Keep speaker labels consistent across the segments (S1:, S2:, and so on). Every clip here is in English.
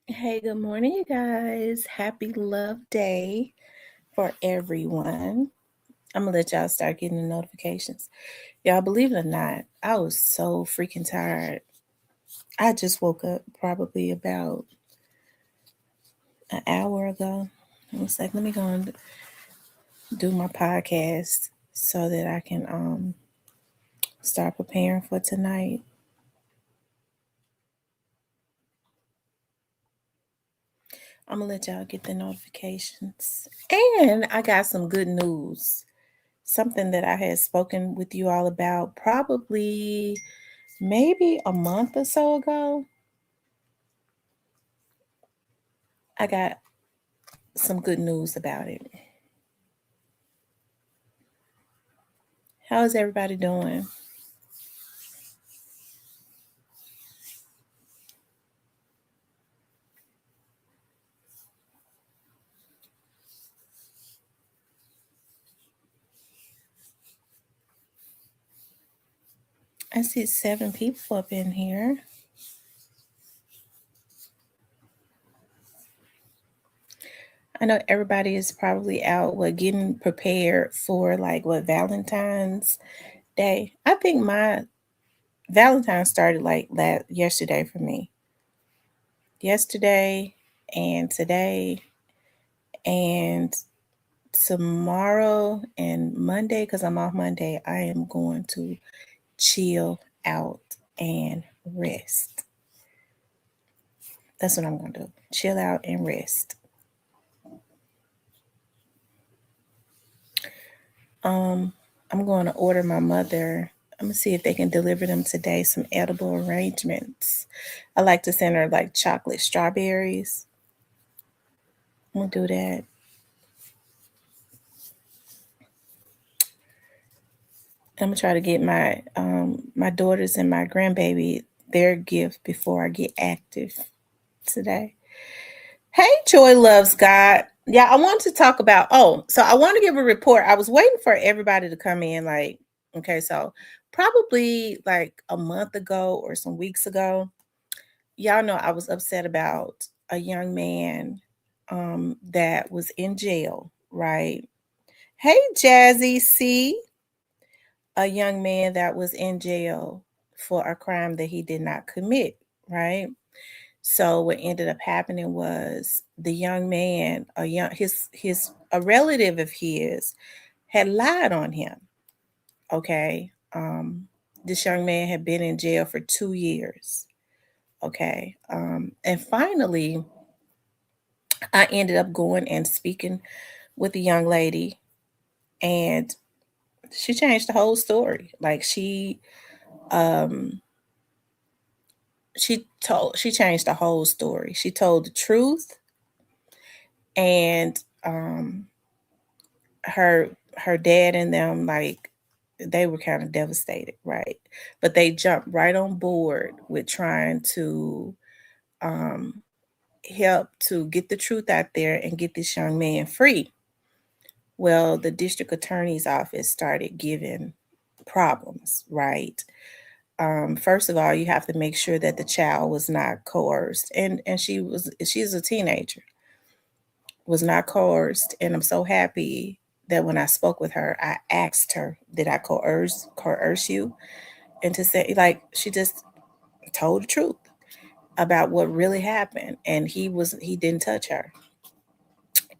S1: Hey, good morning, you guys. Happy Love Day for everyone. I'm gonna let y'all start getting the notifications. Y'all, believe it or not, I was so freaking tired. I just woke up probably about an hour ago. I was like, let me go and do my podcast so that I can start preparing for tonight. I'm gonna let y'all get the notifications. And I got some good news. Something that I had spoken with you all about probably maybe a month or so ago. I got some good news about it. How is everybody doing? I see 7 people up in here. I know everybody is probably out getting prepared for like what Valentine's Day. I think my Valentine started like yesterday for me. Yesterday and today and tomorrow and Monday, because I'm off Monday, I am going to chill out and rest. That's what I'm going to do. Chill out and rest. I'm going to order my mother. I'm going to see if they can deliver them today some edible arrangements. I like to send her like chocolate strawberries. I'm going to do that. I'm gonna try to get my daughters and my grandbaby their gift before I get active today. Hey, Joy Loves God. Yeah, I want to talk about. So I want to give a report. I was waiting for everybody to come in. Like, okay, so probably like a month ago or some weeks ago, y'all know I was upset about a young man that was in jail, right? Hey, Jazzy C, a young man that was in jail for a crime that he did not commit, right? So what ended up happening was the young man, a relative of his, had lied on him. Okay, this young man had been in jail for 2 years. Okay, and finally, I ended up going and speaking with the young lady, and she changed the whole story. Like um, she changed the whole story. She told the truth, and her her dad and them, like, they were kind of devastated, right? But they jumped right on board with trying to um help to get the truth out there and get this young man free. Well, the district attorney's office started giving problems, right? First of all, you have to make sure that the child was not coerced, and she's a teenager, was not coerced. And I'm so happy that when I spoke with her, I asked her, "Did I coerce you?" And to say, like, she just told the truth about what really happened, and he didn't touch her.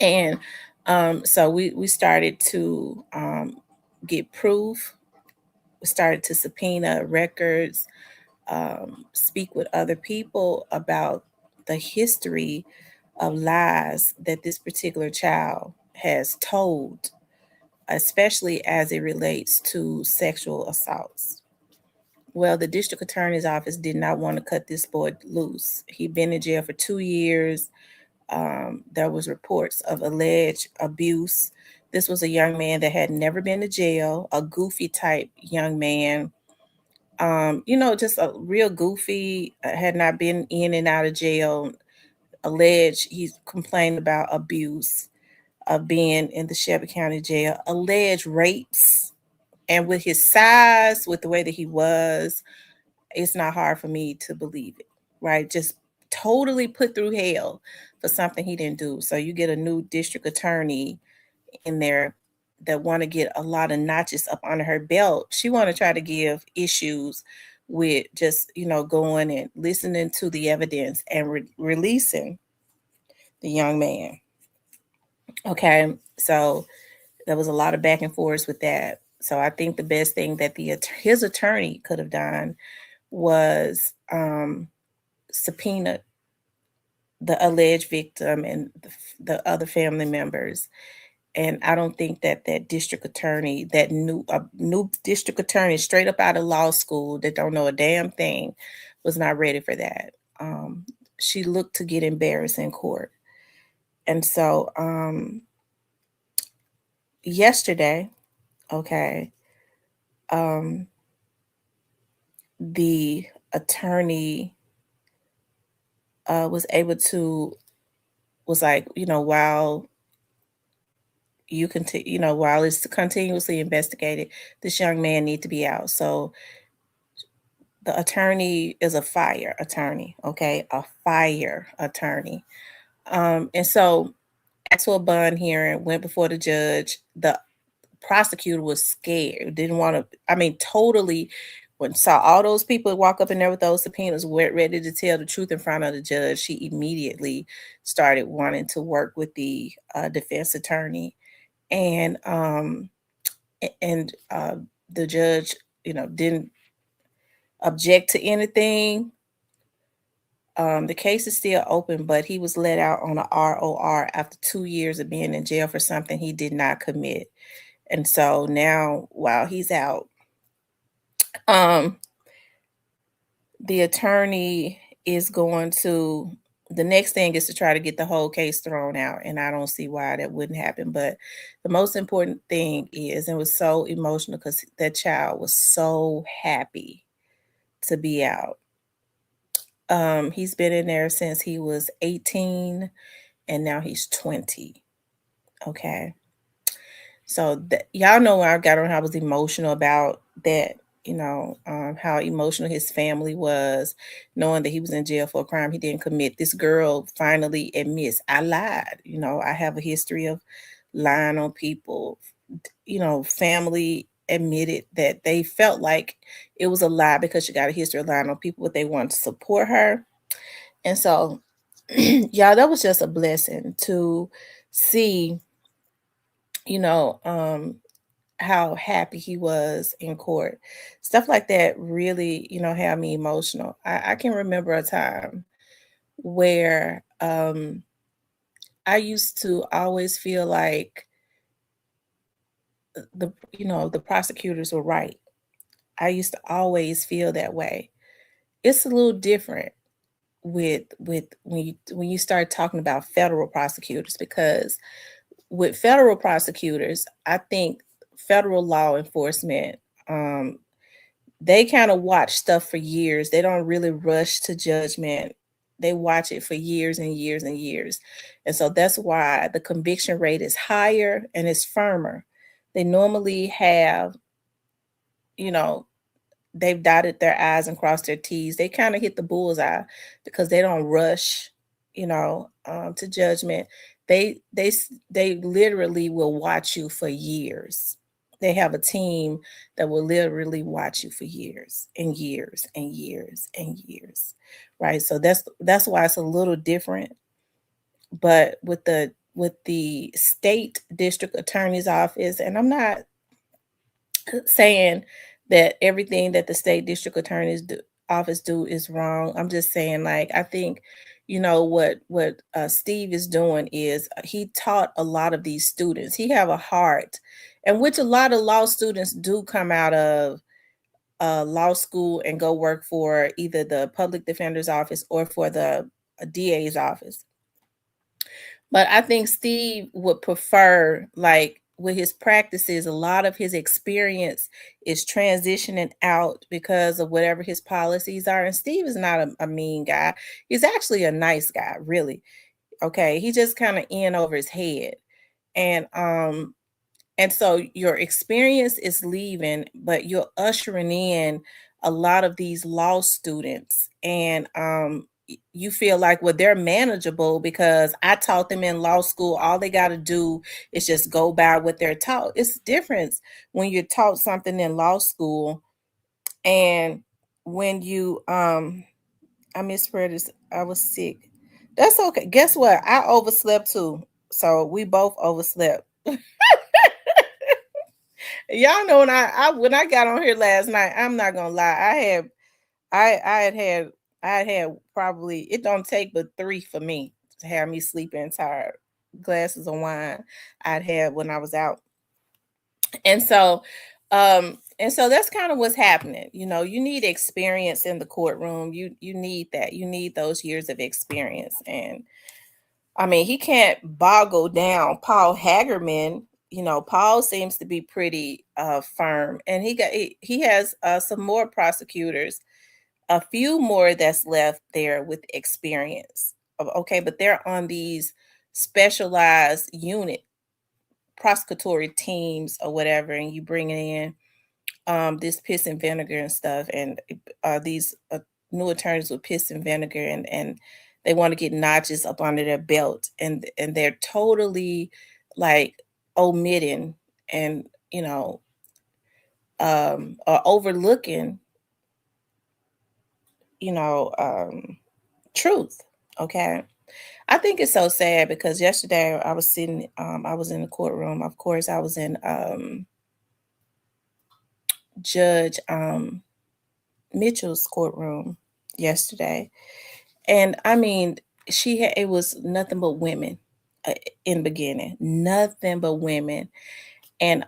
S1: And so we started to get proof. We started to subpoena records, speak with other people about the history of lies that this particular child has told, especially as it relates to sexual assaults. Well, the district attorney's office did not want to cut this boy loose. He'd been in jail for 2 years. There was reports of alleged abuse. This was a young man that had never been to jail, a goofy type young man. Just a real goofy, had not been in and out of jail. Alleged he's complained about abuse of being in the Shelby County jail, alleged rapes. And with his size, with the way that he was, it's not hard for me to believe it, right? Just totally put through hell for something he didn't do. So you get a new district attorney in there that want to get a lot of notches up under her belt. She want to try to give issues with just, going and listening to the evidence and releasing the young man. Okay, so there was a lot of back and forth with that. So I think the best thing that his attorney could have done was subpoena the alleged victim and the other family members. And I don't think that that district attorney, that new district attorney straight up out of law school that don't know a damn thing, was not ready for that. She looked to get embarrassed in court. And so yesterday, okay, um, the attorney was able to was like, while while it's continuously investigated, this young man need to be out. So the attorney is a fire attorney, okay, a fire attorney. And so asked for a bond hearing, went before the judge. The prosecutor was scared, didn't want to, I mean, totally, when saw all those people walk up in there with those subpoenas, were ready to tell the truth in front of the judge, she immediately started wanting to work with the defense attorney. And the judge, didn't object to anything. The case is still open, but he was let out on a ROR after 2 years of being in jail for something he did not commit. And so now, while he's out, um, the attorney is going to, the next thing is to try to get the whole case thrown out. And I don't see why that wouldn't happen. But the most important thing is, it was so emotional because that child was so happy to be out. He's been in there since he was 18 and now he's 20. Okay. So y'all know where I got on, how I was emotional about that, how emotional his family was, knowing that he was in jail for a crime he didn't commit. This girl finally admits, I lied. I have a history of lying on people. Family admitted that they felt like it was a lie because she got a history of lying on people, but they wanted to support her. And so, y'all, that was just a blessing to see, you know, um, how happy he was in court. Stuff like that really, had me emotional. I can remember a time where I used to always feel like the prosecutors were right. I used to always feel that way. It's a little different with when you start talking about federal prosecutors, because with federal prosecutors, I think federal law enforcement, um, they kind of watch stuff for years. They don't really rush to judgment. They watch it for years and years and years. And so that's why the conviction rate is higher and it's firmer. They normally have, you know, they've dotted their I's and crossed their T's. They kind of hit the bullseye because they don't rush, to judgment. They literally will watch you for years. They have a team that will literally watch you for years and years and years and years, right? So that's why it's a little different. But with the state district attorney's office, and I'm not saying that everything that the state district attorney's office do is wrong. I'm just saying, like, I think, what Steve is doing is, he taught a lot of these students. He have a heart, and which a lot of law students do come out of law school and go work for either the public defender's office or for the DA's office. But I think Steve would prefer, like, with his practices, a lot of his experience is transitioning out because of whatever his policies are. And Steve is not a mean guy. He's actually a nice guy, really. Okay. He just kind of in over his head. And so your experience is leaving, but you're ushering in a lot of these law students. And you feel like, well, they're manageable because I taught them in law school. All they got to do is just go by what they're taught. It's different when you're taught something in law school and when you I misread this. I was sick. That's okay. Guess what? I overslept too. So we both overslept. Y'all know when I got on here last night, I'm not gonna lie. I had probably, it don't take but 3 for me to have me sleeping tired. Glasses of wine I'd had when I was out. And so that's kind of what's happening. You know, you need experience in the courtroom. You need that. You need those years of experience. And I mean, he can't boggle down Paul Hagerman. You know, Paul seems to be pretty firm, and he has some more prosecutors, a few more that's left there with experience. Okay, but they're on these specialized unit prosecutory teams or whatever, and you bring in this piss and vinegar and stuff, and these new attorneys with piss and vinegar, and they want to get notches up under their belt, and they're totally like omitting and or overlooking truth. Okay, I think it's so sad because yesterday I was sitting, I was in the courtroom. Of course, I was in Judge Mitchell's courtroom yesterday, and I mean, it was nothing but women uh, in the beginning, nothing but women, and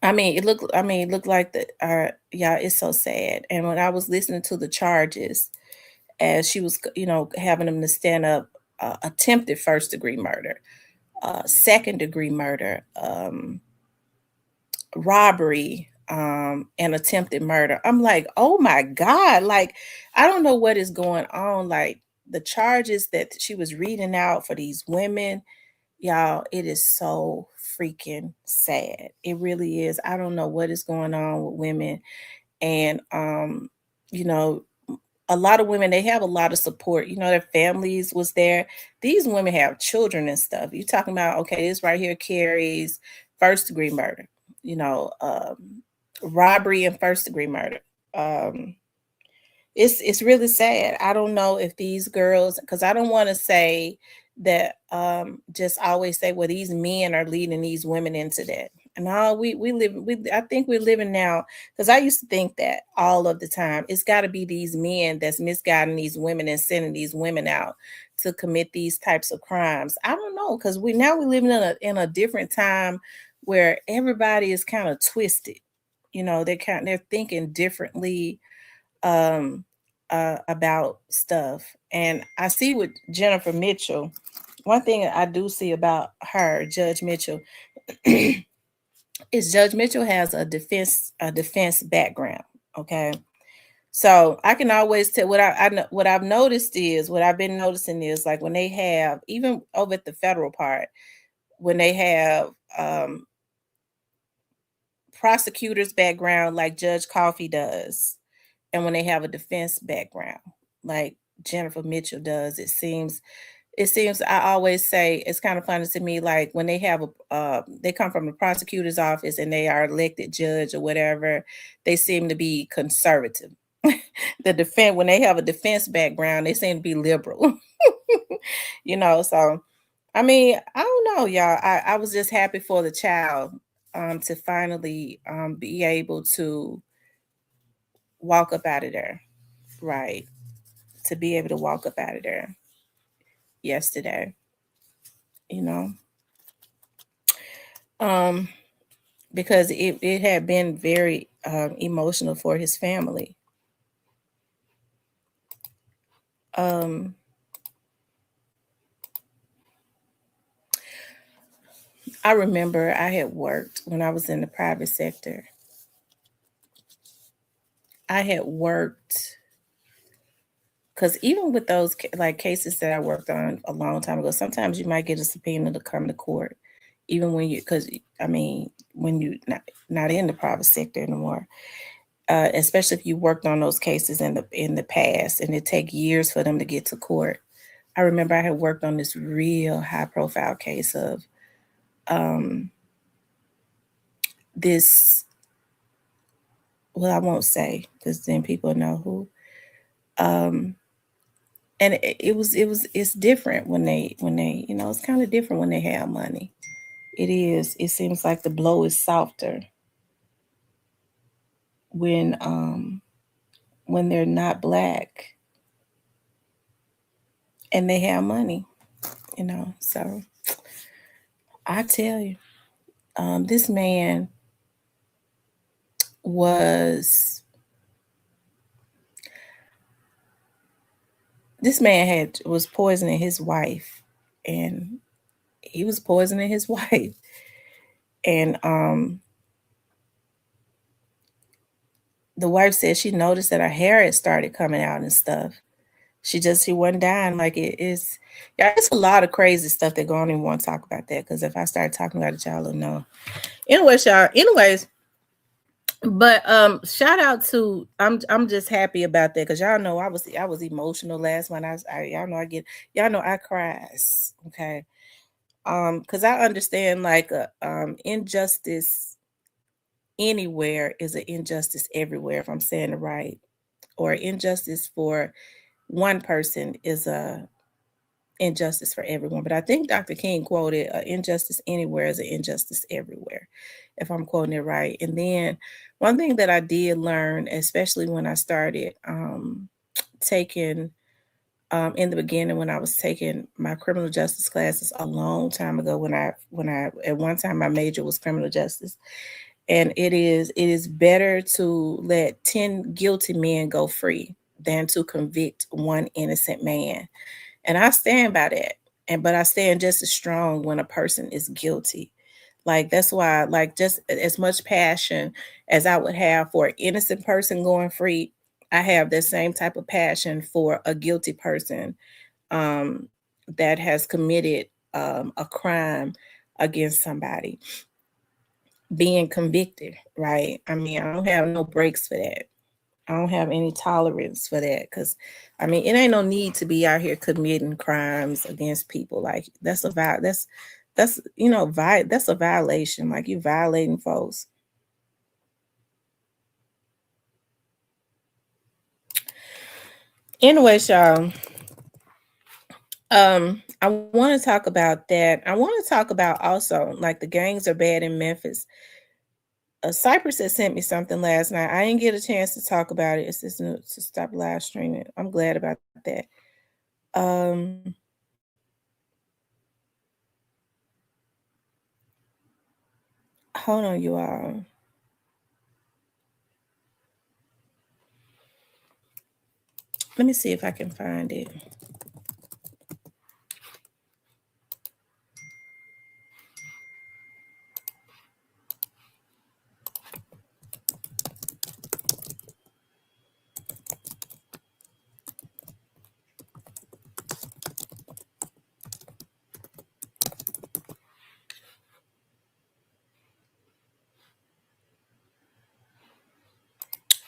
S1: it looked like the yeah, it's so sad. And when I was listening to the charges, as she was, having them to stand up, attempted first degree murder, second degree murder, robbery, and attempted murder. I'm like, oh my God, like, I don't know what is going on. Like, the charges that she was reading out for these women, y'all, it is so freaking sad. It really is. I don't know what is going on with women. And, you know, a lot of women, they have a lot of support. Their families was there. These women have children and stuff. You talking about, okay, this right here carries first degree murder, you know, robbery and first degree murder. Um, it's really sad. I don't know if these girls, because I don't want to say that, just always say, well, these men are leading these women into that. No, I think we're living now, because I used to think that all of the time. It's got to be these men that's misguiding these women and sending these women out to commit these types of crimes. I don't know, because we living in a different time where everybody is kind of twisted. They're thinking differently, um, about stuff. And I see with Jennifer Mitchell, one thing I do see about her, Judge Mitchell, is Judge Mitchell has a defense background. Okay. So I can always tell what I've noticed is what I've been noticing is, like, when they have, even over at the federal part, when they have prosecutors background like Judge Coffey does, and when they have a defense background like Jennifer Mitchell does, it seems I always say it's kind of funny to me, like when they have they come from the prosecutor's office and they are elected judge or whatever, they seem to be conservative. When they have a defense background, they seem to be liberal. So I mean, I don't know, y'all. I was just happy for the child, to finally be able to walk up out of there. Right. To be able to walk up out of there yesterday, you know. Um, because it had been very emotional for his family. Um, I remember I had worked when I was in the private sector. I had worked because even with those like cases that I worked on a long time ago, sometimes you might get a subpoena to come to court, even when you, because I mean, when you not in the private sector anymore. especially if you worked on those cases in the past, and it take years for them to get to court. I remember I had worked on this real high profile case of um, this. Well, I won't say because then people know who. Um, and it's different when they it's kind of different when they have money. It is. It seems like the blow is softer when um when they're not black and they have money, So I tell you, this man was was poisoning his wife, and he was poisoning his wife, and the wife said she noticed that her hair had started coming out and stuff. She wasn't dying like it is. Yeah, it's a lot of crazy stuff that go on. I don't even want to talk about that because if I start talking about it, y'all will know. Anyways, y'all. But shout out to I'm just happy about that because y'all know I was emotional last month. Y'all know I cries, okay? Because I understand like injustice anywhere is an injustice everywhere, if I'm saying it right, or injustice for one person is a injustice for everyone. But I think Dr. King quoted, injustice anywhere is an injustice everywhere, if I'm quoting it right. And then one thing that I did learn, especially when I started taking, in the beginning, when I was taking my criminal justice classes a long time ago, when I at one time my major was criminal justice, and it is better to let 10 guilty men go free than to convict one innocent man. And I stand by that. But I stand just as strong when a person is guilty. Like that's why, like just as much passion as I would have for an innocent person going free, I have the same type of passion for a guilty person um, that has committed a crime against somebody being convicted, right? I mean, I don't have no breaks for that. I don't have any tolerance for that because, I mean, it ain't no need to be out here committing crimes against people. Like that's that's a violation. Like you violating folks. Anyway, y'all. I want to talk about that. I want to talk about also like the gangs are bad in Memphis. Cypress had sent me something last night. I didn't get a chance to talk about it. It's just to stop live streaming. I'm glad about that. Um, hold on, you all. Let me see if I can find it.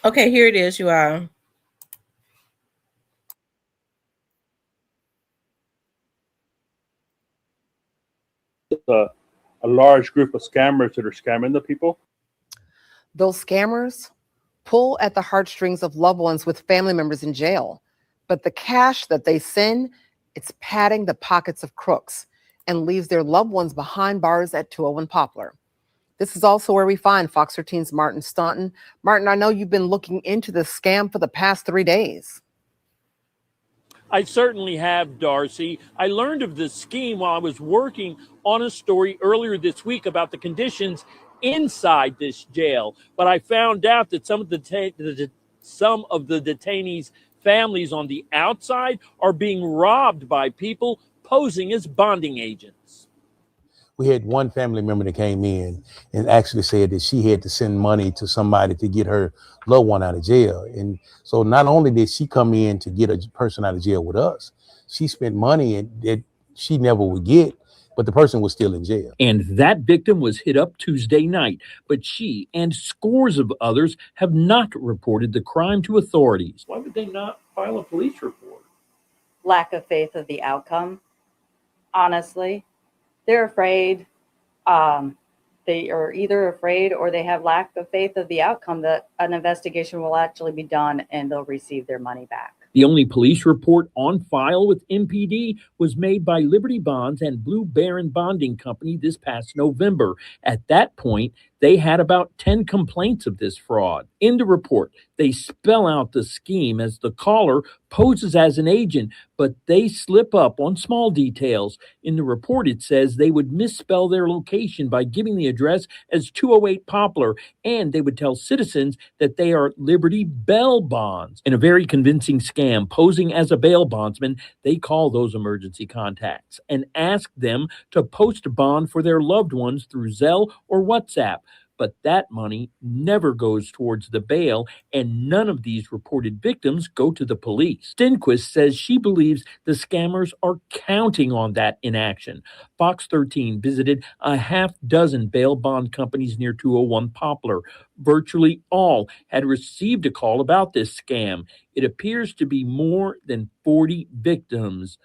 S1: Okay, here it is, you all.
S2: A large group of scammers that are scamming the people.
S3: Those scammers pull at the heartstrings of loved ones with family members in jail. But the cash that they send, it's padding the pockets of crooks and leaves their loved ones behind bars at 201 Poplar. This is also where we find Fox 13's Martin Staunton. Martin, I know you've been looking into this scam for the past 3 days.
S4: I certainly have, Darcy. I learned of this scheme while I was working on a story earlier this week about the conditions inside this jail. But I found out that some of the detainees' families on the outside are being robbed by people posing as bonding agents.
S5: We had one family member that came in and actually said that she had to send money to somebody to get her loved one out of jail. And so not only did she come in to get a person out of jail with us, she spent money that she never would get but the person was still in jail.
S4: And that victim was hit up Tuesday night, but she and scores of others have not reported the crime to authorities. Why would they not file a police report?
S6: Lack of faith of the outcome. Honestly, they're afraid. They are either afraid or they have lack of faith of the outcome that an investigation will actually be done and they'll receive their money back.
S4: The only police report on file with MPD was made by Liberty Bonds and Blue Baron Bonding Company this past November. At that point, they had about 10 complaints of this fraud. In the report, they spell out the scheme as the caller poses as an agent, but they slip up on small details. In the report, it says they would misspell their location by giving the address as 208 Poplar, and they would tell citizens that they are Liberty Bell Bonds. In a very convincing scam, posing as a bail bondsman, they call those emergency contacts and ask them to post a bond for their loved ones through Zelle or WhatsApp. But that money never goes towards the bail, and none of these reported victims go to the police. Stenquist says she believes the scammers are counting on that inaction. Fox 13 visited a half dozen bail bond companies near 201 Poplar. Virtually all had received a call about this scam. It appears to be more than 40 victims.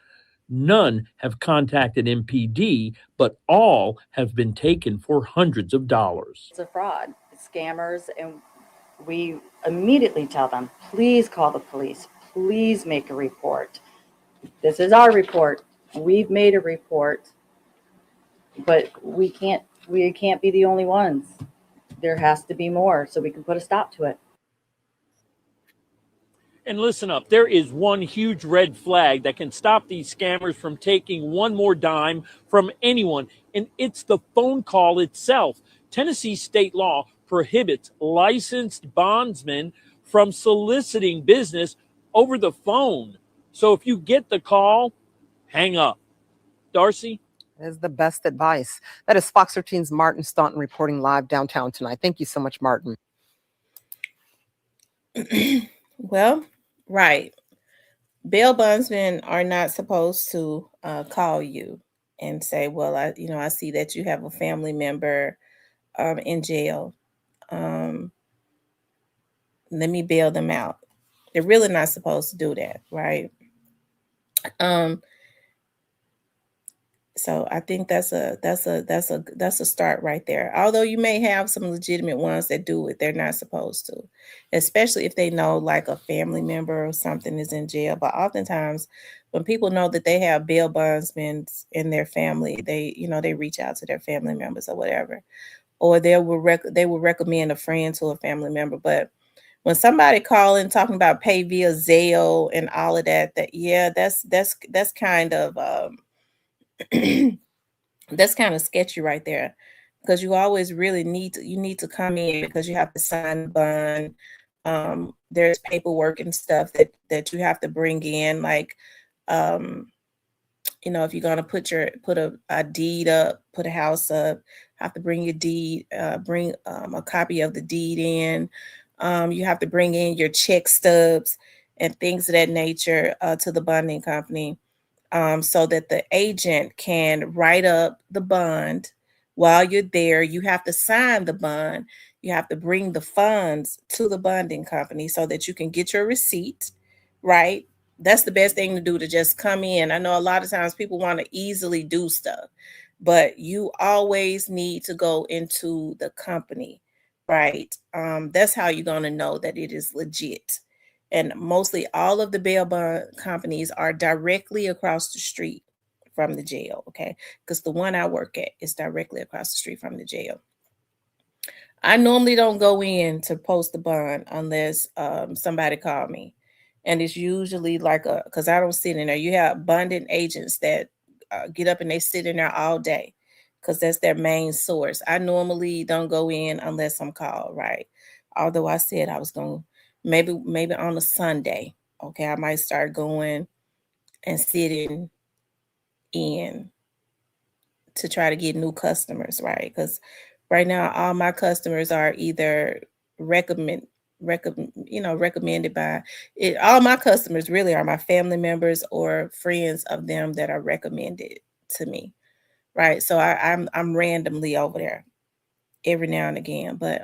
S4: None have contacted MPD, but all have been taken for hundreds of dollars.
S6: It's a fraud. It's scammers, and we immediately tell them, please call the police. Please make a report. This is our report. We've made a report, but we can't be the only ones. There has to be more so we can put a stop to it.
S4: And listen up, there is one huge red flag that can stop these scammers from taking one more dime from anyone, and it's the phone call itself. Tennessee state law prohibits licensed bondsmen from soliciting business over the phone. So if you get the call, hang up. Darcy?
S3: That is the best advice. That is Fox 13's Martin Staunton reporting live downtown tonight. Thank you so much, Martin.
S1: Well, right. Bail bondsmen are not supposed to call you and say, well, I see that you have a family member in jail. Let me bail them out. They're really not supposed to do that, right? So I think that's a start right there. Although you may have some legitimate ones that do it, they're not supposed to, especially if they know like a family member or something is in jail. But oftentimes when people know that they have bail bondsmen in their family, they reach out to their family members or whatever, or they will recommend a friend to a family member. But when somebody calling talking about pay via Zelle and all of that, that's kind of that's kind of sketchy right there, because you always really need to come in because you have to sign the bond. There's paperwork and stuff that you have to bring in, like if you're gonna put a deed up, put a house up, have to bring your deed, bring a copy of the deed in. You have to bring in your check stubs and things of that nature to the bonding company. So that the agent can write up the bond while you're there. You have to sign the bond. You have to bring the funds to the bonding company so that you can get your receipt, right? That's the best thing to do, to just come in. I know a lot of times people want to easily do stuff, but you always need to go into the company, right? That's how you're going to know that it is legit. And mostly all of the bail bond companies are directly across the street from the jail, okay? Because the one I work at is directly across the street from the jail. I normally don't go in to post the bond unless somebody call me. And it's usually because I don't sit in there. You have bonding agents that get up and they sit in there all day because that's their main source. I normally don't go in unless I'm called, right? Although I said I was going to. Maybe on a Sunday, okay, I might start going and sitting in to try to get new customers, right? Because right now all my customers are either recommended by it. All my customers really are my family members or friends of them that are recommended to me, right? So I'm randomly over there every now and again, but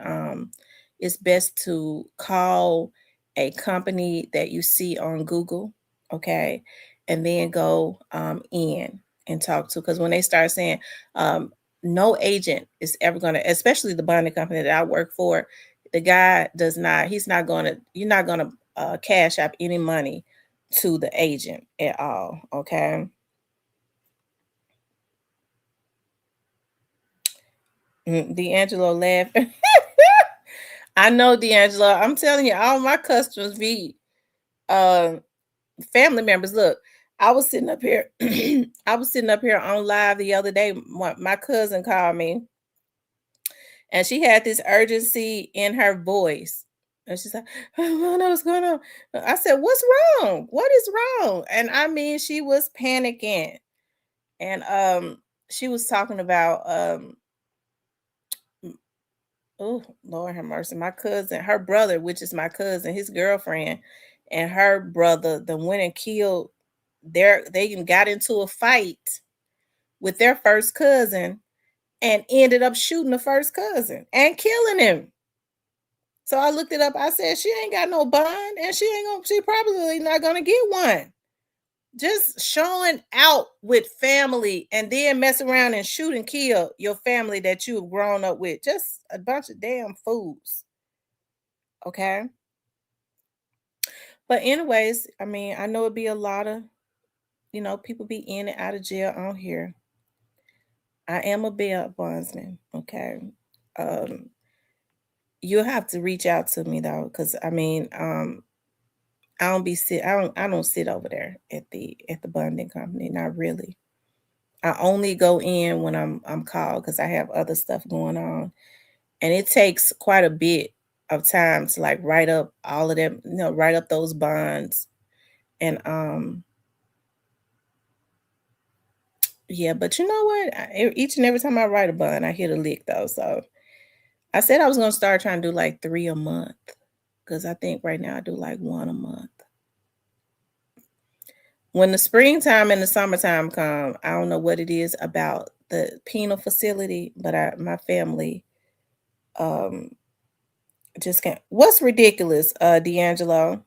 S1: it's best to call a company that you see on Google, okay, and then go in and talk to, because when they start saying no agent is ever going to, especially the bonding company that I work for, the guy does not, he's not going to, you're not going to cash up any money to the agent at all, okay? D'Angelo laughing. I know, D'Angelo. I'm telling you, all my customers be family members. Look, I was sitting up here. I was sitting up here on live the other day. My cousin called me, and she had this urgency in her voice. And she's like, "I don't know what's going on." I said, "What's wrong? What is wrong?" And I mean, she was panicking, and she was talking about oh, Lord have mercy. My cousin, her brother, which is my cousin, his girlfriend, and her brother, the went and killed they even got into a fight with their first cousin and ended up shooting the first cousin and killing him. So I looked it up. I said, she ain't got no bond, and she probably not gonna get one. Just showing out with family and then mess around and shoot and kill your family that you've grown up with. Just a bunch of damn fools. Okay. But anyways, I mean, I know it'd be a lot of, people be in and out of jail on here. I am a bail bondsman. Okay. Um, you'll have to reach out to me though, because I mean, I don't sit over there at the bonding company. Not really. I only go in when I'm called because I have other stuff going on. And it takes quite a bit of time to like write up all of them, write up those bonds. And yeah, but you know what? Each and every time I write a bond, I hit a lick though. So I said I was gonna start trying to do like 3 a month, because I think right now I do like 1 a month. When the springtime and the summertime come, I don't know what it is about the penal facility, but my family just can't. What's ridiculous, D'Angelo?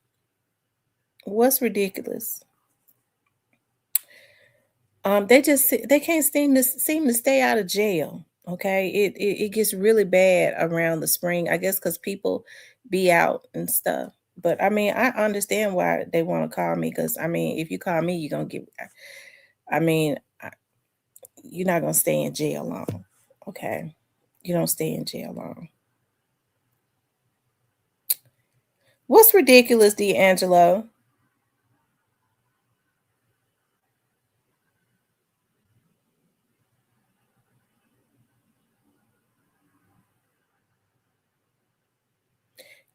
S1: What's ridiculous? They can't seem to stay out of jail. Okay, it gets really bad around the spring, I guess, because people be out and stuff. But I mean, I understand why they want to call me, because I mean, if you call me, you're gonna get. I mean, you're not gonna stay in jail long. Okay, you don't stay in jail long. What's ridiculous, D'Angelo?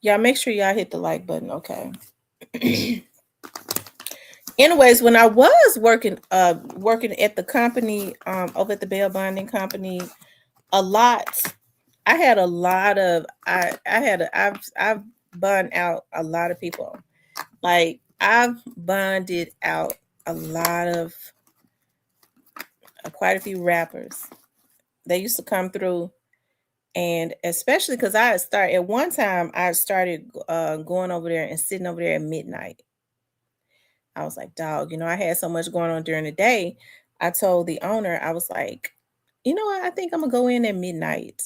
S1: Y'all make sure y'all hit the like button, okay? Anyways, when I was working at the company, over at the bail bonding company, I had a lot of I've bond out a lot of people. Like I've bonded out a lot of quite a few rappers. They used to come through, and especially because I started at one time, I started going over there and sitting over there at midnight. I was like, dog, I had so much going on during the day. I told the owner, I was like, you know what, I think I'm gonna go in at midnight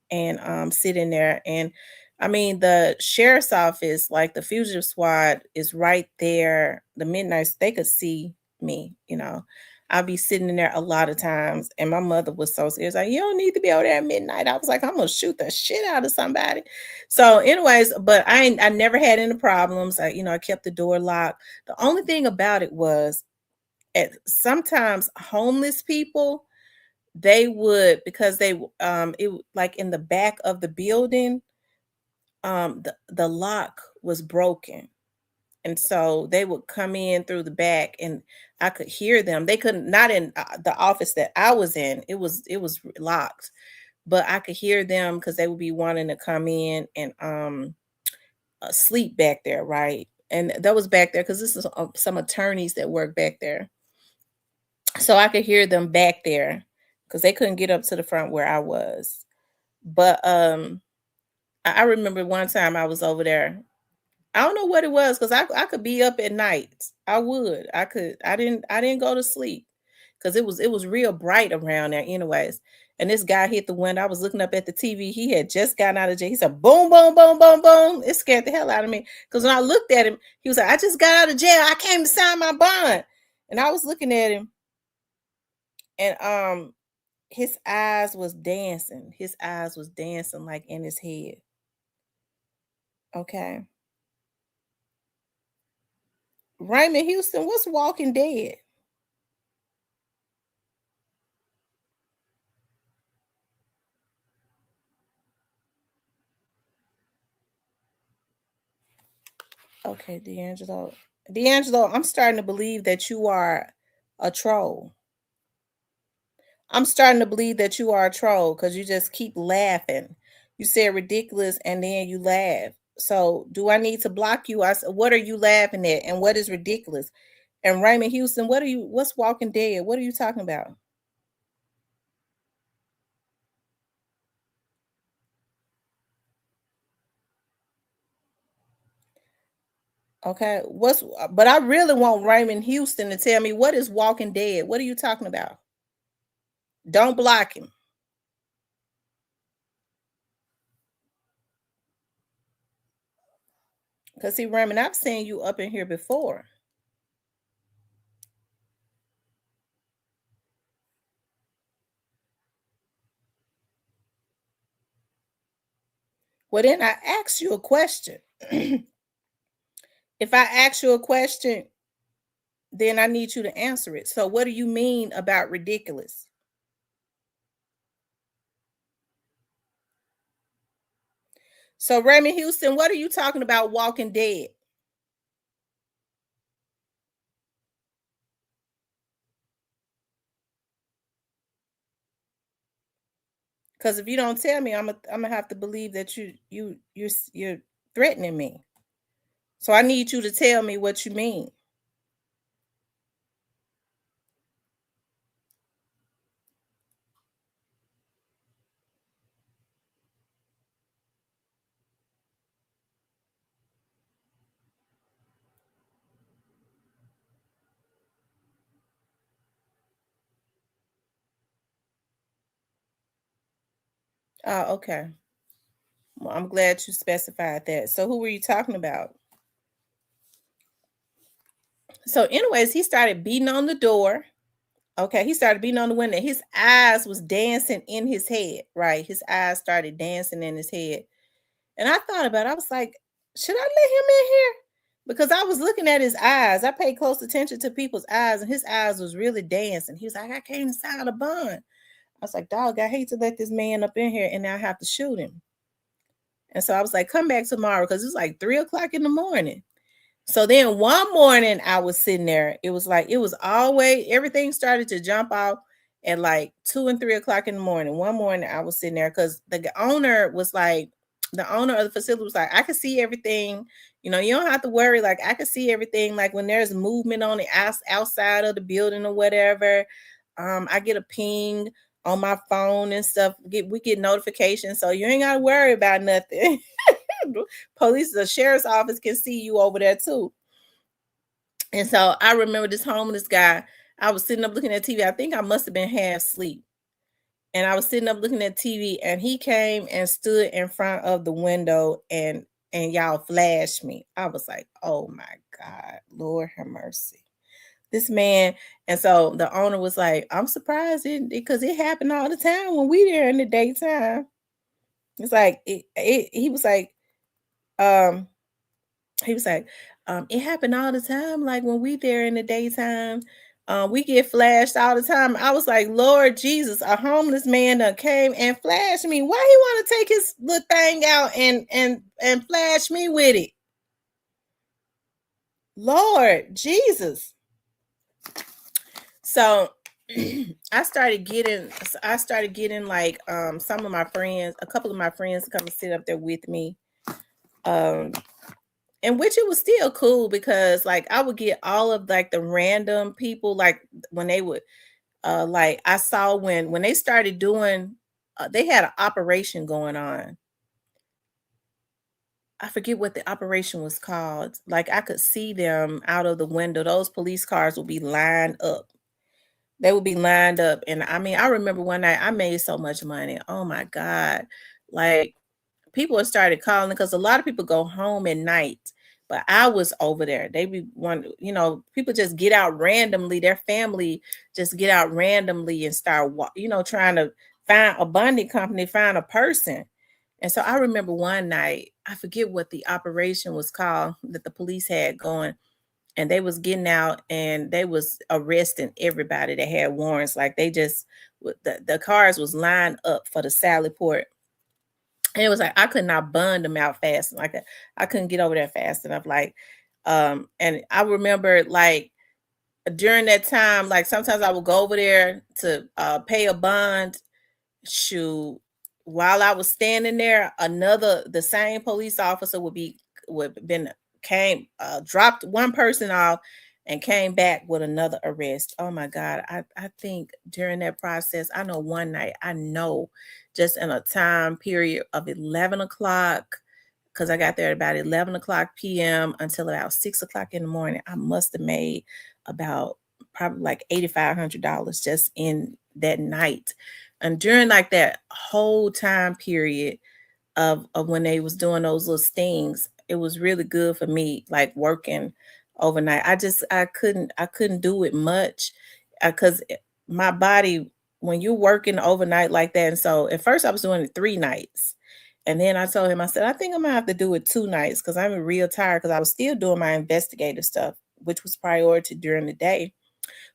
S1: and sit in there. And I mean, the sheriff's office, like the fugitive squad, is right there. The midnights, they could see me. I'll be sitting in there a lot of times, and my mother was so serious, like, you don't need to be over there at midnight. I was like, I'm gonna shoot the shit out of somebody. So, anyways, but I never had any problems. I kept the door locked. The only thing about it was, sometimes homeless people, they would, because it like in the back of the building, the lock was broken, and so they would come in through the back, and I could hear them. They couldn't, not in the office that I was in. It was locked, but I could hear them because they would be wanting to come in and sleep back there, right? And that was back there because this is some attorneys that work back there, so I could hear them back there because they couldn't get up to the front where I was. But I remember one time I was over there. I don't know what it was, because I could be up at night. I would. I didn't go to sleep because it was real bright around there anyways. And this guy hit the window. I was looking up at the TV. He had just gotten out of jail. He said, boom, boom, boom, boom, boom. It scared the hell out of me. Because when I looked at him, he was like, I just got out of jail. I came to sign my bond. And I was looking at him, and his eyes was dancing. His eyes was dancing like in his head. Okay. Raymond Houston, what's Walking Dead? Okay, D'Angelo. D'Angelo, I'm starting to believe that you are a troll. I'm starting to believe that you are a troll because you just keep laughing. You said ridiculous and then you laugh. So do I need to block you? I said, what are you laughing at? And what is ridiculous? And Raymond Houston, what's Walking Dead? What are you talking about? Okay, but I really want Raymond Houston to tell me what is Walking Dead. What are you talking about? Don't block him. Because see, Raymond, I've seen you up in here before. Well, then I asked you a question. If I ask you a question, then I need you to answer it. So what do you mean about ridiculous? So Raymond Houston, what are you talking about Walking Dead? Because if you don't tell me, I'm gonna have to believe that you're threatening me. So I need you to tell me what you mean. Oh, okay. Well, I'm glad you specified that. So who were you talking about? So anyways, he started beating on the door. Okay, he started beating on the window. His eyes was dancing in his head, right? His eyes started dancing in his head. And I thought about it. I was like, should I let him in here? Because I was looking at his eyes. I paid close attention to people's eyes, and his eyes was really dancing. He was like, I came to sign a bond. I was like, dog, I hate to let this man up in here and now I have to shoot him. And so I was like, come back tomorrow, because it was like 3:00 in the morning. So then one morning I was sitting there. It was always, everything started to jump off at like 2 and 3:00 in the morning. One morning I was sitting there because the owner of the facility was like, I can see everything. You don't have to worry. Like, I can see everything. Like when there's movement on the outside of the building or whatever, I get a ping on my phone and stuff. We get notifications. So you ain't got to worry about nothing. Police, the sheriff's office can see you over there too. And so I remember this homeless guy. I was sitting up looking at TV. I think I must have been half asleep. And I was sitting up looking at TV, and he came and stood in front of the window and y'all flashed me. I was like, oh my God, Lord have mercy. This man. And so the owner was like, I'm surprised because it happened all the time when we there in the daytime. It's like he was like, it happened all the time. Like when we there in the daytime, we get flashed all the time. I was like, Lord Jesus, a homeless man done came and flashed me. Why he want to take his little thing out and flash me with it? Lord Jesus. So I started getting like some of my friends, a couple of my friends to come and sit up there with me. And which it was still cool because like I would get all of like the random people, like when they would Like I saw when they started doing, they had an operation going on. I forget what the operation was called. Like I could see them out of the window. Those police cars would be lined up. They would be lined up. And I mean, I remember one night I made so much money. Oh my God. Like people have started calling because a lot of people go home at night. But I was over there. They be one, people just get out randomly. Their family just get out randomly and start, trying to find a bonding company, find a person. And so I remember one night, I forget what the operation was called that the police had going, and they was getting out and they was arresting everybody that had warrants. Like they just, the cars was lined up for the Sally Port. And it was like I could not bund them out fast. Like I couldn't get over there fast enough. Like, and I remember like during that time, like sometimes I would go over there to pay a bond. Shoot, while I was standing there, the same police officer dropped one person off and came back with another arrest. Oh my God. I think during that process, I know one night, just in a time period of 11 o'clock, because I got there at about 11 o'clock p.m. until about 6 o'clock in the morning, I must have made about probably like $8,500 just in that night. And during like that whole time period of when they was doing those little stings, it was really good for me, like working overnight. I couldn't do it much because my body, when you're working overnight like that. And so at first I was doing it 3 nights. And then I told him, I said, I think I'm gonna have to do it 2 nights because I'm real tired because I was still doing my investigative stuff, which was priority during the day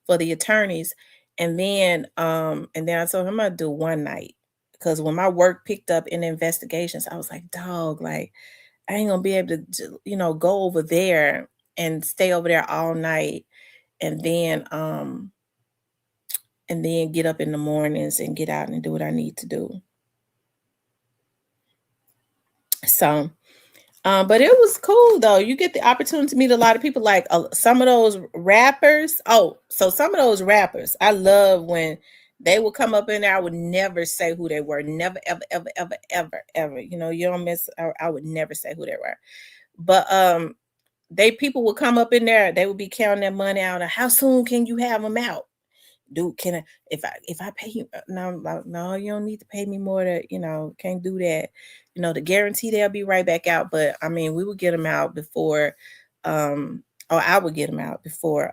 S1: for the attorneys. And then I told him I'm gonna do 1 night because when my work picked up in the investigations, I was like, dog, like I ain't gonna be able to, go over there and stay over there all night and then get up in the mornings and get out and do what I need to do. So but it was cool though. You get the opportunity to meet a lot of people, like some of those rappers. Oh, so some of those rappers, I love when they would come up in there. I would never say who they were. Never, ever, ever, ever, ever, ever. You don't miss. I would never say who they were. But people would come up in there. They would be counting their money out. How soon can you have them out? Dude, can I, if I pay you, no, you don't need to pay me more can't do that. The guarantee they'll be right back out. But I mean, we would get them out before, or I would get them out before,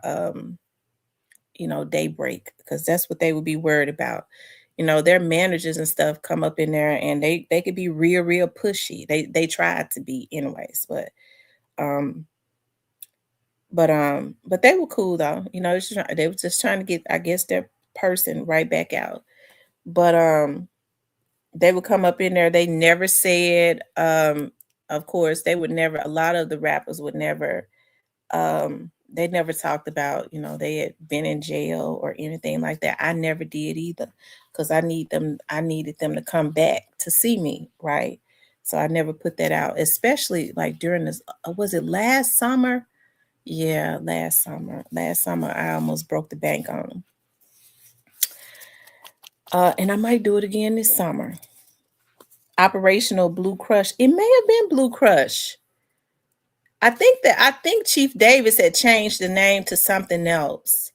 S1: daybreak, because that's what they would be worried about. Their managers and stuff come up in there and they could be real, real pushy. They tried to be anyways, but they were cool though. They were just trying to get, I guess, their person right back out. But they would come up in there. They never said, of course, they would never, a lot of the rappers would never, they never talked about, they had been in jail or anything like that. I never did either, because I needed them to come back to see me, right? So I never put that out, especially like during this, was it last summer? Yeah, last summer. I almost broke the bank on them. And I might do it again this summer. Operational Blue Crush. It may have been Blue Crush. I think Chief Davis had changed the name to something else.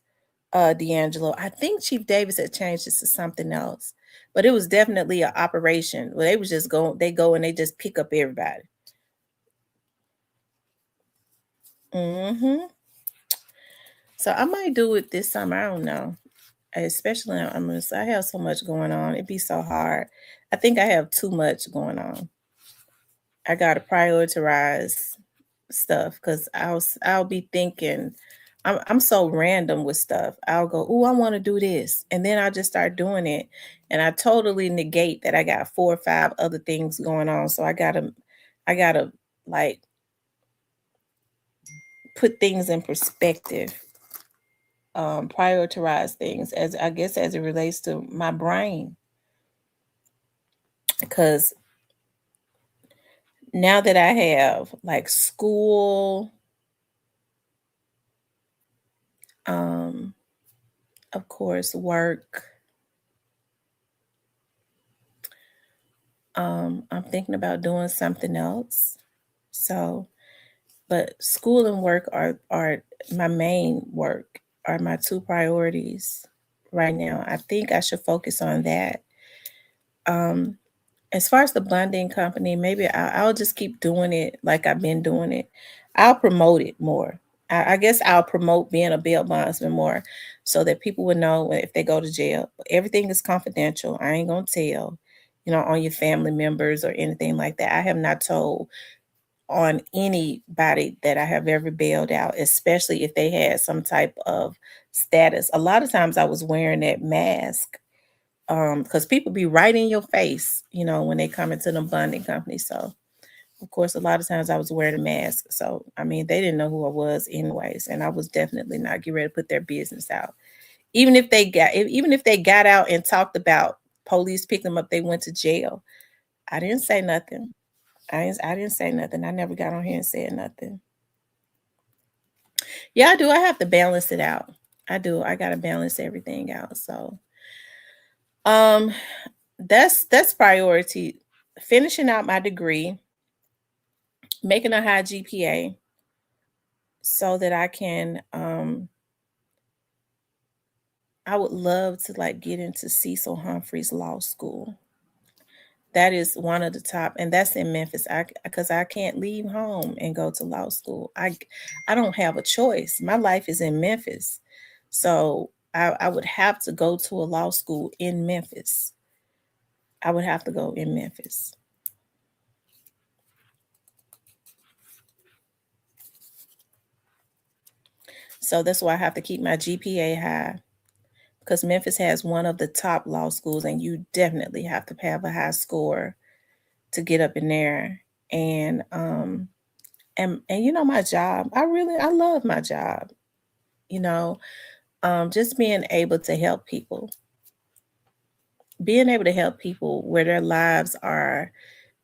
S1: D'Angelo. I think Chief Davis had changed it to something else. But it was definitely an operation where they was just they go and they just pick up everybody. Mm-hmm. So I might do it this summer. I don't know. Especially I have so much going on. It'd be so hard. I think I have too much going on. I gotta prioritize stuff because I'll be thinking I'm so random with stuff. I'll go, oh, I want to do this, and then I'll just start doing it, and I totally negate that I got 4 or 5 other things going on. So I gotta like put things in perspective. Prioritize things as it relates to my brain, because now that I have like school, of course, work. I'm thinking about doing something else. So, but school and work are my main work, are my two priorities right now. I think I should focus on that. Um, as far as the blending company, maybe I'll just keep doing it like I've been doing it. I'll promote it more. I guess I'll promote being a bail bondsman more so that people would know if they go to jail. Everything is confidential. I ain't going to tell, on your family members or anything like that. I have not told on anybody that I have ever bailed out, especially if they had some type of status. A lot of times I was wearing that mask because people be right in your face, when they come into the bonding company. So, of course, a lot of times I was wearing a mask. So, I mean, they didn't know who I was anyways, and I was definitely not getting ready to put their business out. Even if they got out and talked about police picked them up, they went to jail. I didn't say nothing. I didn't say nothing. I never got on here and said nothing. Yeah, I do. I have to balance it out. I do. I got to balance everything out. So, that's priority. Finishing out my degree, making a high GPA so that I can I would love to like get into Cecil Humphrey's law school. That is one of the top, and that's in Memphis. Because I can't leave home and go to law school. I don't have a choice. My life is in Memphis. So I would have to go to a law school in Memphis. I would have to go in Memphis. So that's why I have to keep my GPA high, because Memphis has one of the top law schools, and you definitely have to have a high score to get up in there. And my job, I love my job. Just being able to help people, where their lives are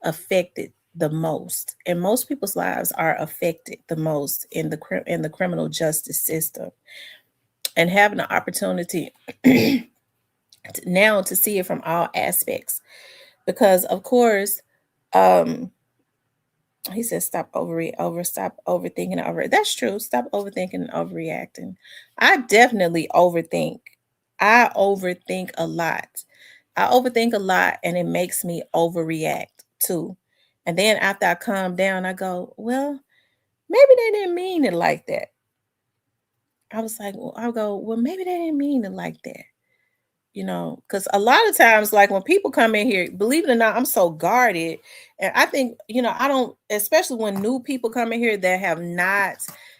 S1: affected the most, and most people's lives are affected the most in the criminal justice system, and having the opportunity now to see it from all aspects, because of course, he says stop overthinking over. That's true. Stop overthinking and overreacting. I definitely overthink. I overthink a lot. And it makes me overreact too. And then after I calm down, I go, well, maybe they didn't mean it like that. I'll go, well, maybe they didn't mean it like that. Because a lot of times, like when people come in here, believe it or not, I'm so guarded. And I think, I don't, especially when new people come in here that have not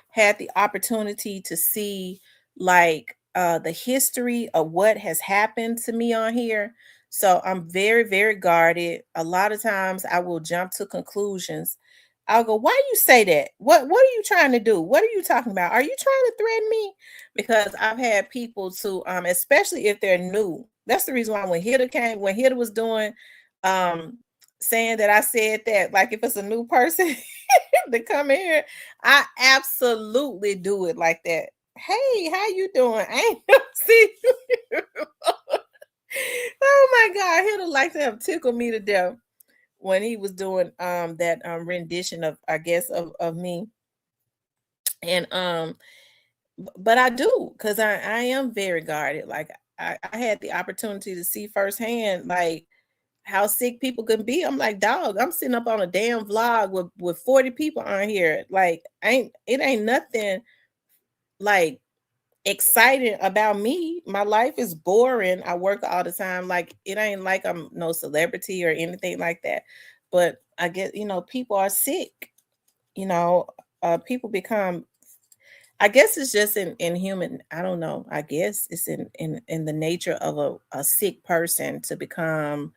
S1: had the opportunity to see like the history of what has happened to me on here. So I'm very, very guarded. A lot of times I will jump to conclusions. I'll go, why you say that? What are you trying to do? What are you talking about? Are you trying to threaten me? Because I've had people to, especially if they're new. That's the reason why when Hitta was doing, saying that I said that, like if it's a new person to come in here, I absolutely do it like that. Hey, how you doing? I ain't never seen you. Oh my God, Hitta like to have tickled me to death when he was doing that rendition of, I guess, of me. And but I do, because I am very guarded. Like I had the opportunity to see firsthand like how sick people can be. I'm like, dog, I'm sitting up on a damn vlog with 40 people on here. Like it ain't nothing like exciting about me. My life is boring. I work all the time. Like it ain't like I'm no celebrity or anything like that. But I guess, people are sick. People become, I guess it's just in human, I don't know. I guess it's in the nature of a sick person to become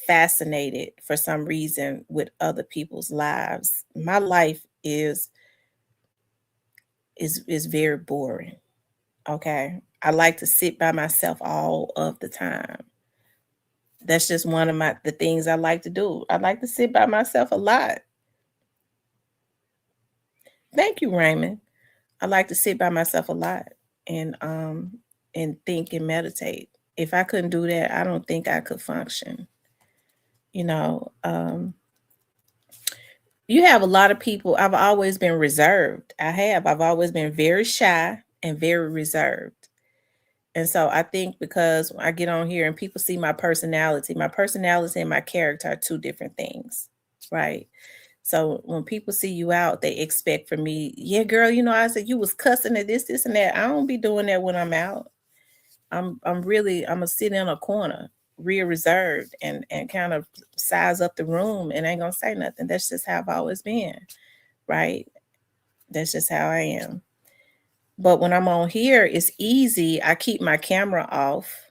S1: fascinated for some reason with other people's lives. My life is very boring. Okay. I like to sit by myself all of the time. That's just one of the things I like to do. I like to sit by myself a lot. Thank you, Raymond. I like to sit by myself a lot. And and think and meditate. If I couldn't do that, I don't think I could function. You know, you have a lot of people. I've always been reserved. I've always been very shy and very reserved. And so I think because I get on here and people see my personality and my character are two different things, right? So when people see you out, they expect from me, yeah, girl, you know, I said you was cussing at this, and that. I don't be doing that when I'm out. I'm gonna sit in a corner, real reserved, and kind of size up the room and ain't gonna say nothing. That's just how I've always been, right? That's just how I am. But when I'm on here, it's easy. I keep my camera off.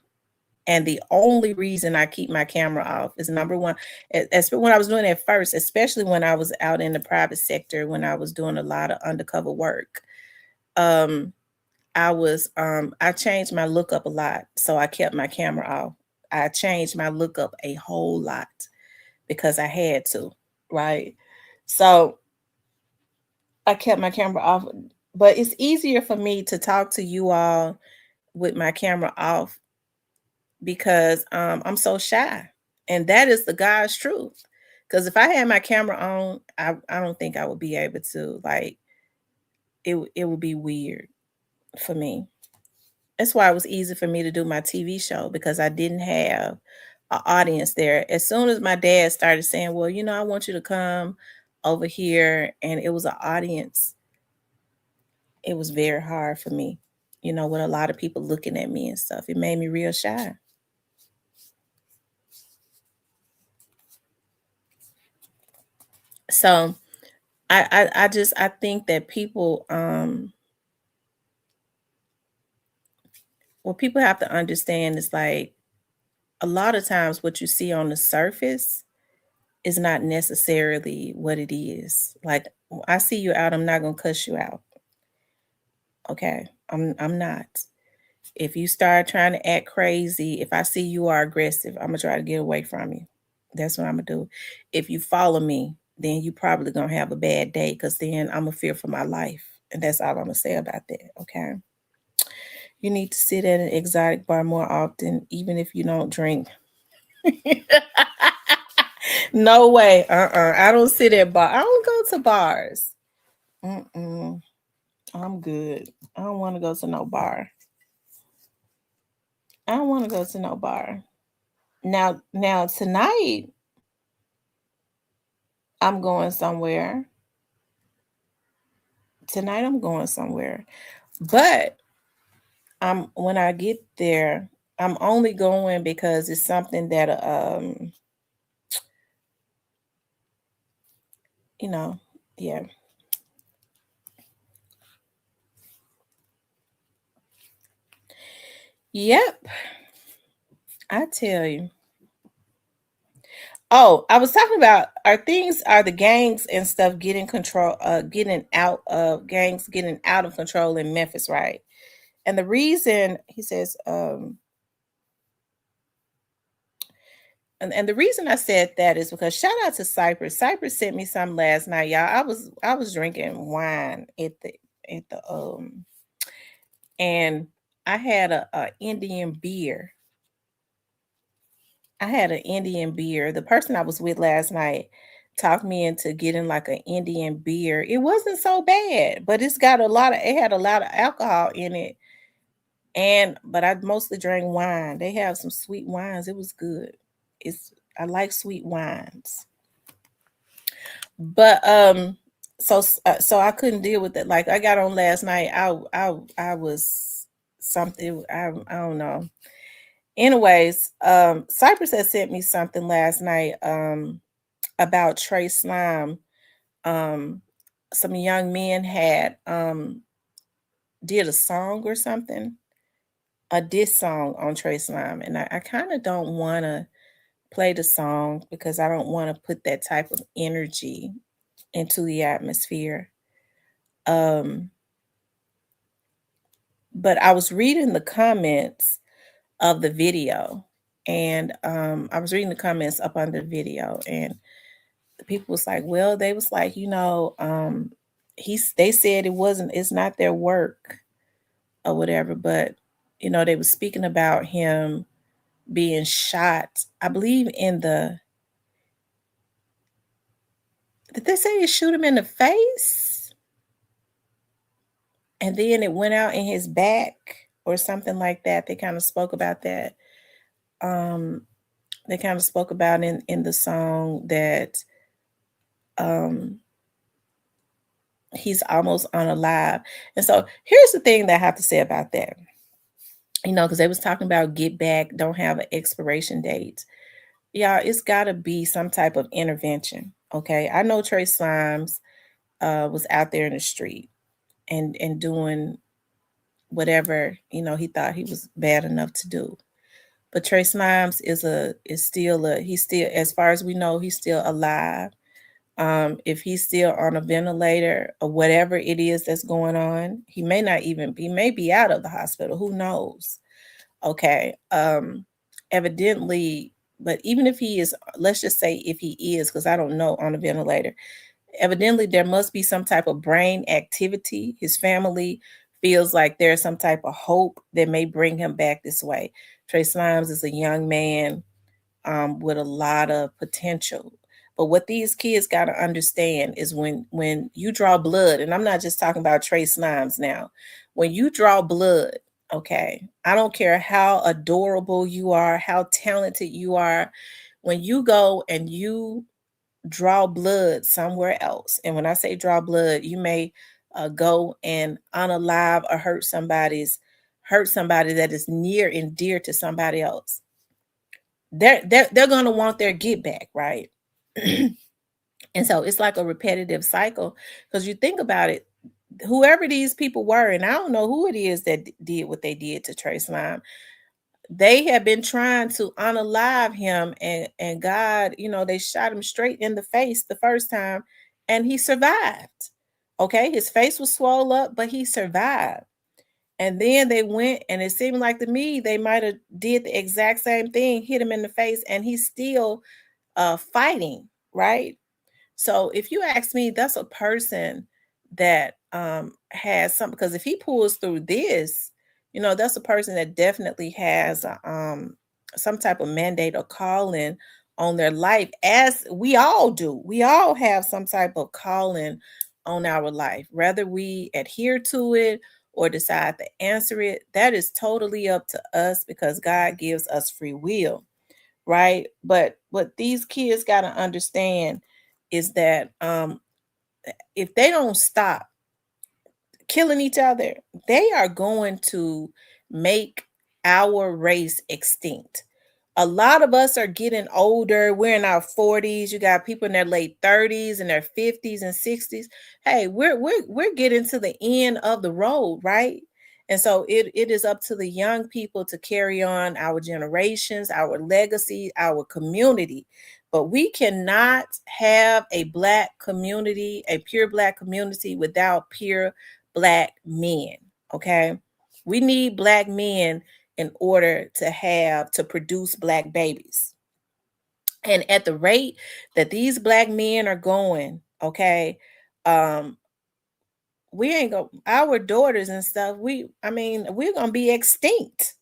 S1: And the only reason I keep my camera off is number one, as when I was doing it first, especially when I was out in the private sector, when I was doing a lot of undercover work. I changed my look up a lot. So I kept my camera off. I changed my look up a whole lot because I had to, right? So I kept my camera off, but it's easier for me to talk to you all with my camera off because I'm so shy. And that is the God's truth. Because if I had my camera on, I don't think I would be able to, like, it would be weird for me. That's why it was easy for me to do my TV show, because I didn't have an audience there. As soon as my dad started saying, well, you know, I want you to come over here, and it was an audience, it was very hard for me, you know, with a lot of people looking at me and stuff. It made me real shy. So I think that people what people have to understand is, like, a lot of times what you see on the surface is not necessarily what it is. Like, I see you out, I'm not gonna cuss you out. Okay. I'm not. If you start trying to act crazy, if I see you are aggressive, I'm gonna try to get away from you. That's what I'm gonna do. If you follow me, then you probably gonna have a bad day, because then I'm gonna fear for my life. And that's all I'm gonna say about that. Okay. You need to sit at an exotic bar more often, even if you don't drink. No way. I don't sit at bar. I don't go to bars. I'm good. I don't want to go to no bar. I don't want to go to no bar. Now tonight I'm going somewhere. Tonight I'm going somewhere. But when I get there, I'm only going because it's something that you know, yeah. Yep. I tell you. Oh, I was talking about are the gangs and stuff getting out of control in Memphis, right? And the reason he says, and the reason I said that is because shout out to Cypress. Cypress sent me some last night, y'all. I was drinking wine at the and I had a Indian beer. I had an Indian beer. The person I was with last night talked me into getting like an Indian beer. It wasn't so bad, but it had a lot of alcohol in it. But I mostly drank wine. They have some sweet wines. It was good. I like sweet wines. But so I couldn't deal with it. Like, I got on last night. I was something. I don't know. Anyways, Cypress had sent me something last night about Trey Slime. Some young men had did a song or something, a diss song on Trey Slime, and I kind of don't want to play the song because I don't want to put that type of energy into the atmosphere. But I was reading the comments of the video, and I was reading the comments up under the video, and the people was like, well, they was like, you know, they said it's not their work or whatever, but you know, they were speaking about him being shot, I believe in the, did they say they shoot him in the face? And then it went out in his back or something like that. They kind of spoke about that. They kind of spoke about in the song that he's almost unalive. And so here's the thing that I have to say about that. You know, because they was talking about get back, don't have an expiration date. Y'all, it's got to be some type of intervention. Okay, I know Trey Slimes was out there in the street and doing whatever, you know, he thought he was bad enough to do. But Trey Slimes is still as far as we know, he's still alive. If he's still on a ventilator or whatever it is that's going on, he may be out of the hospital. Who knows? Okay. Evidently, but even if he is, let's just say if he is, because I don't know, on a ventilator, evidently there must be some type of brain activity. His family feels like there's some type of hope that may bring him back this way. Trey Slimes is a young man with a lot of potential. But what these kids got to understand is when you draw blood, and I'm not just talking about Trey Slimes now, when you draw blood, okay, I don't care how adorable you are, how talented you are, when you go and you draw blood somewhere else, and when I say draw blood, you may go and unalive or hurt somebody that is near and dear to somebody else. They're going to want their get back, right? And so it's like a repetitive cycle, because you think about it, whoever these people were, and I don't know who it is that did what they did to Trey Slime, they have been trying to unalive him, and God, you know, they shot him straight in the face the first time and he survived. Okay, his face was swollen up, but he survived. And then they went, and it seemed like to me they might have did the exact same thing, hit him in the face, and he's still fighting, right? So if you ask me, that's a person that has something, because if he pulls through this, you know, that's a person that definitely has some type of mandate or calling on their life, as we all do. We all have some type of calling on our life, whether we adhere to it or decide to answer it. That is totally up to us, because God gives us free will, right? But what these kids got to understand is that if they don't stop killing each other, they are going to make our race extinct. A lot of us are getting older. We're in our 40s. You got people in their late 30s and their 50s and 60s. Hey, we're getting to the end of the road, right? And so it is up to the young people to carry on our generations, our legacy, our community. But we cannot have a Black community, a pure Black community, without pure Black men. Okay. We need Black men in order to produce Black babies. And at the rate that these Black men are going, okay, we ain't go our daughters and stuff, we're gonna be extinct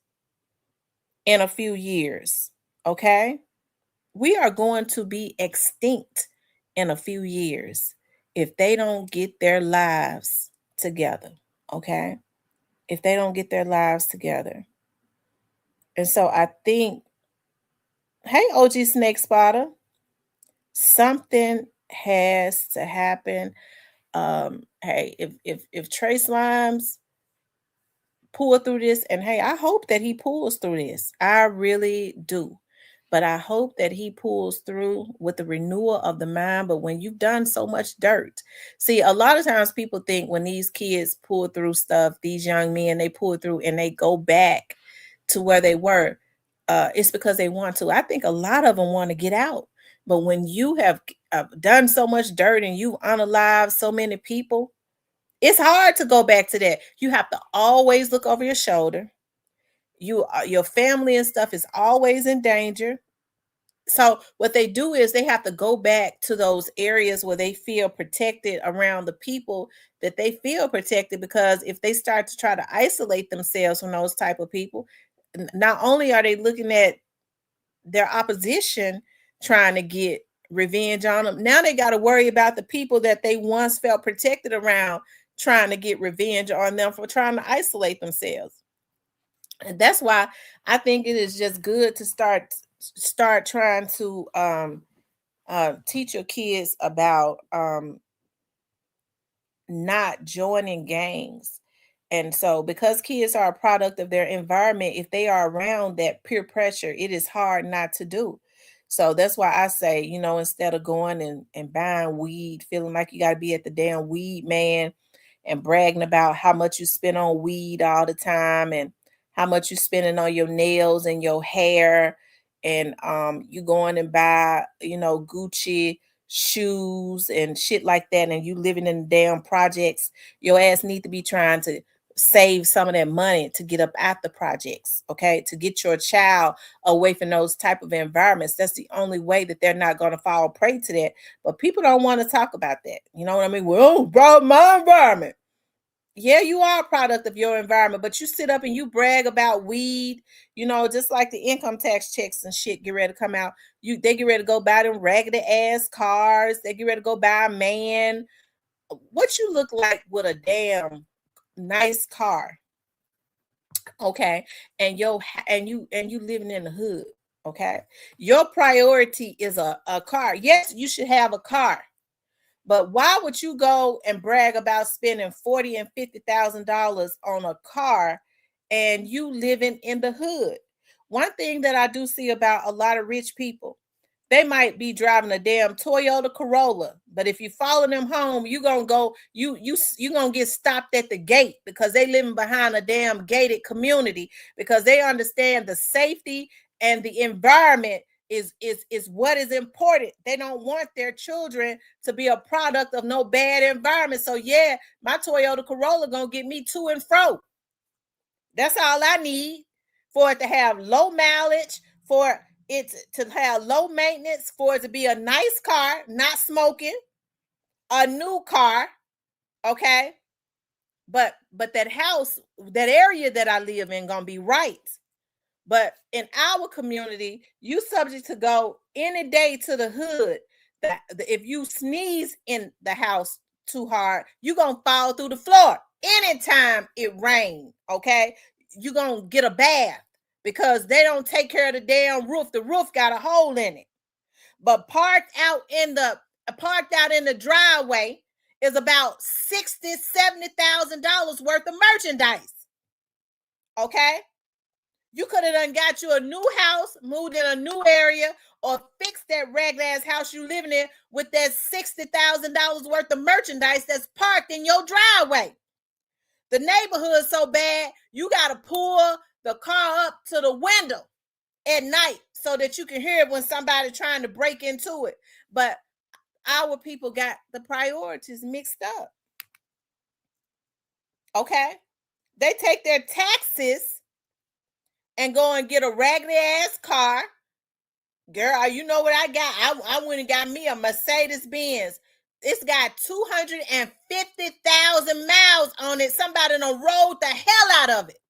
S1: in a few years. Okay. We are going to be extinct in a few years if they don't get their lives together. Okay. If they don't get their lives together. And so I think, hey, OG Snake Spotter, something has to happen. Hey, if Trey Slimes pull through this, and hey, I hope that he pulls through this. I really do. But I hope that he pulls through with the renewal of the mind. But when you've done so much dirt, see, a lot of times people think when these kids pull through stuff, these young men, they pull through and they go back to where they were. It's because they want to. I think a lot of them want to get out. But when you have done so much dirt and you unalive so many people, it's hard to go back to that. You have to always look over your shoulder. Your family and stuff is always in danger. So what they do is they have to go back to those areas where they feel protected around the people that they feel protected, because if they start to try to isolate themselves from those type of people, not only are they looking at their opposition trying to get revenge on them, now they got to worry about the people that they once felt protected around trying to get revenge on them for trying to isolate themselves. And that's why I think it is just good to start trying to teach your kids about not joining gangs. And so because kids are a product of their environment, if they are around that peer pressure, it is hard not to do. So that's why I say, instead of going and buying weed, feeling like you got to be at the damn weed man and bragging about how much you spend on weed all the time and how much you spending on your nails and your hair, and you going and buy, Gucci shoes and shit like that, and you living in the damn projects, your ass need to be trying to save some of that money to get up at the projects, okay, to get your child away from those type of environments. That's the only way that they're not going to fall prey to that. But people don't want to talk about that. You know what I mean? Well, bro, my environment. Yeah, you are a product of your environment, but you sit up and you brag about weed, just like the income tax checks and shit get ready to come out. They get ready to go buy them raggedy ass cars. They get ready to go buy a man. What you look like with a damn nice car, okay? And you living in the hood, okay? Your priority is a car. Yes, you should have a car. But why would you go and brag about spending $40,000 and $50,000 on a car and you living in the hood? One thing that I do see about a lot of rich people, they might be driving a damn Toyota Corolla, but if you follow them home, you gonna get stopped at the gate because they living behind a damn gated community, because they understand the safety and the environment is what is important. They don't want their children to be a product of no bad environment. So yeah, my Toyota Corolla gonna get me to and fro. That's all I need, for it to have low mileage, for it to have low maintenance, for it to be a nice car, not smoking, a new car, okay? But that house, that area that I live in gonna be right. But in our community, you subject to go any day to the hood. That if you sneeze in the house too hard, you're gonna fall through the floor. Anytime it rains, okay, you're gonna get a bath because they don't take care of the damn roof. The roof got a hole in it. But parked out in the driveway is about $60,000-$70,000 worth of merchandise. Okay. You could have done got you a new house, moved in a new area, or fixed that ragged ass house you living in with that $60,000 worth of merchandise that's parked in your driveway. The neighborhood's so bad, you got to pull the car up to the window at night so that you can hear it when somebody trying to break into it. But our people got the priorities mixed up. Okay? They take their taxes and go and get a raggedy ass car. Girl, you know what I got? I went and got me a Mercedes Benz. It's got 250,000 miles on it. Somebody done rolled the hell out of it.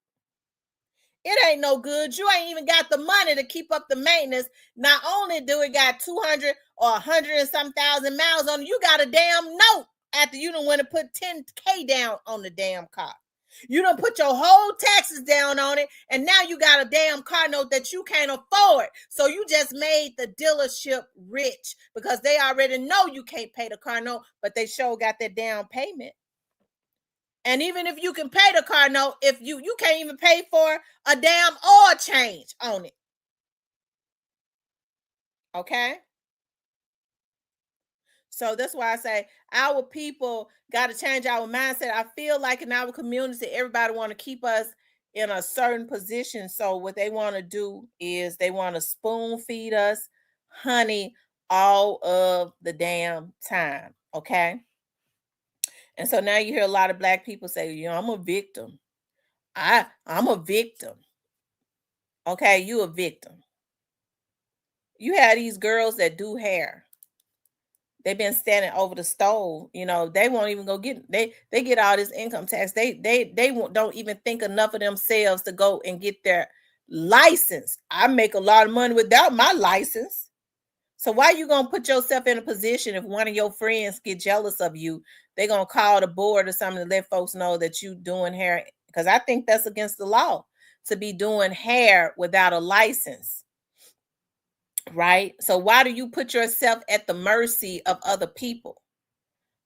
S1: It ain't no good. You ain't even got the money to keep up the maintenance. Not only do it got 200 or 100 and some thousand miles on it, you got a damn note after you done went and put 10K down on the damn car. You done put your whole taxes down on it, and now you got a damn car note that you can't afford. So you just made the dealership rich because they already know you can't pay the car note, but they sure got that down payment. And even if you can pay the car note, if you can't even pay for a damn oil change on it. Okay? So that's why I say our people got to change our mindset. I feel like in our community, everybody want to keep us in a certain position. So what they want to do is they want to spoon feed us honey all of the damn time. Okay? And so now you hear a lot of Black people say, I'm a victim. I'm a victim. Okay, you a victim. You have these girls that do hair. They've been standing over the stove. You know, they won't even go get, they get all this income tax. They don't even think enough of themselves to go and get their license. I make a lot of money without my license. So why you gonna put yourself in a position if one of your friends get jealous of you, they're gonna call the board or something to let folks know that you doing hair? Because I think that's against the law to be doing hair without a license. Right? So why do you put yourself at the mercy of other people?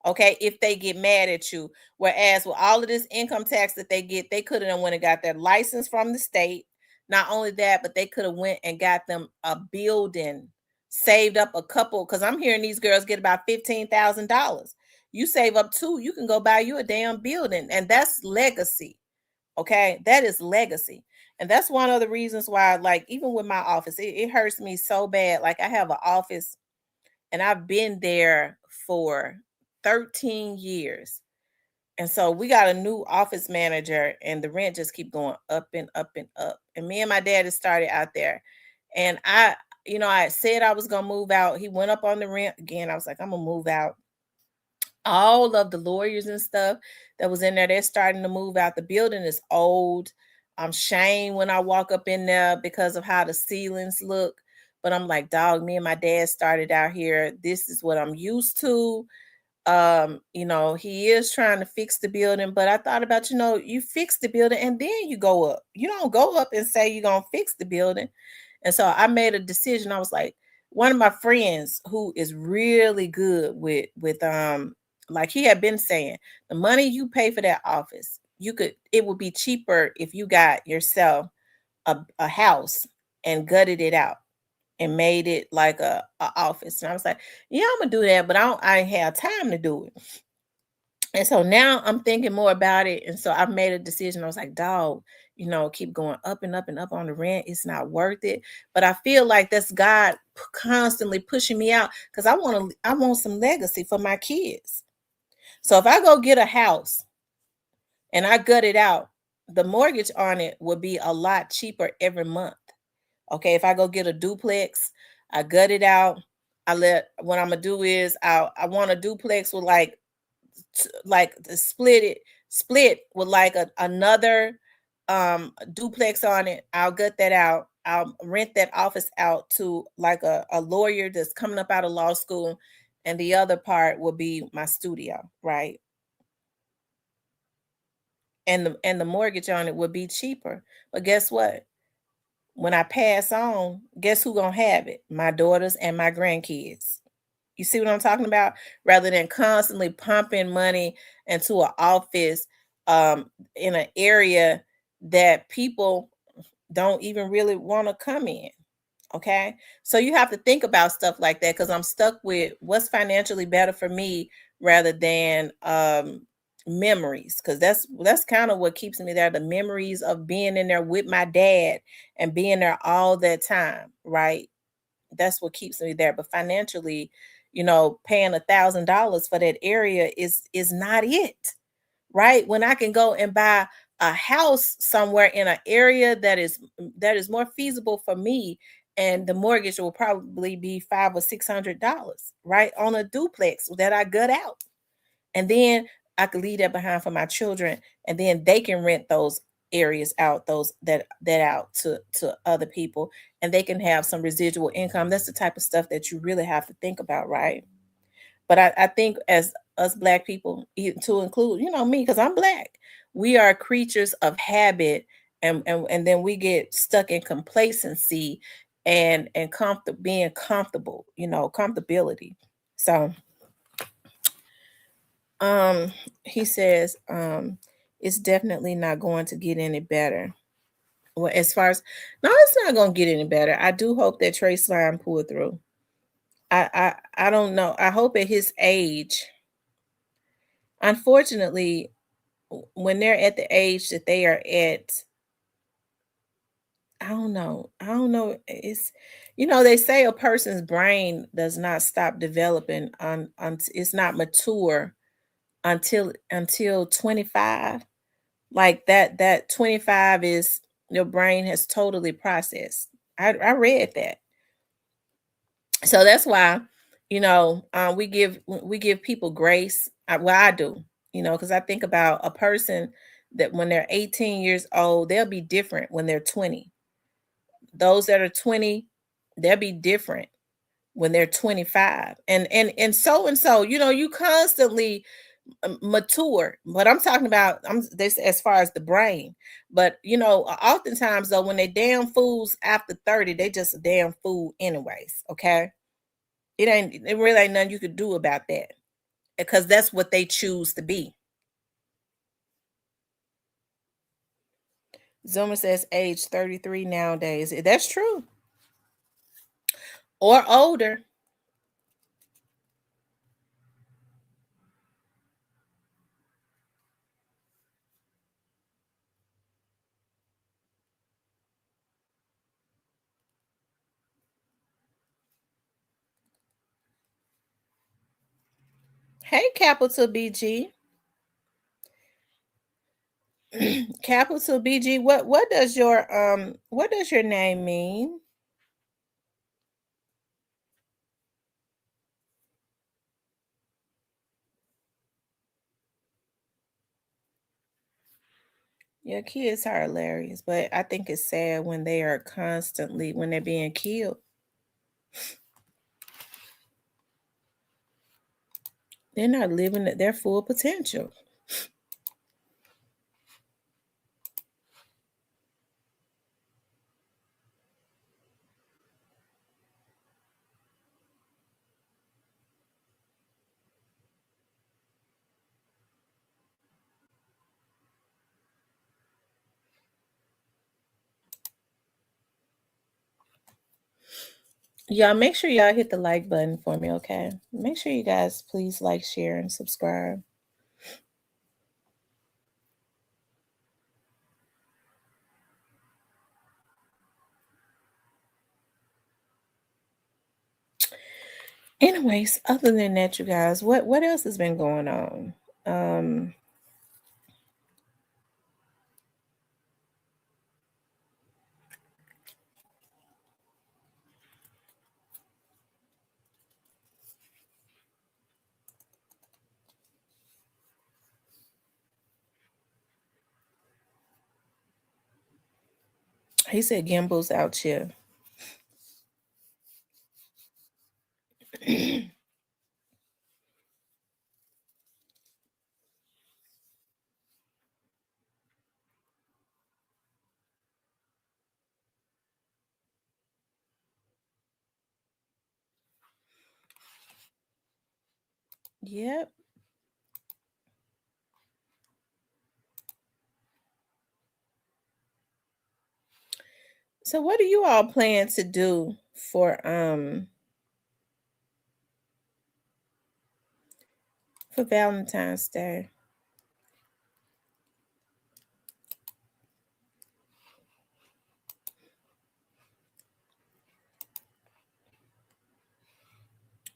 S1: Okay, if they get mad at you. Whereas with all of this income tax that they get, they could have went and got their license from the state. Not only that, but they could have went and got them a building, saved up a couple, because I'm hearing these girls get about $15,000. You save up two, you can go buy you a damn building, and that's legacy. Okay, that is legacy. And that's one of the reasons why, like, even with my office, it hurts me so bad. Like, I have an office and I've been there for 13 years. And so we got a new office manager and the rent just keep going up and up and up. And me and my dad had started out there. And I said I was going to move out. He went up on the rent again. I was like, I'm going to move out. All of the lawyers and stuff that was in there, they're starting to move out. The building is old. I'm shamed when I walk up in there because of how the ceilings look. But I'm like, dog, me and my dad started out here. This is what I'm used to. He is trying to fix the building, but I thought about, you fix the building and then you go up. You don't go up and say you're going to fix the building. And so I made a decision. I was like, one of my friends who is really good with like he had been saying, the money you pay for that office, it would be cheaper if you got yourself a house and gutted it out and made it like a office. And I was like, yeah, I'm gonna do that, but I ain't have time to do it. And so now I'm thinking more about it. And so I've made a decision. I was like, dog, keep going up and up and up on the rent. It's not worth it. But I feel like that's God constantly pushing me out because I want some legacy for my kids. So if I go get a house and I gut it out, the mortgage on it would be a lot cheaper every month. Okay, if I go get a duplex, I gut it out. What I'm gonna do is I want a duplex with like split with like another duplex on it. I'll gut that out. I'll rent that office out to like a lawyer that's coming up out of law school, and the other part will be my studio, right? And the mortgage on it would be cheaper. But guess what? When I pass on, guess who gonna have it? My daughters and my grandkids. You see what I'm talking about? Rather than constantly pumping money into an office in an area that people don't even really want to come in. Okay. So you have to think about stuff like that because I'm stuck with what's financially better for me rather than memories, because that's kind of what keeps me there. The memories of being in there with my dad and being there all that time, right? That's what keeps me there. But financially, paying $1,000 for that area is not it, right? When I can go and buy a house somewhere in an area that is more feasible for me, and the mortgage will probably be $500 or $600, right, on a duplex that I gut out, and then I could leave that behind for my children, and then they can rent those areas out, that out to other people, and they can have some residual income. That's the type of stuff that you really have to think about, right? But I think as us Black people, to include, me, because I'm Black, we are creatures of habit, and then we get stuck in complacency and being comfortable, comfortability. So he says it's definitely not going to get any better. Well, as far as, no, it's not going to get any better. I do hope that Trey Slime pulled through. I don't know. I hope at his age, unfortunately, when they're at the age that they are at, I don't know. It's, they say a person's brain does not stop developing it's not mature until 25. Like that 25 is your brain has totally processed. I read that. So that's why, we give people grace. Well, I do, because I think about a person that when they're 18 years old, they'll be different when they're 20. Those that are 20, they'll be different when they're 25. And so, you constantly mature. But I'm talking about this as far as the brain. But oftentimes though, when they damn fools after 30, they just a damn fool anyways. Okay. It really ain't nothing you could do about that, because that's what they choose to be. Zuma says age 33 nowadays. That's true. Or older. Hey, capital BG. Capital BG, what does your name mean? Your kids are hilarious, but I think it's sad when they are constantly when they're being killed. They're not living at their full potential. Y'all make sure y'all hit the like button for me, okay? Make sure you guys please like, share, and subscribe. Anyways, other than that, you guys, what else has been going on? He said Gimbel's out here. Yep. So what do you all plan to do for Valentine's Day?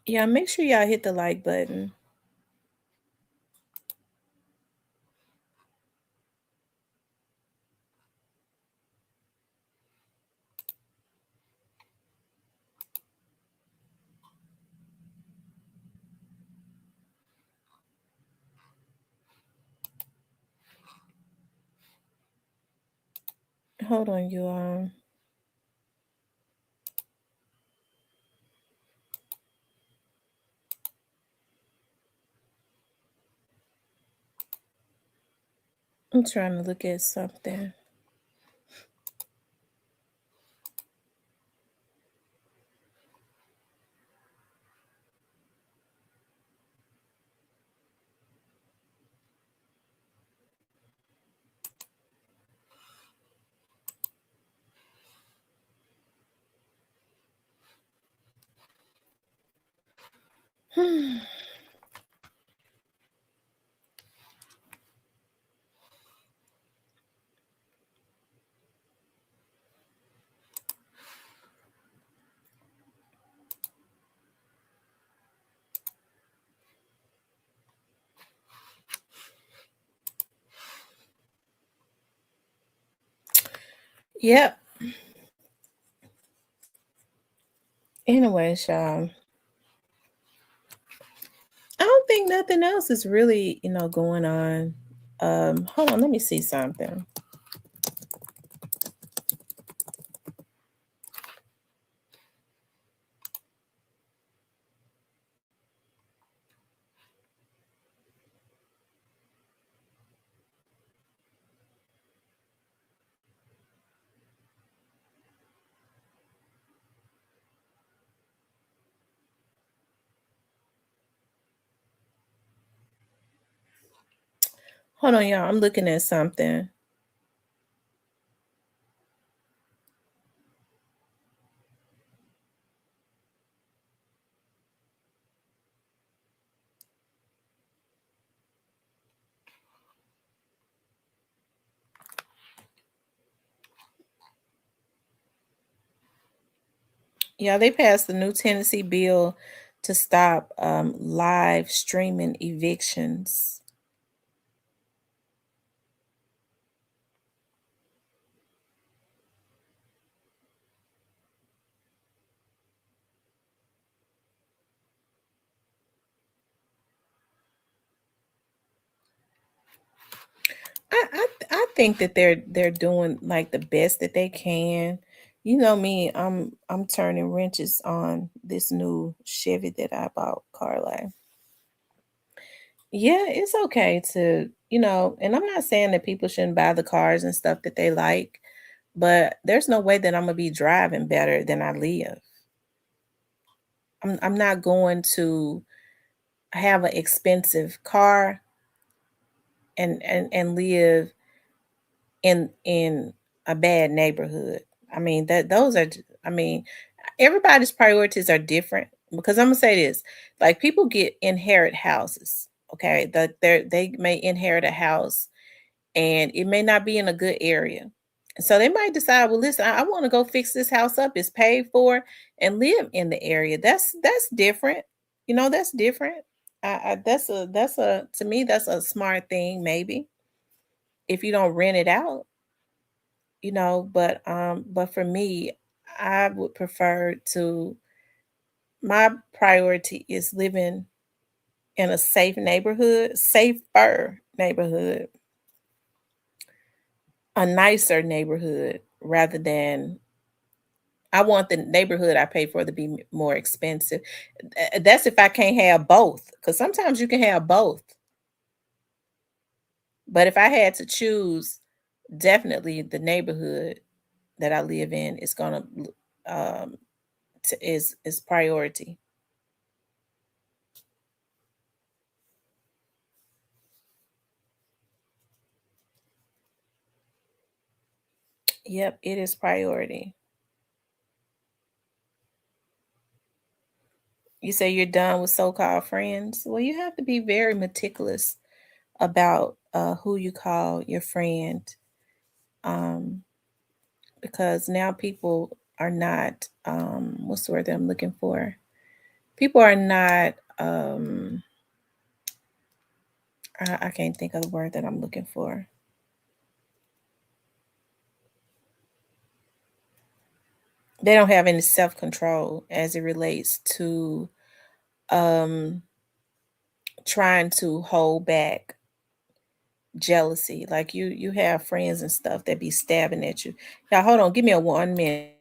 S1: Yeah, make sure y'all hit the like button. Hold on, you all. I'm trying to look at something. Yep. Anyway, Sean, I don't think nothing else is really, going on. Hold on, let me see something. Hold on, y'all. I'm looking at something. Yeah, they passed the new Tennessee bill to stop live streaming evictions. I think that they're doing like the best that they can. You know me, I'm turning wrenches on this new Chevy that I bought, Carla. Yeah, it's okay to, and I'm not saying that people shouldn't buy the cars and stuff that they like, but there's no way that I'm gonna be driving better than I live. I'm not going to have an expensive car and live in a bad neighborhood. I mean that those are I mean everybody's priorities are different because I'm gonna say this, like people get inherit houses, okay, that they may inherit a house and it may not be in a good area. So they might decide, well, listen, I want to go fix this house up. It's paid for and live in the area. That's different. That's different. That's a to me that's a smart thing maybe if you don't rent it out, but for me, I would prefer to my priority is living in a safer neighborhood, a nicer neighborhood rather than I want the neighborhood I pay for to be more expensive. That's if I can't have both, because sometimes you can have both. But if I had to choose, definitely the neighborhood that I live in is gonna um, is priority. Yep, it is priority. You say you're done with so-called friends. Well, you have to be very meticulous about who you call your friend, um, because now people are not. What's the word that I'm looking for? People are not. I can't think of the word that I'm looking for. They don't have any self-control as it relates to um, trying to hold back jealousy. Like you have friends and stuff that be stabbing at you. Now hold on, give me a 1 minute.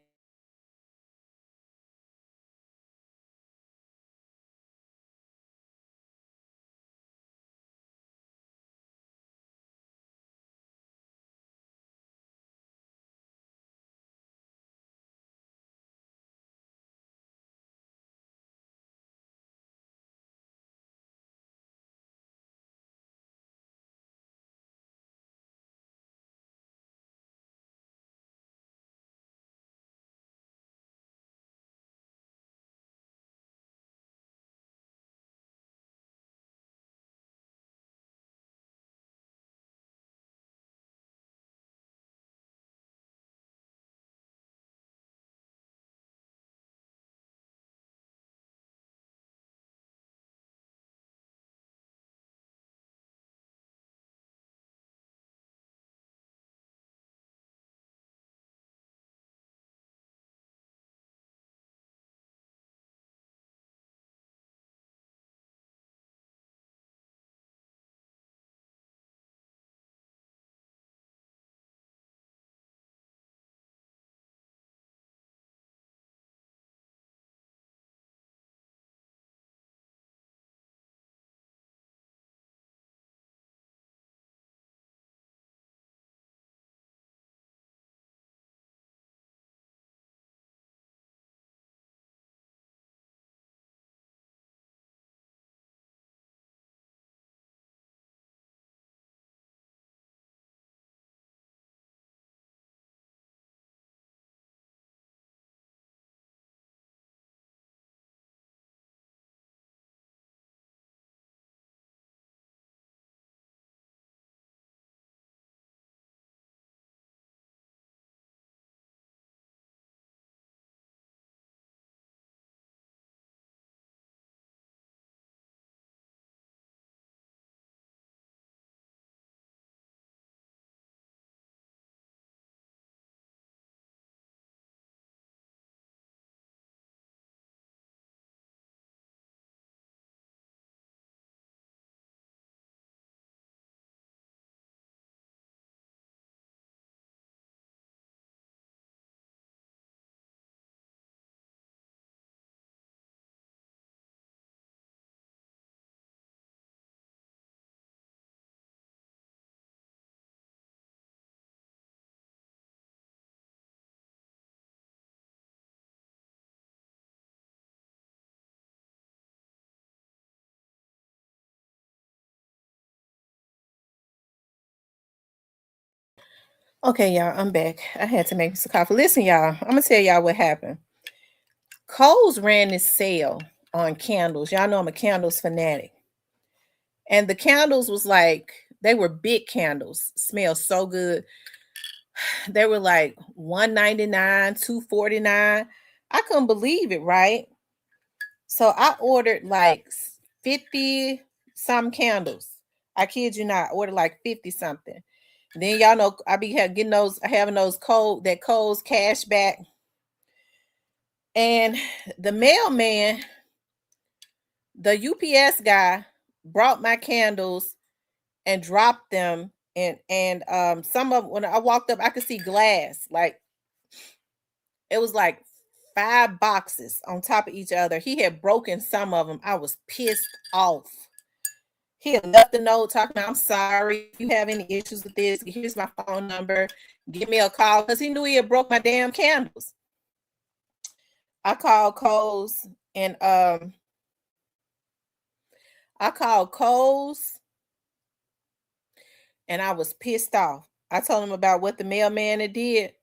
S1: Okay, y'all, I'm back. I had to make me some coffee. Listen, y'all, I'm gonna tell y'all what happened. Kohl's ran this sale on candles. Y'all know I'm a candles fanatic. And the candles was like, they were big candles, smell so good. They were like $1.99, $2.49. I couldn't believe it, right? So I ordered like 50 some candles. I kid you not, I ordered like 50 something. Then y'all know I be getting those, having those Kohl's cash back. And the mailman, the UPS guy, brought my candles and dropped them. And some of, when I walked up, I could see glass. Like it was like 5 boxes on top of each other. He had broken some of them. I was pissed off. He had left a note talking about, I'm sorry. If you have any issues with this, here's my phone number. Give me a call. Because he knew he had broke my damn candles. I called Kohl's and I was pissed off. I told him about what the mailman had did.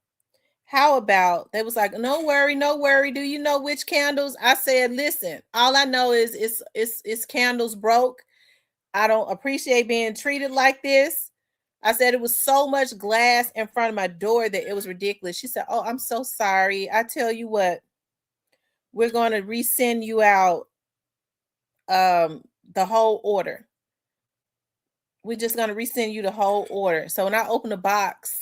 S1: How about, they was like, no worry, no worry. Do you know which candles? I said, listen, all I know is it's candles broke. I don't appreciate being treated like this. I said it was so much glass in front of my door that it was ridiculous. She said, oh, I'm so sorry. I tell you what, we're going to resend you out the whole order. We're just going to resend you the whole order. So when I opened the box,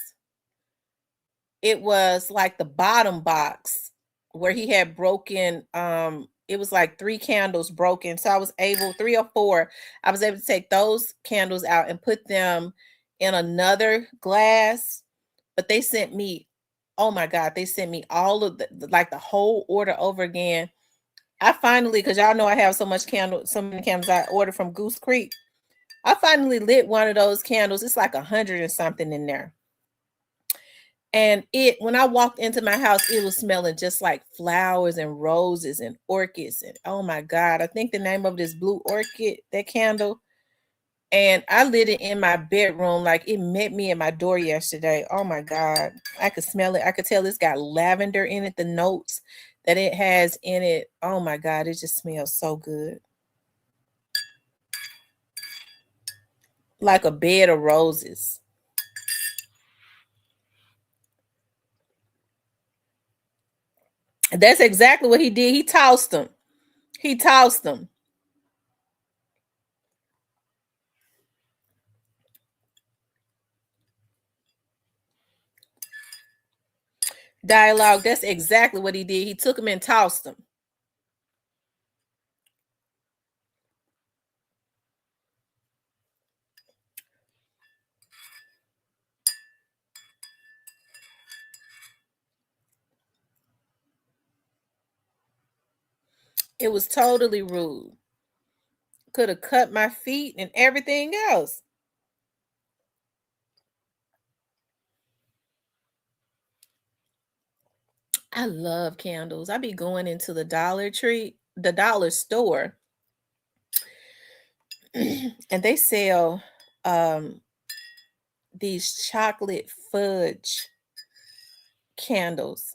S1: it was like the bottom box where he had broken, it was like 3 candles broken. So I was able, 3 or 4, I was able to take those candles out and put them in another glass. But they sent me, oh my God, they sent me all of the whole order over again. I finally, because y'all know I have so many candles I ordered from Goose Creek. I finally lit one of those candles. It's like 100 and something in there. And when I walked into my house, it was smelling just like flowers and roses and orchids. And oh my God, I think the name of this blue orchid, that candle. And I lit it in my bedroom. Like it met me at my door yesterday. Oh my God, I could smell it. I could tell it's got lavender in it, the notes that it has in it. Oh my God, it just smells so good. Like a bed of roses. That's exactly what he did. He tossed them. He tossed them. Dialogue. That's exactly what he did. He took them and tossed them. It was totally rude. Could have cut my feet and everything else. I love candles. I be going into the dollar store, and they sell these chocolate fudge candles.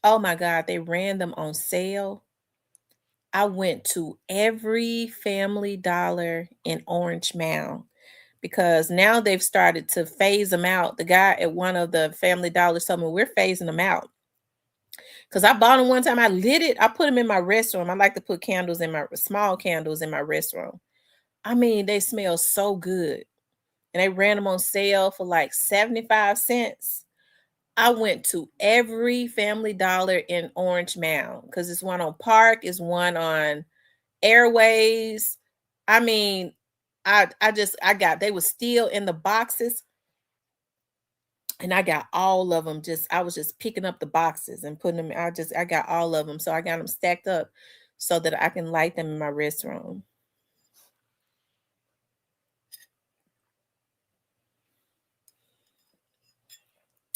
S1: Oh my God, they ran them on sale. I went to every Family Dollar in Orange Mound because now they've started to phase them out. The guy at one of the Family Dollars told me we're phasing them out. Because I bought them one time, I lit it, I put them in my restroom. I like to put small candles in my restroom. I mean, they smell so good. And they ran them on sale for like 75 cents. I went to every Family Dollar in Orange Mound because it's one on Park, it's one on Airways. I mean, they were still in the boxes. And I got all of them. I was just picking up the boxes and putting them. I got all of them. So I got them stacked up so that I can light them in my restroom.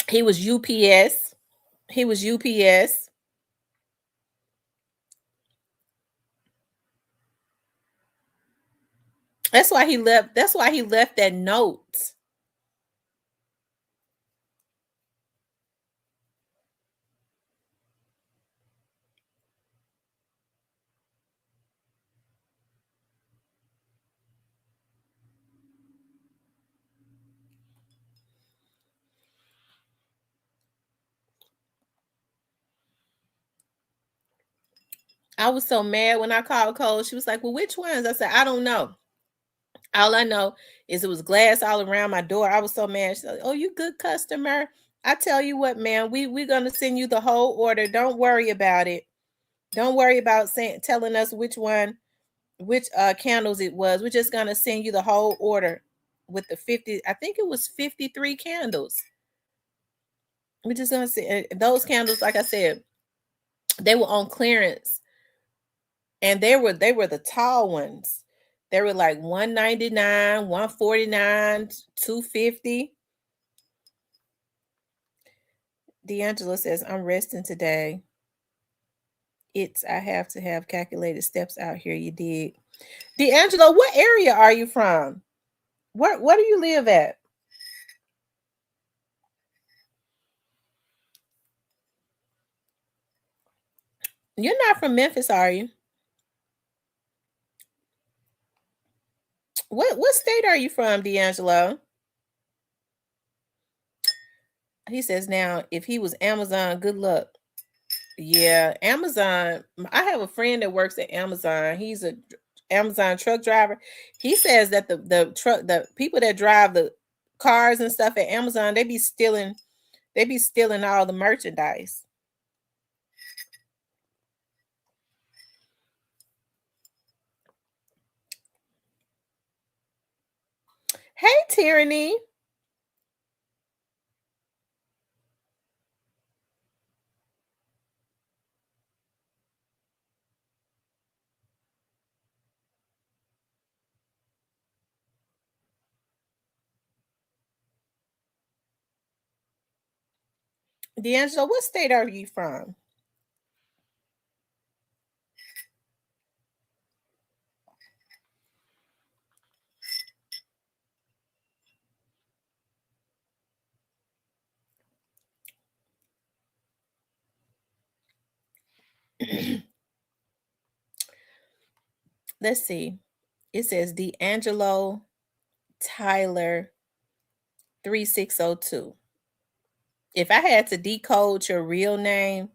S1: He was UPS. That's why he left that note. I was so mad when I called Cole. She was like, well, which ones? I said, I don't know. All I know is it was glass all around my door. I was so mad. She's like, oh, you good customer. I tell you what, man, we're going to send you the whole order. Don't worry about it. Don't worry about telling us which candles it was. We're just going to send you the whole order with the 50. I think it was 53 candles. We're just going to see those candles. Like I said, they were on clearance, and they were the tall ones. They were like $199, $149, $250. D'Angelo says, I'm resting today. I have to have calculated steps out here. You dig? D'Angelo, what area are you from? Where do you live at? You're not from Memphis, are you? What state are you from, D'Angelo? He says, now, if he was Amazon, good luck. Yeah, Amazon. I have a friend that works at Amazon. He's a Amazon truck driver. He says that the people that drive the cars and stuff at Amazon, they be stealing all the merchandise. Hey, Tyranny. D'Angelo, what state are you from? Let's see. It says D'Angelo Tyler 3602. If I had to decode your real name,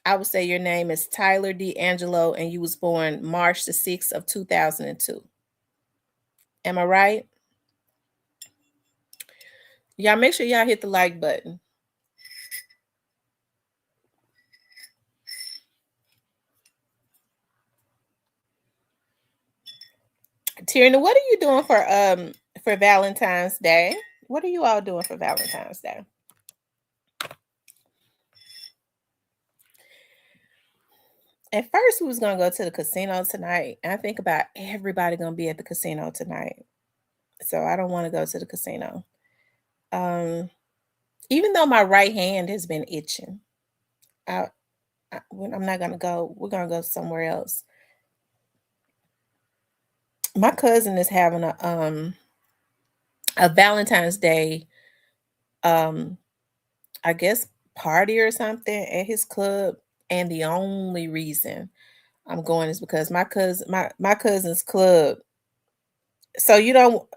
S1: I would say your name is Tyler D'Angelo and you was born March the 6th of 2002. Am I right? Y'all make sure y'all hit the like button. Tierney, what are you doing for Valentine's Day? What are you all doing for Valentine's Day? At first, we was gonna go to the casino tonight. And I think about everybody gonna be at the casino tonight, so I don't want to go to the casino. Even though my right hand has been itching, I'm not gonna go. We're gonna go somewhere else. My cousin is having a Valentine's Day, I guess party or something at his club, and the only reason I'm going is because my cousin's club. So you don't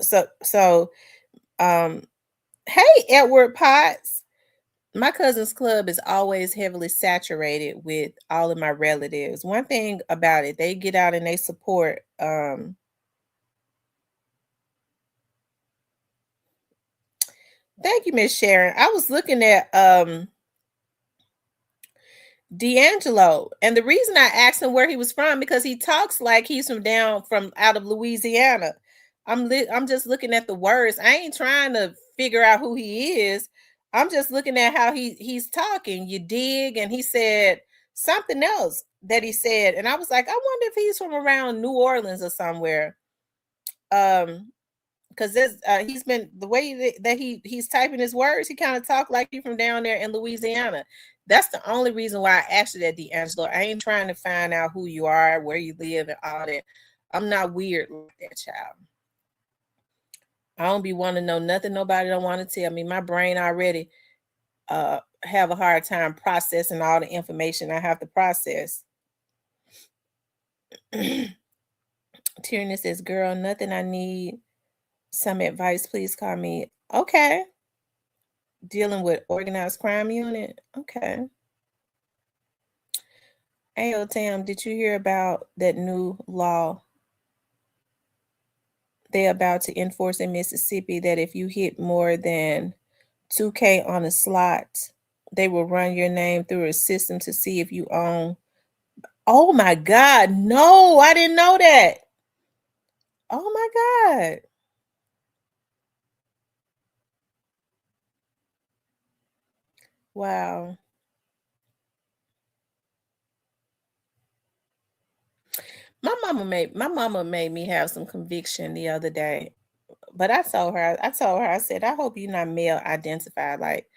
S1: hey Edward Potts. My cousin's club is always heavily saturated with all of my relatives. One thing about it, they get out and they support thank you, Miss Sharon. I was looking at D'Angelo, and the reason I asked him where he was from because he talks like he's from out of Louisiana. I'm just looking at the words. I ain't trying to figure out who he is. I'm just looking at how he's talking. You dig? And he said something else that he said, and I was like, I wonder if he's from around New Orleans or somewhere. Because he's been the way that he's typing his words, he kind of talked like he's from down there in Louisiana. That's the only reason why I asked you that, D'Angelo. I ain't trying to find out who you are, where you live, and all that. I'm not weird like that, child. I don't be wanting to know nothing nobody don't want to tell me. My brain already have a hard time processing all the information I have to process. Tyranny says, girl, nothing I need. Some advice, please call me. Okay. Dealing with organized crime unit. Okay. Hey, Tam, did you hear about that new law they're about to enforce in Mississippi that if you hit more than 2K on a slot, they will run your name through a system to see if you own. Oh my God. No, I didn't know that. Oh my God. Wow. My mama made me have some conviction the other day. But I told her, I said, I hope you're not male identified. Like,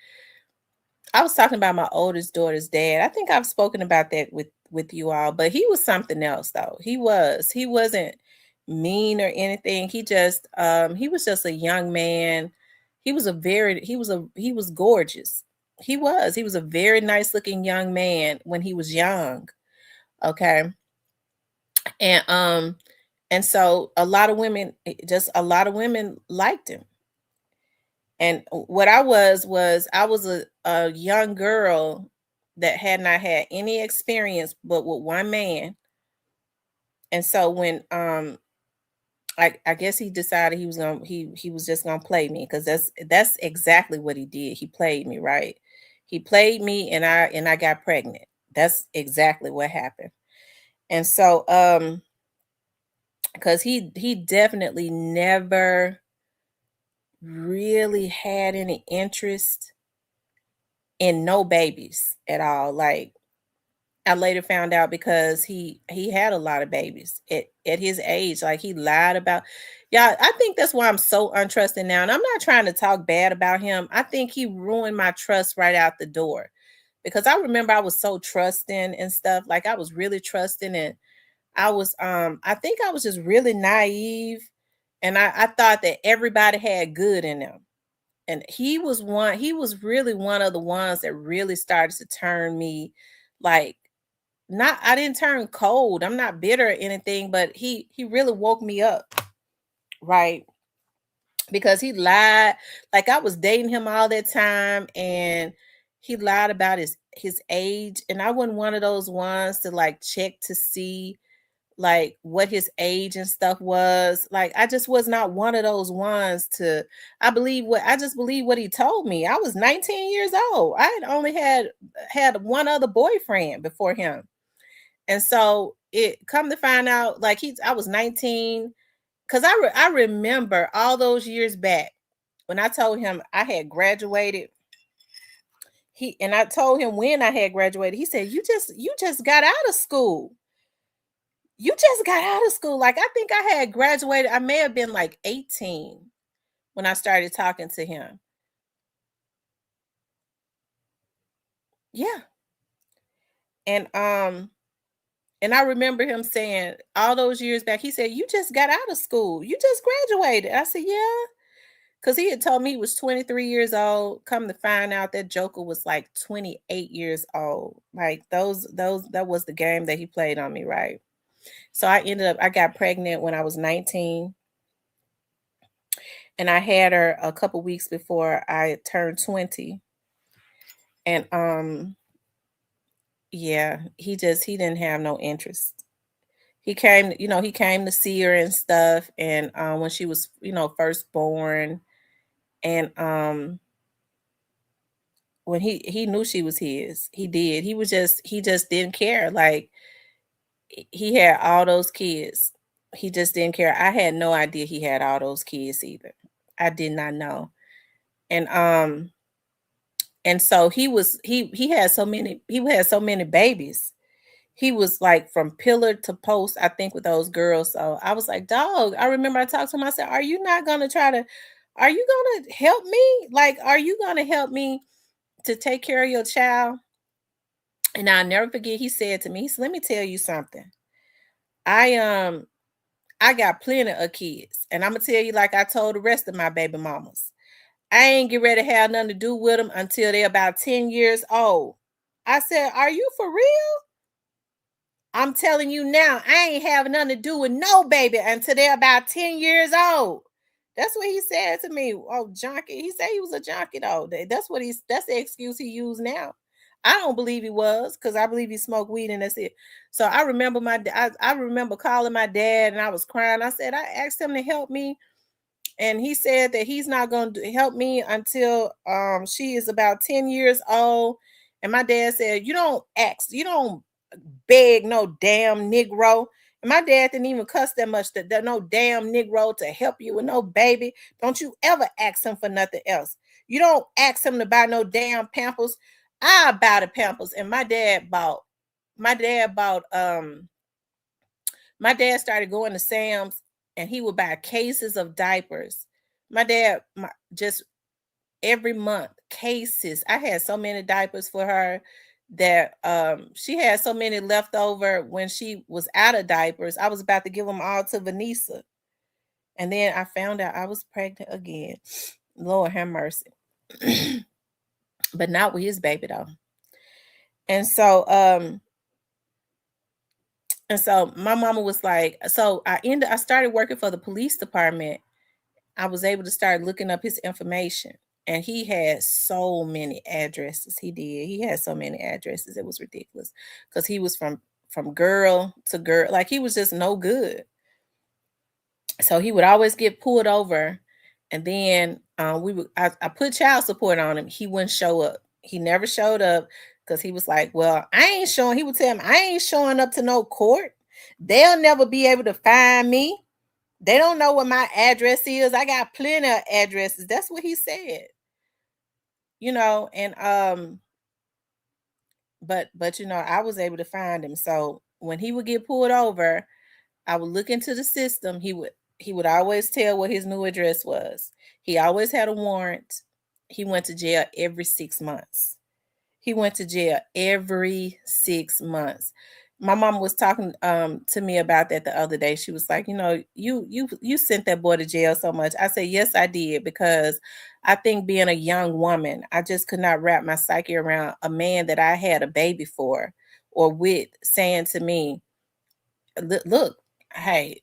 S1: I was talking about my oldest daughter's dad. I think I've spoken about that with you all, but he was something else though. He wasn't mean or anything. He was just a young man. He was gorgeous. He was a very nice looking young man when he was young. Okay. And so a lot of women liked him. And what I was a young girl that had not had any experience but with one man. And so when I guess he decided he was just gonna play me, because that's exactly what he did. He played me, right? He played me and I got pregnant. That's exactly what happened. And so because he definitely never really had any interest in no babies at all. Like, I later found out because he had a lot of babies at his age. Like, he lied about. Yeah, I think that's why I'm so untrusting now. And I'm not trying to talk bad about him. I think he ruined my trust right out the door, because I remember I was so trusting and stuff. Like, I was really trusting, and I think I was just really naive, and I thought that everybody had good in them. And he was really one of the ones that really started to turn me, like, I didn't turn cold. I'm not bitter or anything, but he really woke me up, right? Because he lied. Like, I was dating him all that time, and he lied about his age, and I wasn't one of those ones to like check to see like what his age and stuff was. Like, I just was not one of those ones to I just believe what he told me. I was 19 years old. I had only had one other boyfriend before him. And so it come to find out, like, I was 19, because I remember all those years back when I told him I had graduated. And I told him when I had graduated. He said, you just got out of school. You just got out of school. Like, I think I had graduated. I may have been like 18 when I started talking to him. Yeah. And I remember him saying all those years back, he said, you just got out of school. You just graduated. I said, yeah. Because he had told me he was 23 years old. Come to find out, that joker was like 28 years old. Like, that was the game that he played on me, right? So I got pregnant when I was 19. And I had her a couple weeks before I turned 20. And yeah, he didn't have no interest. He came to see her and stuff, and when she was, first born, and when he knew she was his, he did. He just didn't care. Like, he had all those kids. He just didn't care. I had no idea he had all those kids either. I did not know. And so he had so many babies. He was like from pillar to post, I think, with those girls. So I was like, dog, I remember I talked to him. I said, are you going to help me? Like, are you going to help me to take care of your child? And I'll never forget, he said to me, he said, let me tell you something. I got plenty of kids, and I'm going to tell you, like I told the rest of my baby mamas, I ain't get ready to have nothing to do with them until they're about 10 years old. I said, are you for real? I'm telling you now, I ain't having nothing to do with no baby until they're about 10 years old. That's what he said to me. Oh, junkie. He said he was a junkie though. That's the excuse he used now. I don't believe he was, because I believe he smoked weed and that's it. So I remember I remember calling my dad and I was crying. I said, I asked him to help me. And he said that he's not going to help me until she is about 10 years old. And my dad said, you don't beg no damn Negro. And my dad didn't even cuss that much, that no damn Negro to help you with no baby. Don't you ever ask him for nothing else. You don't ask him to buy no damn Pampers. I buy the Pampers. And my dad started going to Sam's and he would buy cases of diapers. My dad just every month, cases. I had so many diapers for her that she had so many left over when she was out of diapers. I was about to give them all to Vanessa. And then I found out I was pregnant again. Lord have mercy. But not with his baby though. And so my mama was like, so I started working for the police department. I was able to start looking up his information. And he had so many addresses. He did. He had so many addresses. It was ridiculous. Because he was from girl to girl. Like, he was just no good. So he would always get pulled over. And then I put child support on him. He wouldn't show up. He never showed up because he was like, well, I ain't showing. He would tell him, I ain't showing up to no court. They'll never be able to find me. They don't know what my address is. I got plenty of addresses. That's what he said. You know, and but you know, I was able to find him. So when he would get pulled over, I would look into the system. He would always tell what his new address was. He always had a warrant. He went to jail every 6 months. He went to jail every 6 months. My mom was talking to me about that the other day. She was like, you know, you sent that boy to jail so much. I said, yes, I did, because I think being a young woman, I just could not wrap my psyche around a man that I had a baby for or with saying to me, look, hey,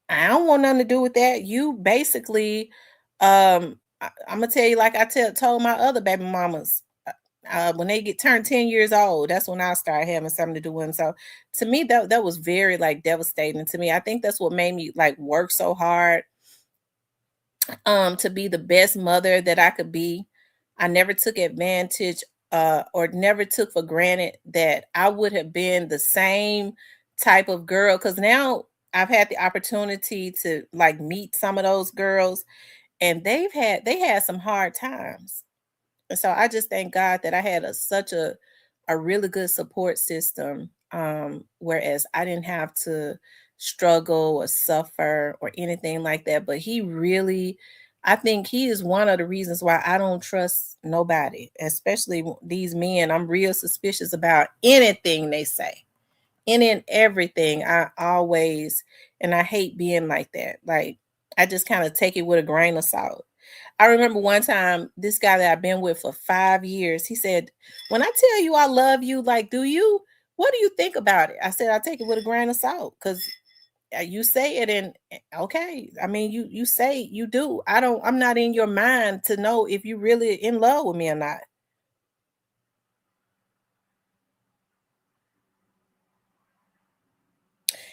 S1: I don't want nothing to do with that. You basically, I'm gonna tell you, like I told my other baby mamas, when they turned 10 years old, that's when I started having something to do with them. So to me, that was very like devastating to me. I think that's what made me like work so hard to be the best mother that I could be. I never took advantage or never took for granted that I would have been the same type of girl, because now I've had the opportunity to like meet some of those girls, and they had some hard times. And so I just thank God that I had such a really good support system, whereas I didn't have to struggle or suffer or anything like that. But I think he is one of the reasons why I don't trust nobody, especially these men. I'm real suspicious about anything they say. In everything. And I hate being like that. Like, I just kind of take it with a grain of salt. I remember one time, this guy that I've been with for 5 years, he said, when I tell you I love you, like, what do you think about it? I said, I take it with a grain of salt, because you say it, and okay. I mean, you say you do. I'm not in your mind to know if you really in love with me or not.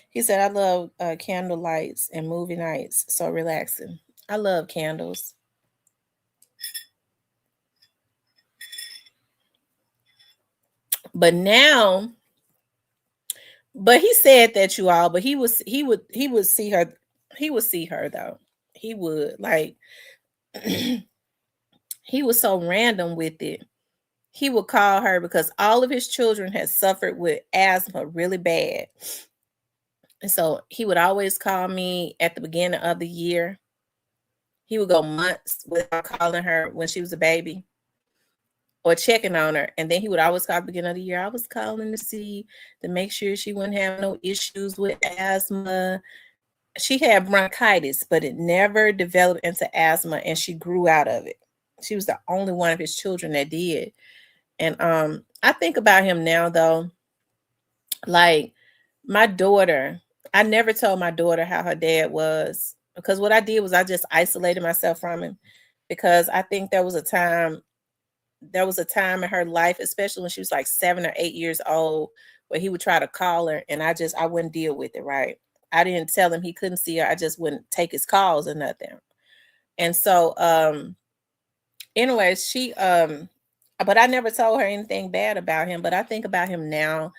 S1: He said, I love candle lights and movie nights. So relaxing. I love candles. But he said that, you all, but he would see her. He would see her though. He would, like, he was so random with it. He would call her because all of his children had suffered with asthma really bad. And so he would always call me at the beginning of the year. He would go months without calling her when she was a baby or checking on her. And then he would always call at the beginning of the year. I was calling to make sure she wouldn't have no issues with asthma. She had bronchitis, but it never developed into asthma, and she grew out of it. She was the only one of his children that did. And I think about him now, though. Like, my daughter, I never told my daughter how her dad was, because what I did was I just isolated myself from him, because I think there was a time there was a time in her life, especially when she was like 7 or 8 years old, where he would try to call her, and I wouldn't deal with it, right? I didn't tell him he couldn't see her. I just wouldn't take his calls or nothing. And so, anyways, but I never told her anything bad about him. But I think about him now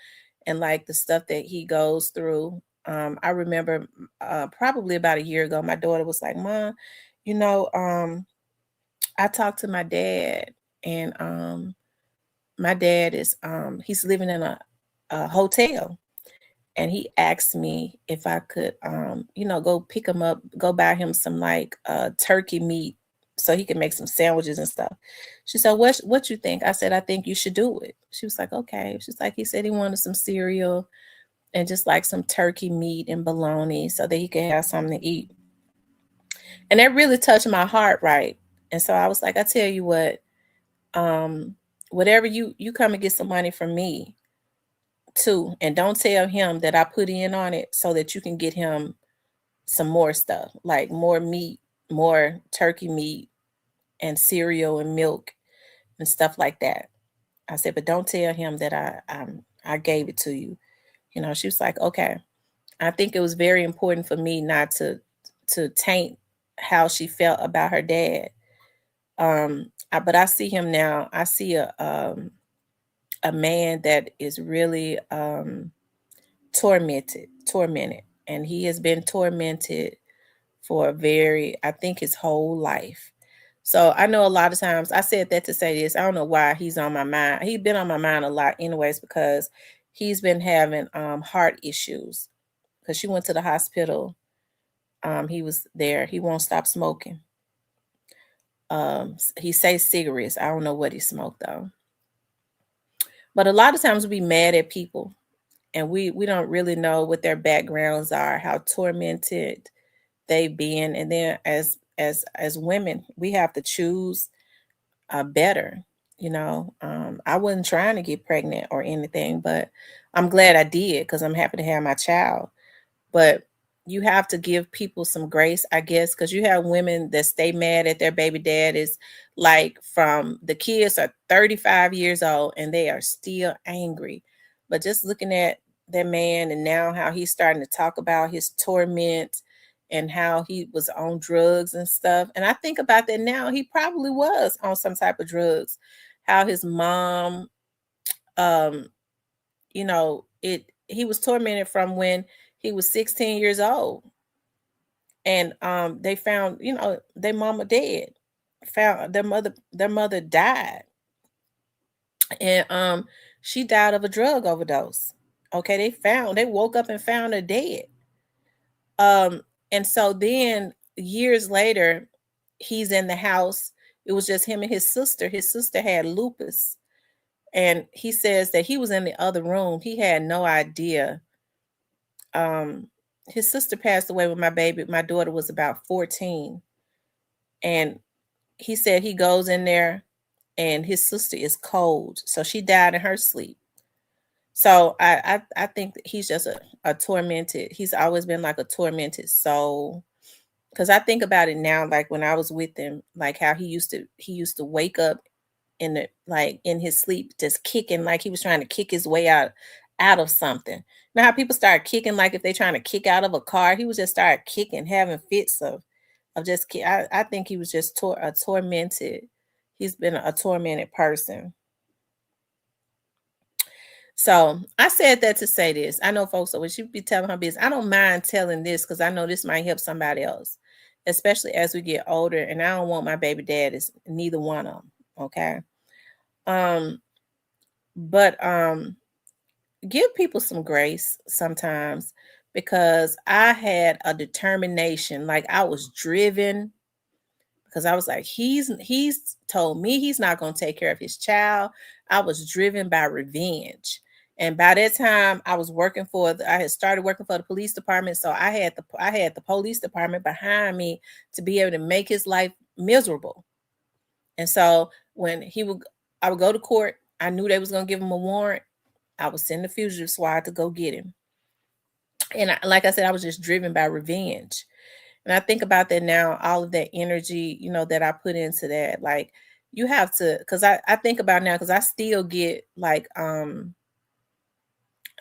S1: and like the stuff that he goes through. I remember probably about a year ago, my daughter was like, Mom, you know, I talked to my dad, and my dad is he's living in a hotel, and he asked me if I could go pick him up, go buy him some like turkey meat so he can make some sandwiches and stuff. She said, what you think? I said, I think you should do it. She was like, okay. She's like, he said he wanted some cereal and just like some turkey meat and bologna so that he could have something to eat. And that really touched my heart, right? And so I was like, I tell you what, whatever you come and get some money from me too, and don't tell him that I put in on it so that you can get him some more stuff, like more meat, more turkey meat and cereal and milk and stuff like that. I said, but don't tell him that I gave it to you. You know, she was like, okay. I think it was very important for me not to taint how she felt about her dad. But I see him now. I see a man that is really tormented, and he has been tormented for I think his whole life. So I know a lot of times, I said that to say this, I don't know why he's on my mind. He's been on my mind a lot anyways, because he's been having heart issues, because she went to the hospital. He was there. He won't stop smoking. He says cigarettes. I don't know what he smoked though. But a lot of times we mad at people, and we don't really know what their backgrounds are, how tormented they've been. And then as women, we have to choose better. You know, I wasn't trying to get pregnant or anything, but I'm glad I did, because I'm happy to have my child. But you have to give people some grace, I guess, because you have women that stay mad at their baby dad, is like, from the kids are 35 years old and they are still angry. But just looking at that man, and now how he's starting to talk about his torment and how he was on drugs and stuff. And I think about that now, he probably was on some type of drugs. How his mom, he was tormented from when he was 16 years old. And they found, their mama dead. Found their mother died. And she died of a drug overdose. Okay, they woke up and found her dead. And so then years later, he's in the house. It was just him and his sister. His sister had lupus. And he says that he was in the other room. He had no idea. His sister passed away when my daughter was about 14. And he said he goes in there and his sister is cold. So she died in her sleep. So I think that he's just a tormented, he's always been like a tormented soul. Because I think about it now, like when I was with him, like how he used to wake up in his sleep, just kicking, like he was trying to kick his way out of something. Now how people start kicking, like if they're trying to kick out of a car, he was just started kicking, having fits of just I think he was just tormented. He's been a tormented person. So I said that to say this. I know folks always should be telling her business. I don't mind telling this because I know this might help somebody else, especially as we get older. And I don't want my baby dad is neither one of them. Okay. But give people some grace sometimes, because I had a determination, like I was driven, because I was like, he's told me he's not going to take care of his child. I was driven by revenge. And by that time I had started working for the police department. So I had the police department behind me to be able to make his life miserable. And so when I would go to court, I knew they was going to give him a warrant. I would send the fugitive squad to go get him. And like I said, I was just driven by revenge. And I think about that now, all of that energy, that I put into that, like, you have to, because I think about now, because I still get like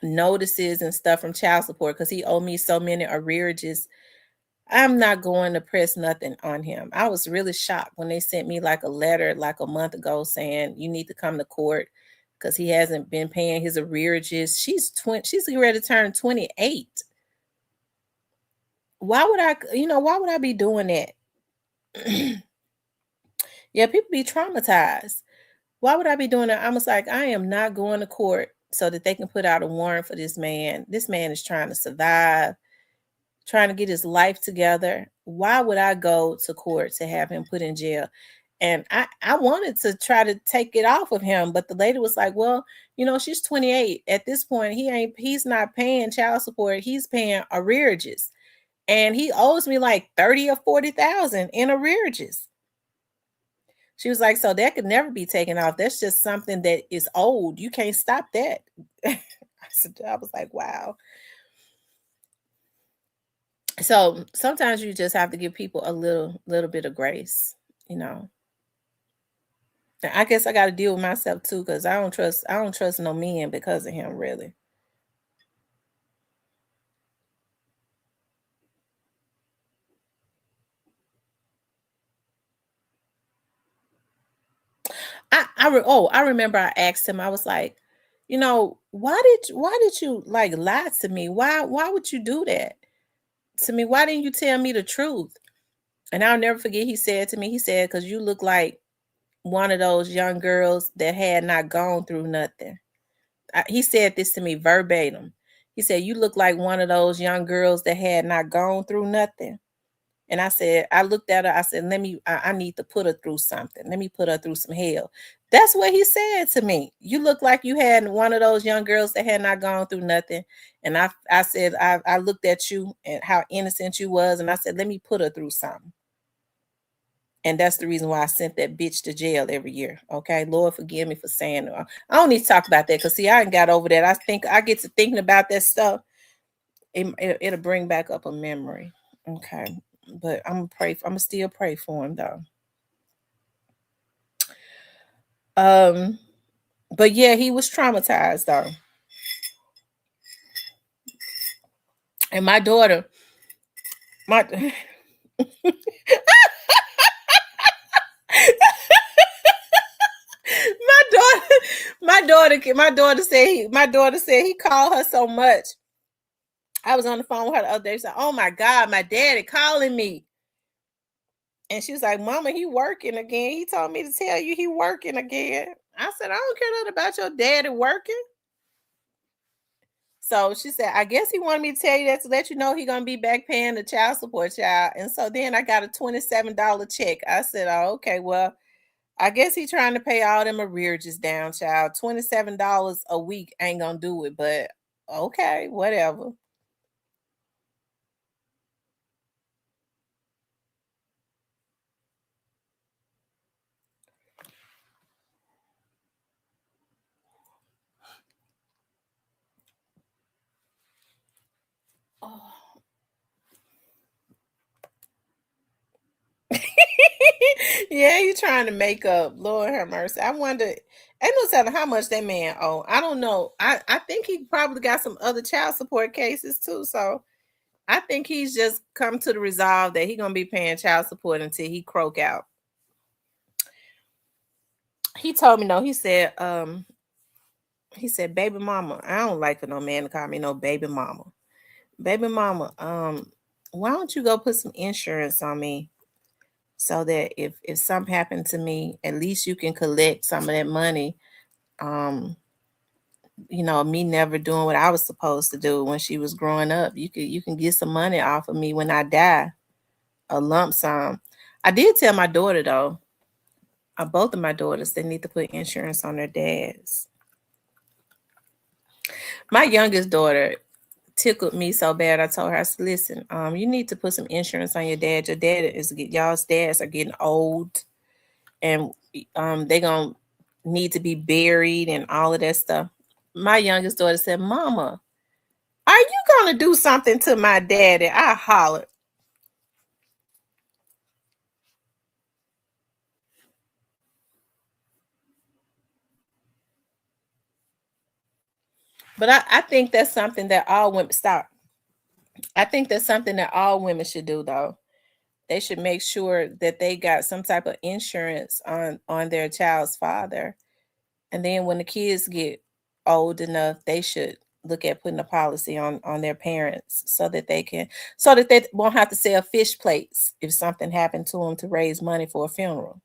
S1: notices and stuff from child support because he owed me so many arrearages. I'm not going to press nothing on him. I was really shocked when they sent me like a letter like a month ago saying you need to come to court because he hasn't been paying his arrearages. She's ready to turn 28. Why would I be doing that? Yeah, people be traumatized. Why would I be doing that? I was like, I am not going to court so that they can put out a warrant for this man. This man is trying to survive, trying to get his life together. Why would I go to court to have him put in jail? And I wanted to try to take it off of him, but the lady was like, well, she's 28. At this point, he's not paying child support. He's paying arrearages. And he owes me like 30 or 40,000 in arrearages. She was like, so that could never be taken off. That's just something that is old. You can't stop that. I was like, wow. So sometimes you just have to give people a little bit of grace, And I guess I got to deal with myself too, because I don't trust no men because of him, really. I remember I asked him, I was like, why did you like lie to me? Why would you do that to me? Why didn't you tell me the truth? And I'll never forget, he said to me, because you look like one of those young girls that had not gone through nothing. He said this to me verbatim. He said, you look like one of those young girls that had not gone through nothing. And I said, I looked at her, I said, I need to put her through something. Let me put her through some hell. That's what he said to me. You look like you had one of those young girls that had not gone through nothing. And I said, I looked at you and how innocent you was. And I said, let me put her through something. And that's the reason why I sent that bitch to jail every year. Okay. Lord, forgive me for saying that. I don't need to talk about that because see, I ain't got over that. I get to thinking about that stuff. It'll bring back up a memory. Okay. But I'm gonna still pray for him though. But yeah, he was traumatized though. And my daughter, my my daughter said he called her so much. I was on the phone with her the other day. She said, oh my God, my daddy calling me. And she was like, Mama, he working again. He told me to tell you he working again. I said, I don't care nothing about your daddy working. So she said, I guess he wanted me to tell you that to let you know he going to be back paying the child support, child. And so then I got a $27 check. I said, oh, okay, well, I guess he trying to pay all them arrearages down, child. $27 a week ain't going to do it, but okay, whatever. Oh. Yeah, you trying to make up. Lord have mercy. I wonder, ain't no telling how much that man owe. I don't know. I think he probably got some other child support cases too. So I think he's just come to the resolve that he's gonna be paying child support until he croak out. He told me no. He said, baby mama, I don't like for no man to call me no baby mama. Baby mama, why don't you go put some insurance on me? So that if something happened to me, at least you can collect some of that money. Me never doing what I was supposed to do when she was growing up. You can get some money off of me when I die, a lump sum. I did tell my daughter though, both of my daughters, they need to put insurance on their dads. My youngest daughter tickled me so bad. I told her, I said, listen, you need to put some insurance on your dad. Your y'all's dads are getting old, and they're gonna need to be buried and all of that stuff. My youngest daughter said, Mama, are you gonna do something to my daddy? I hollered. But I think that's something that all women stop. I think that's something that all women should do though. They should make sure that they got some type of insurance on their child's father. And then when the kids get old enough, they should look at putting a policy on their parents so that they won't have to sell fish plates if something happened to them to raise money for a funeral.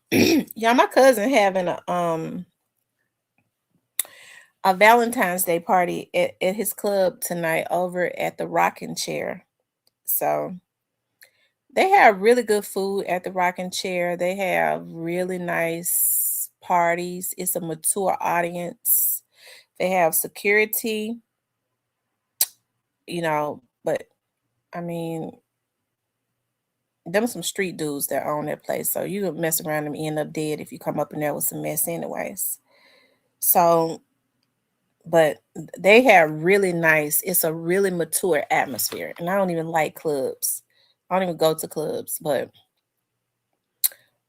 S1: Yeah, my cousin having a Valentine's Day party at his club tonight over at the Rocking Chair. So they have really good food at the Rocking Chair. They have really nice parties. It's a mature audience. They have security, but I mean, them some street dudes that own that place. So you gonna mess around and end up dead if you come up in there with some mess anyways. So, but they have really nice, it's a really mature atmosphere. And I don't even like clubs. I don't even go to clubs, but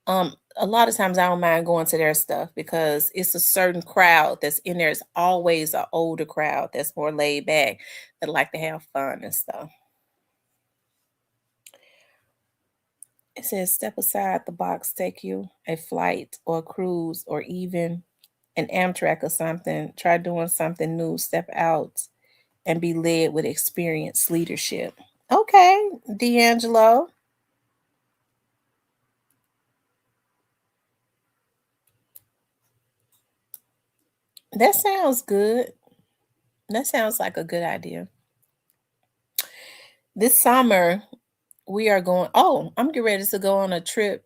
S1: a lot of times I don't mind going to their stuff because it's a certain crowd that's in there. It's always an older crowd that's more laid back that like to have fun and stuff. It says step aside the box, take you a flight or a cruise or even an Amtrak or something. Try doing something new. Step out and be led with experienced leadership. Okay, D'Angelo. That sounds good. That sounds like a good idea. This summer, we are going. Oh, I'm getting ready to go on a trip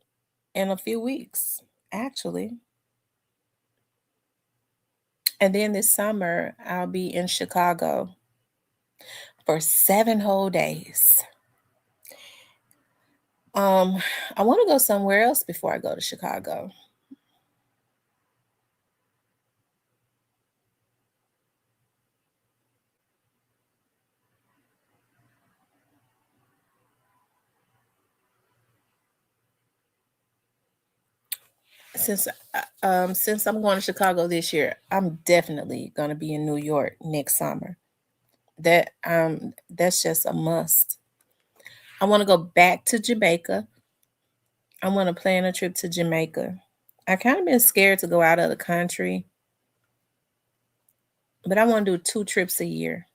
S1: in a few weeks, actually. And then this summer, I'll be in Chicago for 7 whole days. I want to go somewhere else before I go to Chicago. Since I'm going to Chicago this year, I'm definitely going to be in New York next summer. That's just a must. I want to go back to Jamaica. I want to plan a trip to Jamaica. I kind of been scared to go out of the country, but I want to do 2 trips a year.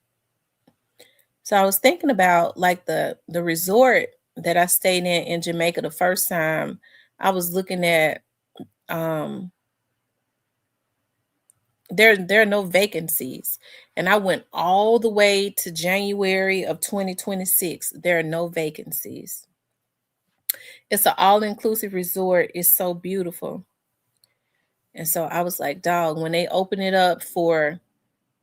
S1: So I was thinking about like the resort that I stayed in Jamaica the first time. I was looking at um there are no vacancies. And I went all the way to January of 2026. There are no vacancies. It's an all-inclusive resort. It's so beautiful. And so I was like, dog, when they open it up for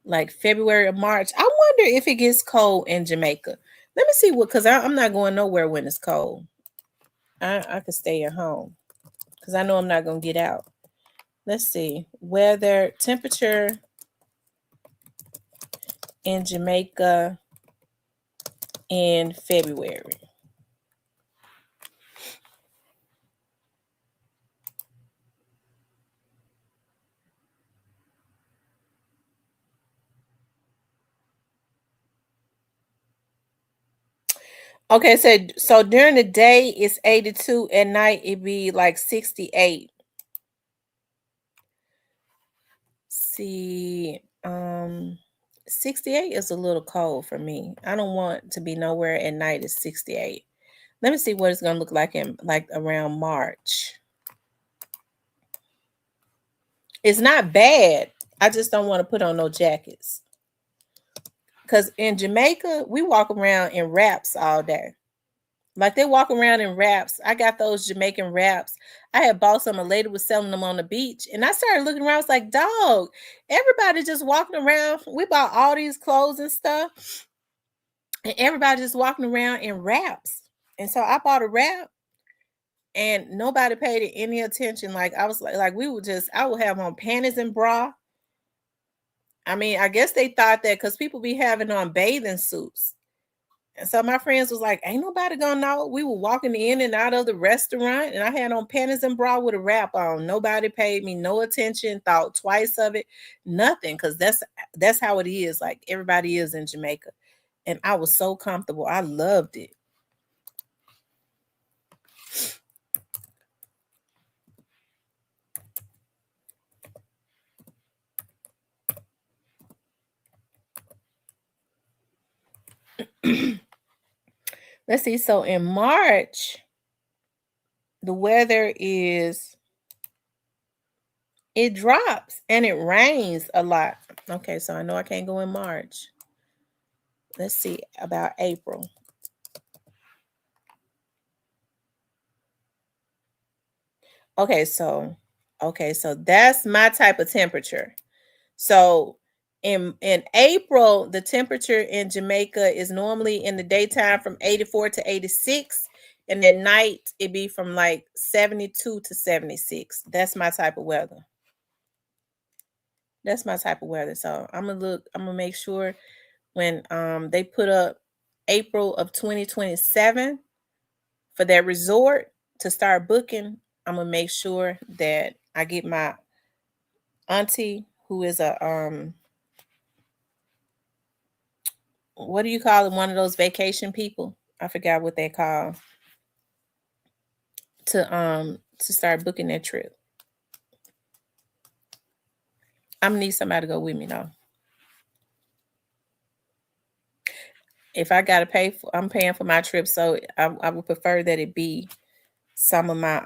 S1: like February or March, I wonder if it gets cold in Jamaica. Let me see because I'm not going nowhere when it's cold. I could stay at home because I know I'm not going to get out. Let's see. Weather, temperature in Jamaica in February. Okay, so during the day it's 82, at night it'd be like 68. See, 68 is a little cold for me. I don't want to be nowhere at night it's 68. Let me see what it's gonna look like in like around March. It's not bad. I just don't want to put on no jackets. Because in Jamaica, we walk around in wraps all day. Like they walk around in wraps. I got those Jamaican wraps. I had bought some. A lady was selling them on the beach. And I started looking around. I was like, dog, everybody just walking around. We bought all these clothes and stuff. And everybody just walking around in wraps. And so I bought a wrap. And nobody paid it any attention. Like I was like we would just, I would have on panties and bra. I mean, I guess they thought that because people be having on bathing suits. And so my friends was like, ain't nobody gonna know. We were walking in and out of the restaurant and I had on panties and bra with a wrap on. Nobody paid me no attention, thought twice of it, nothing. Cause that's how it is. Like everybody is in Jamaica. And I was so comfortable. I loved it. Let's see. So in March, the weather is, it drops and it rains a lot. Okay, so I know I can't go in March. Let's see about April. Okay, so that's my type of temperature. So in April, the temperature in Jamaica is normally in the daytime from 84 to 86. And at night, it'd be from like 72 to 76. That's my type of weather. That's my type of weather. So I'm gonna make sure when they put up April of 2027 for that resort to start booking, I'm gonna make sure that I get my auntie who is a what do you call it? One of those vacation people. I forgot what they call to start booking that trip. I'm gonna need somebody to go with me though. If I gotta pay for, I'm paying for my trip, so I would prefer that it be some of my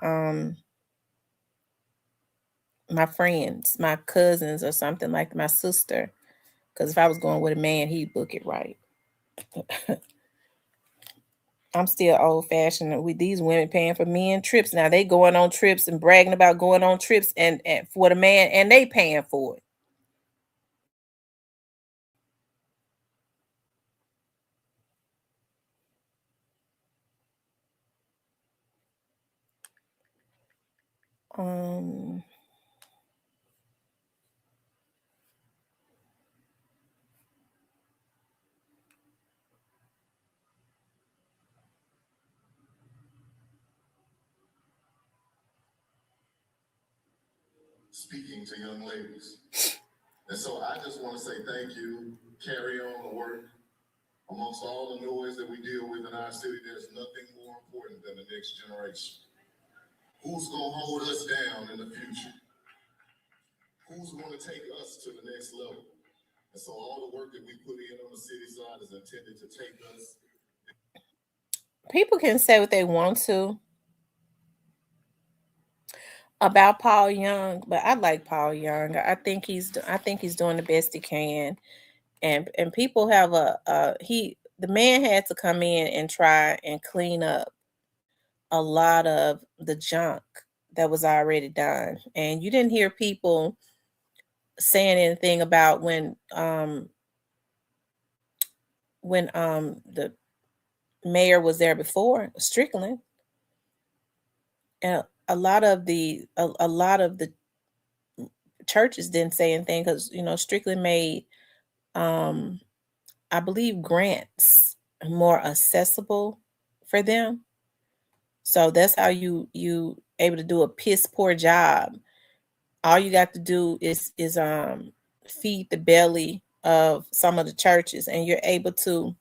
S1: friends, my cousins, or something like my sister. Because if I was going with a man, he'd book it right. I'm still old fashioned with these women paying for men trips. Now they going on trips and bragging about going on trips and for the man, and they paying for it.
S7: Speaking to young ladies. And so I just want to say thank you. Carry on the work. Amongst all the noise that we deal with in our city, there's nothing more important than the next generation. Who's going to hold us down in the future? Who's going to take us to the next level? And so all the work that we put in on the city side is intended to take us.
S1: People can say what they want to about Paul Young, but I like Paul Young. I think he's doing the best he can, and people have the man had to come in and try and clean up a lot of the junk that was already done, and you didn't hear people saying anything about when the mayor was there before, Strickland. And a lot of the churches didn't say anything because Strickland made I believe grants more accessible for them. So that's how you able to do a piss poor job. All you got to do is feed the belly of some of the churches, and you're able to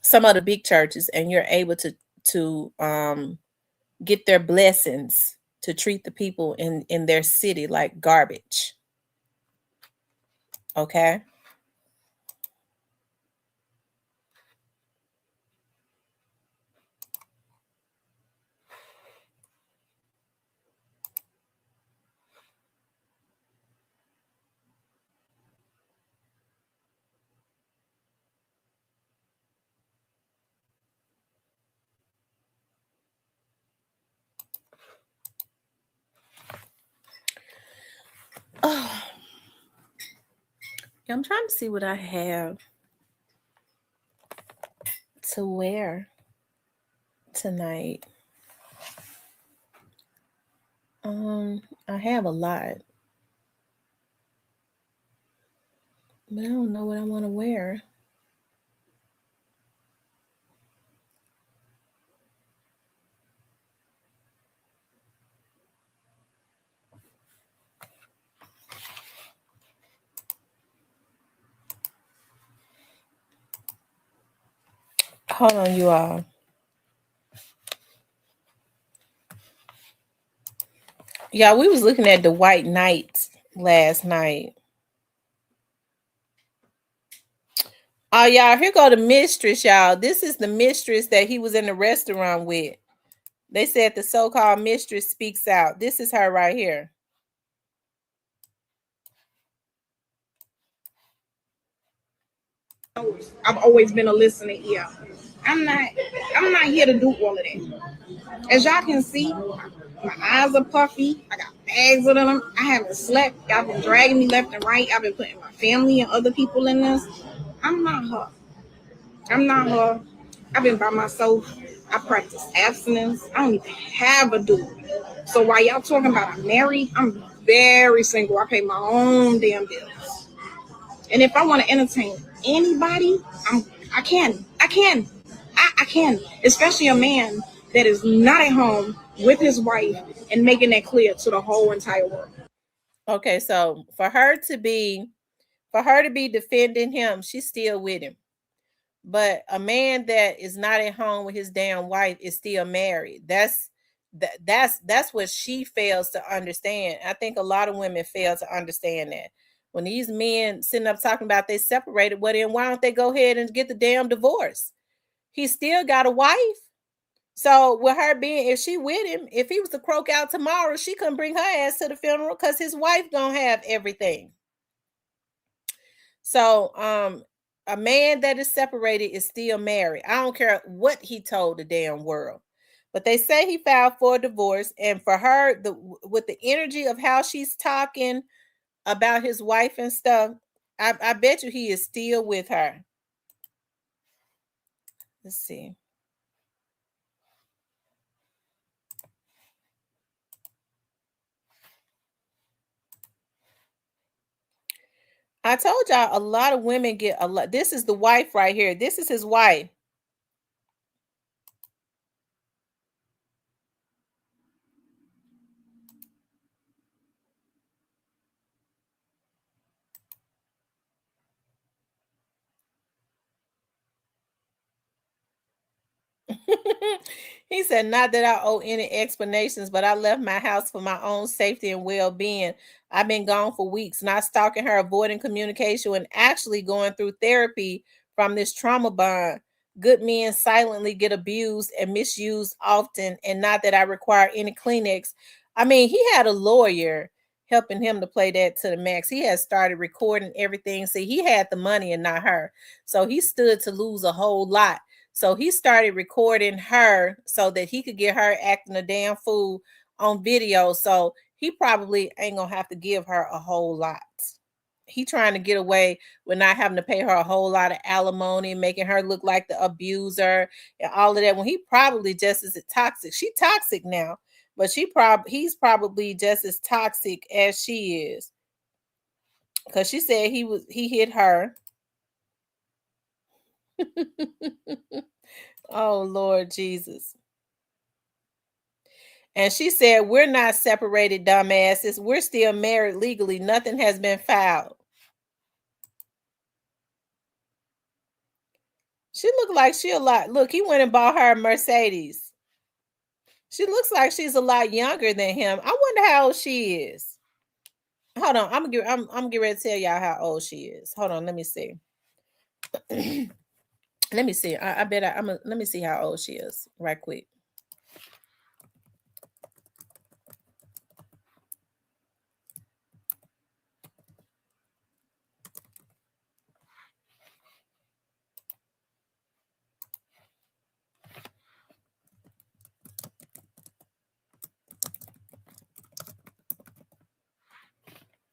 S1: some of the big churches, and you're able to get their blessings to treat the people in their city like garbage. Okay. Oh, I'm trying to see what I have to wear tonight. I have a lot, but I don't know what I want to wear. Hold on, you all. Yeah, we was looking at the White Knight last night. Oh, y'all, here go the mistress, y'all. This is the mistress that he was in the restaurant with. They said the so-called mistress speaks out. This is her right here.
S8: I've always been a listening ear. I'm not here to do all of that. As y'all can see, my eyes are puffy. I got bags of them. I haven't slept. Y'all been dragging me left and right. I've been putting my family and other people in this. I'm not her. I'm not her. I've been by myself. I practice abstinence. I don't even have a dude. So while y'all talking about I'm married, I'm very single. I pay my own damn bills. And if I want to entertain anybody, I can. I can. I can. Especially a man that is not at home with his wife and making that clear to the whole entire world.
S1: Okay, so for her to be defending him, she's still with him. But a man that is not at home with his damn wife is still married. That's what she fails to understand. I think a lot of women fail to understand that. When these men sitting up talking about they separated, well then why don't they go ahead and get the damn divorce? He still got a wife. So with her being, if she with him, if he was to croak out tomorrow, she couldn't bring her ass to the funeral because his wife gonna have everything. So a man that is separated is still married. I don't care what he told the damn world. But they say he filed for a divorce, and for her, with the energy of how she's talking about his wife and stuff, I bet you he is still with her. Let's see. I told y'all a lot of women get a lot. This is the wife right here. This is his wife. He said, not that I owe any explanations, but I left my house for my own safety and well-being. I've been gone for weeks, not stalking her, avoiding communication, and actually going through therapy from this trauma bond. Good men silently get abused and misused often, and not that I require any Kleenex. I mean, he had a lawyer helping him to play that to the max. He had started recording everything. See, he had the money and not her. So he stood to lose a whole lot. So he started recording her so that he could get her acting a damn fool on video. So he probably ain't gonna have to give her a whole lot. He trying to get away with not having to pay her a whole lot of alimony, making her look like the abuser and all of that. When he probably just as toxic. She toxic now, but he's probably just as toxic as she is. Because she said he hit her. Oh, Lord Jesus. And she said, we're not separated, dumbasses. We're still married legally. Nothing has been filed. She looked like she a lot. Look, he went and bought her a Mercedes. She looks like she's a lot younger than him. I wonder how old she is. Hold on, I'm getting ready to tell y'all how old she is. Hold on, let me see. Let me see. I bet let me see how old she is right quick.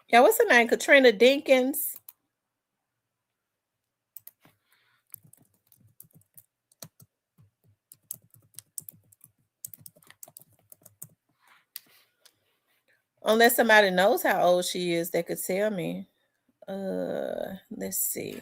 S1: Yeah, what's her name? Katrina Dinkins. Unless somebody knows how old she is, they could tell me. Let's see.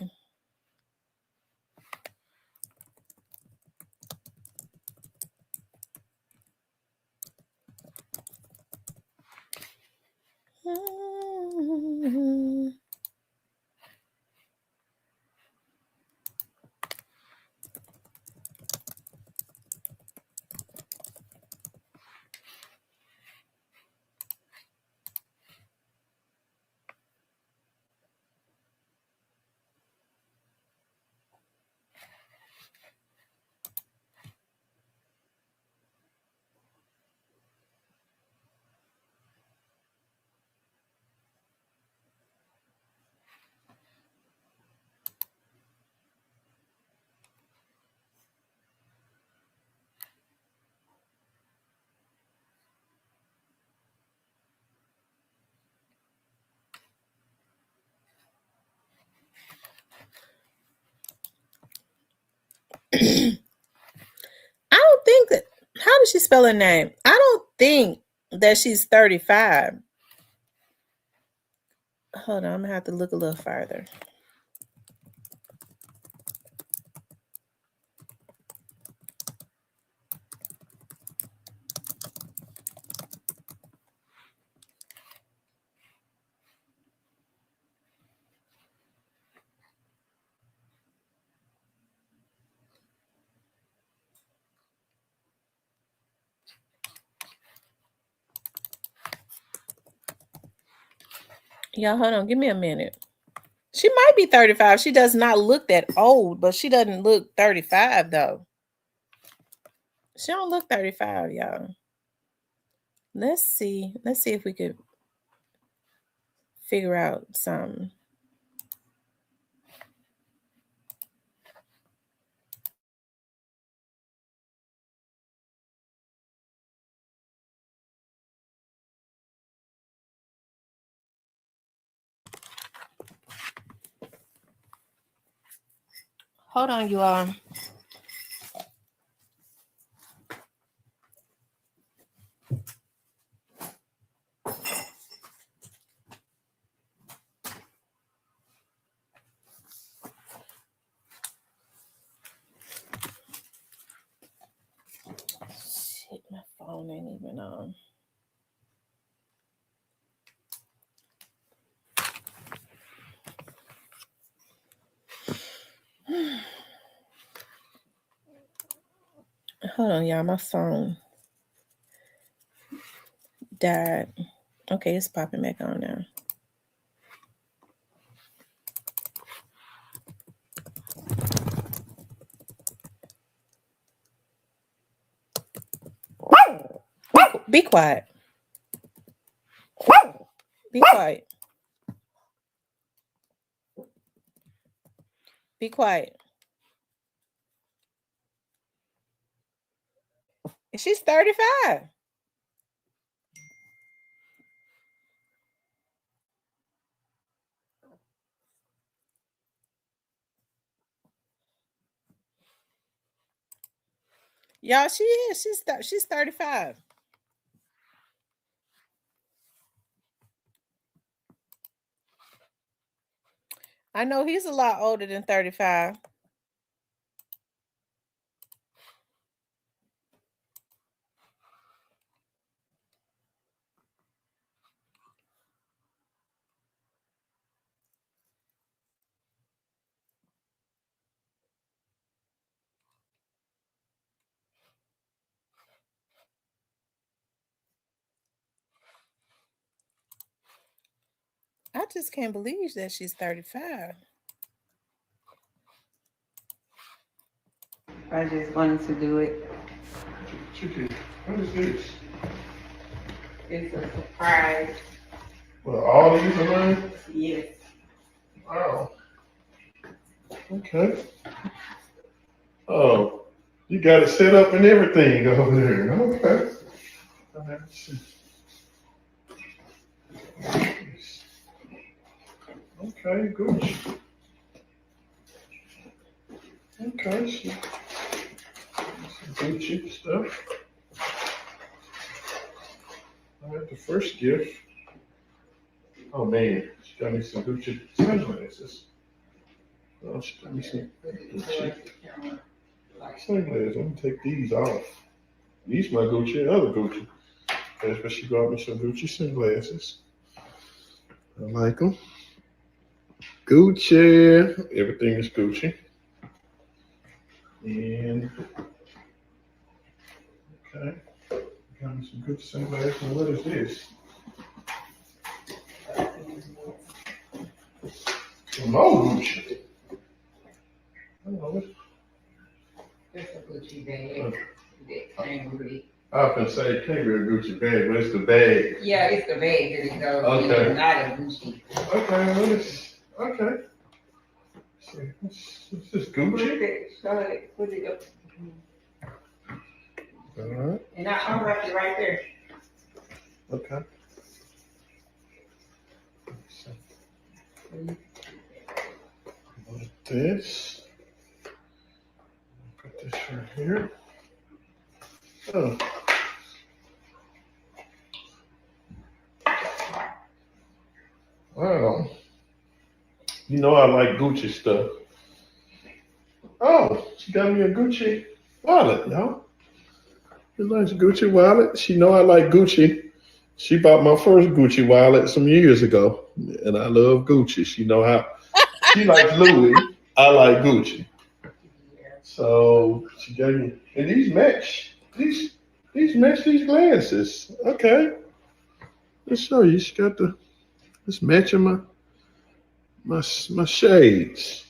S1: I don't think that. How does she spell her name? I don't think that she's 35. Hold on, I'm gonna have to look a little farther. Y'all, hold on, give me a minute. She might be 35. She does not look that old, but she doesn't look 35 though. She don't look 35, y'all. Let's see. Let's see if we could figure out something. Hold on, you all. Shit, my phone ain't even on. Hold on, y'all. My phone died. Okay, it's popping back on now. Be quiet. Be quiet. Be quiet. She's 35. Y'all, she is. She's 35. I know he's a lot older than 35. I just can't believe that she's 35.
S9: I just wanted to do it.
S10: What is this?
S9: It's a surprise.
S10: Well, all these are mine?
S9: Yes.
S10: Wow. Okay. Oh, you got it set up and everything over there. Okay. Let's see. Okay, good. Okay, so some Gucci stuff. All right, the first gift. Oh man, she got me some Gucci sunglasses. Oh, she got me some Gucci sunglasses. I'm gonna take these off. These my Gucci, other Gucci. That's what she got me some Gucci sunglasses. I like them. Gucci. Everything is Gucci. And okay, got me some Gucci sunglasses. And what is this? Some more Gucci. I don't know what.
S9: It's a Gucci bag. That came with it.
S10: I often say it can't be a Gucci bag, but it's the bag.
S9: Yeah, it's the bag that it goes
S10: Okay.
S9: in, not a Gucci.
S10: Okay, what is? Okay. Is this Gucci?
S9: Put it up.
S10: All right.
S9: And I unwrapped it right there.
S10: Okay. Like this. Put this right here. Oh. Wow. You know I like Gucci stuff. Oh, she got me a Gucci wallet, y'all. A nice Gucci wallet. She know I like Gucci. She bought my first Gucci wallet some years ago, and I love Gucci. She know how. She likes Louis. I like Gucci. So she gave me, and these match. These match these glasses. Okay. Let's show you. She got the. It's matching my shades.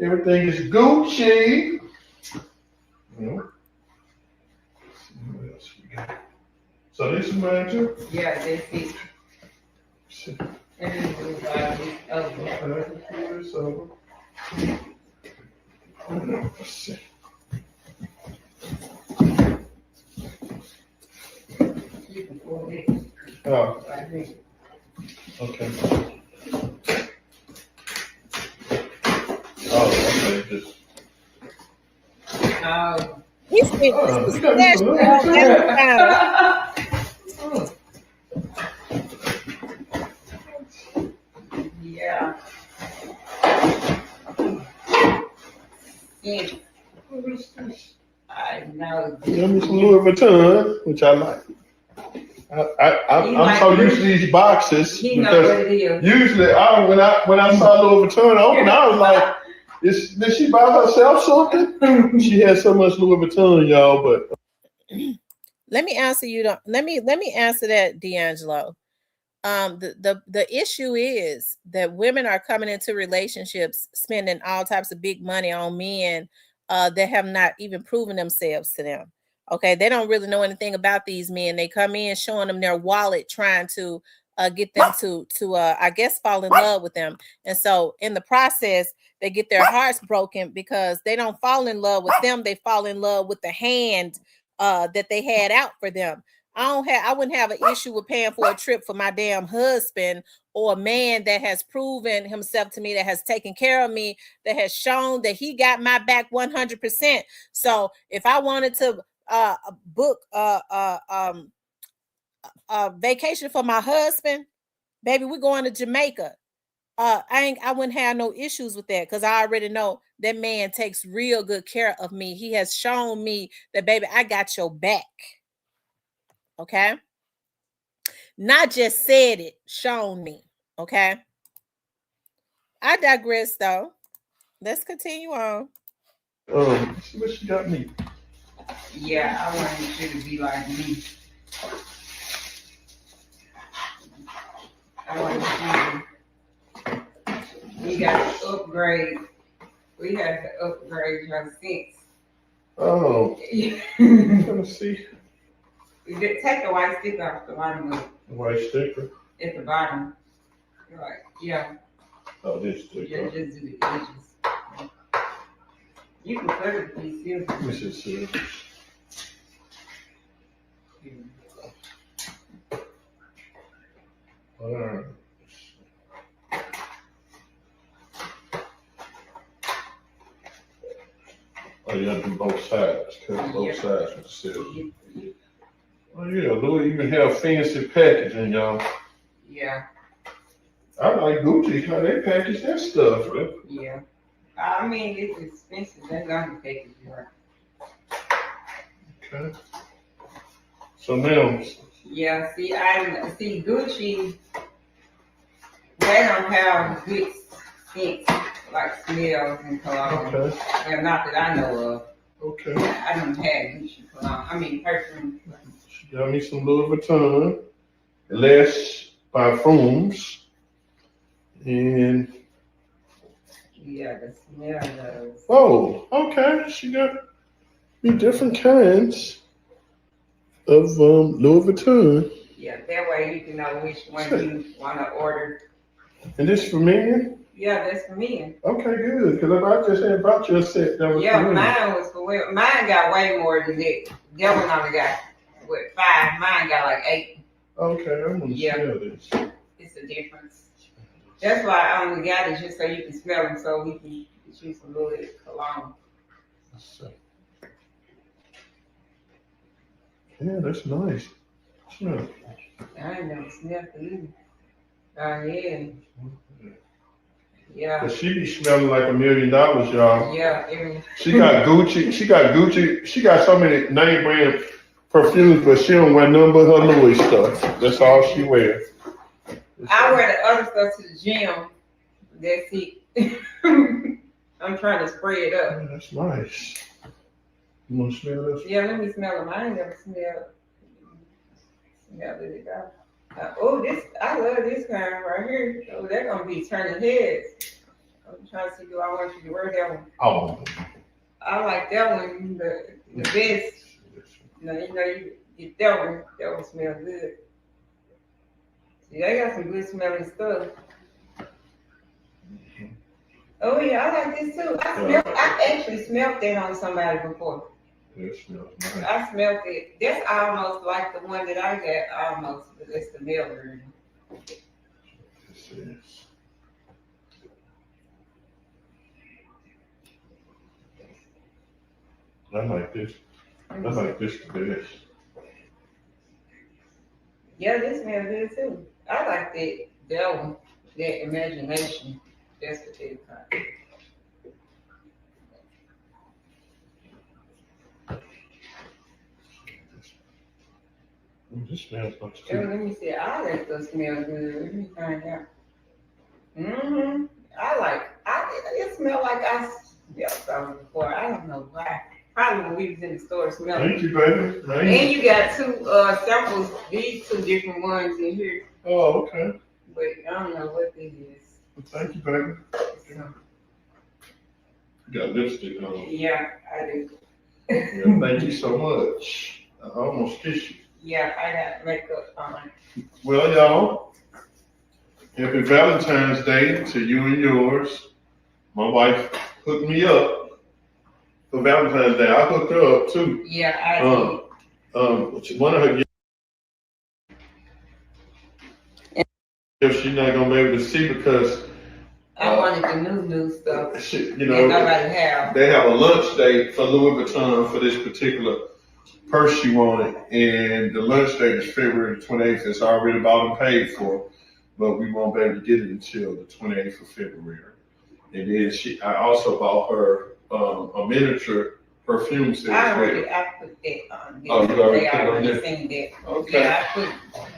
S10: Everything is Gucci. Yeah. What else we got? So this is mine too?
S9: Yeah, that's it. And then it was
S10: Let's see. Oh, okay. Oh, okay. Just.
S1: He's been special.
S9: Yeah. Yes.
S10: What is this?
S9: I know.
S10: Give me some Louis Vuitton, which I like. I'm so used to these boxes
S9: He knows what
S10: because
S9: it is.
S10: usually when I saw Louis Vuitton open, I was like, did she buy herself something? She had so much Louis Vuitton, y'all, but
S1: Let me answer you. Let me answer that, D'Angelo. The issue is that women are coming into relationships spending all types of big money on men that have not even proven themselves to them. Okay, they don't really know anything about these men. They come in showing them their wallet, trying to get them to I guess fall in love with them. And so in the process, they get their hearts broken because they don't fall in love with them. They fall in love with the hand that they had out for them. I wouldn't have an issue with paying for a trip for my damn husband or a man that has proven himself to me, that has taken care of me, that has shown that he got my back 100%. So if I wanted to book a vacation for my husband, baby, we're going to Jamaica. I wouldn't have no issues with that because I already know that man takes real good care of me. He has shown me that, baby, I got your back. Okay. Not just said it, shown me. Okay. I digress though. Let's continue on.
S10: let's see what she got me.
S9: Yeah, I wanted you to be like me. We got to upgrade. We had to upgrade your sinks.
S10: Oh, let me see.
S9: Take the white sticker off the bottom of it.
S10: The white sticker.
S9: At the bottom. Right. Yeah.
S10: Oh, this sticker.
S9: Yeah, just do the edges. You can put it in pieces.
S10: Let me just see. All right. Oh, you gotta do both sides. Cut both sides with the silver. Oh yeah, Louis even have fancy packaging, y'all.
S9: Yeah.
S10: I like Gucci how they package that stuff, right?
S9: Yeah. I mean, it's expensive. That's not the package, right?
S10: Okay. So now.
S9: Yeah. See Gucci. They don't have good scents like smells and cologne.
S10: Okay.
S9: Well, not that I know of.
S10: Okay.
S9: I don't have Gucci cologne. I mean perfume.
S10: She got me some Louis Vuitton, Les Parfums, and
S9: yeah, the smell does.
S10: Oh, okay. She got me different kinds of Louis Vuitton.
S9: Yeah, that way you can know which one you want to order.
S10: And this for men?
S9: Yeah, that's for men.
S10: Okay, good. Because if I just had bought you a set, that was
S9: yeah,
S10: for women.
S9: Mine was for women. Mine got way more than that. That one only got, 5? Mine got like 8.
S10: Okay, I'm going to smell this.
S9: It's a difference. That's why I only got it, just so you can smell them, so we can use a little bit of cologne.
S10: Yeah, that's nice. Smell.
S9: I ain't never smelled it either. Oh, yeah. Yeah.
S10: But she be smelling like $1 million, y'all.
S9: Yeah.
S10: She got Gucci. She got so many name brand perfumes, but she don't wear none but her Louis stuff. That's all she wears.
S9: I wear the other stuff to the gym. That's it. I'm trying to spray it up.
S10: Yeah, that's nice. You want to smell this?
S9: Yeah, let me smell them. I ain't never smelled it out. I love this kind right here. Oh, they're gonna be turning heads. I'm trying to see, do I want you to wear that one?
S10: Oh.
S9: I like that one the best. You get that one. That one smells good. See, they got some good smelling stuff. Oh yeah, I like this too. I actually smelled that on somebody before.
S10: It smells nice.
S9: I smelled it. That's almost like the one that I got, almost, but it's the male version.
S10: I like this. I like this the best.
S9: Yeah, this smells good too. I like that one, that imagination. That's what they call it.
S10: This smells much
S9: Oh, let me see. All that stuff smells good. Let me find out. It smells like I smelled something before. I don't know why. Probably when we was in the store smelling.
S10: Thank you, baby.
S9: And you got 2 samples, these 2 different ones in here.
S10: Oh, okay.
S9: But I don't know what this is.
S10: Thank you, baby. You got lipstick on.
S9: Yeah, I do.
S10: Yeah, thank you so much. I almost kissed you.
S9: Yeah, I got makeup on.
S10: Well, y'all, happy Valentine's Day to you and yours. My wife hooked me up for Valentine's Day. I hooked her up too.
S9: Yeah, I
S10: did. One of her gifts she's not gonna be able to see because
S9: I wanted the new stuff.
S10: That
S9: nobody have.
S10: They have a lunch date for Louis Vuitton for this particular purse she wanted, and the lunch date is February 28th. It's already bought and paid for, but we won't be able to get it until the 28th of February. And then I also bought her a miniature perfume set.
S9: I put that on.
S10: Oh, you already put it on there?
S9: Seen that.
S10: Okay.
S9: Yeah, I put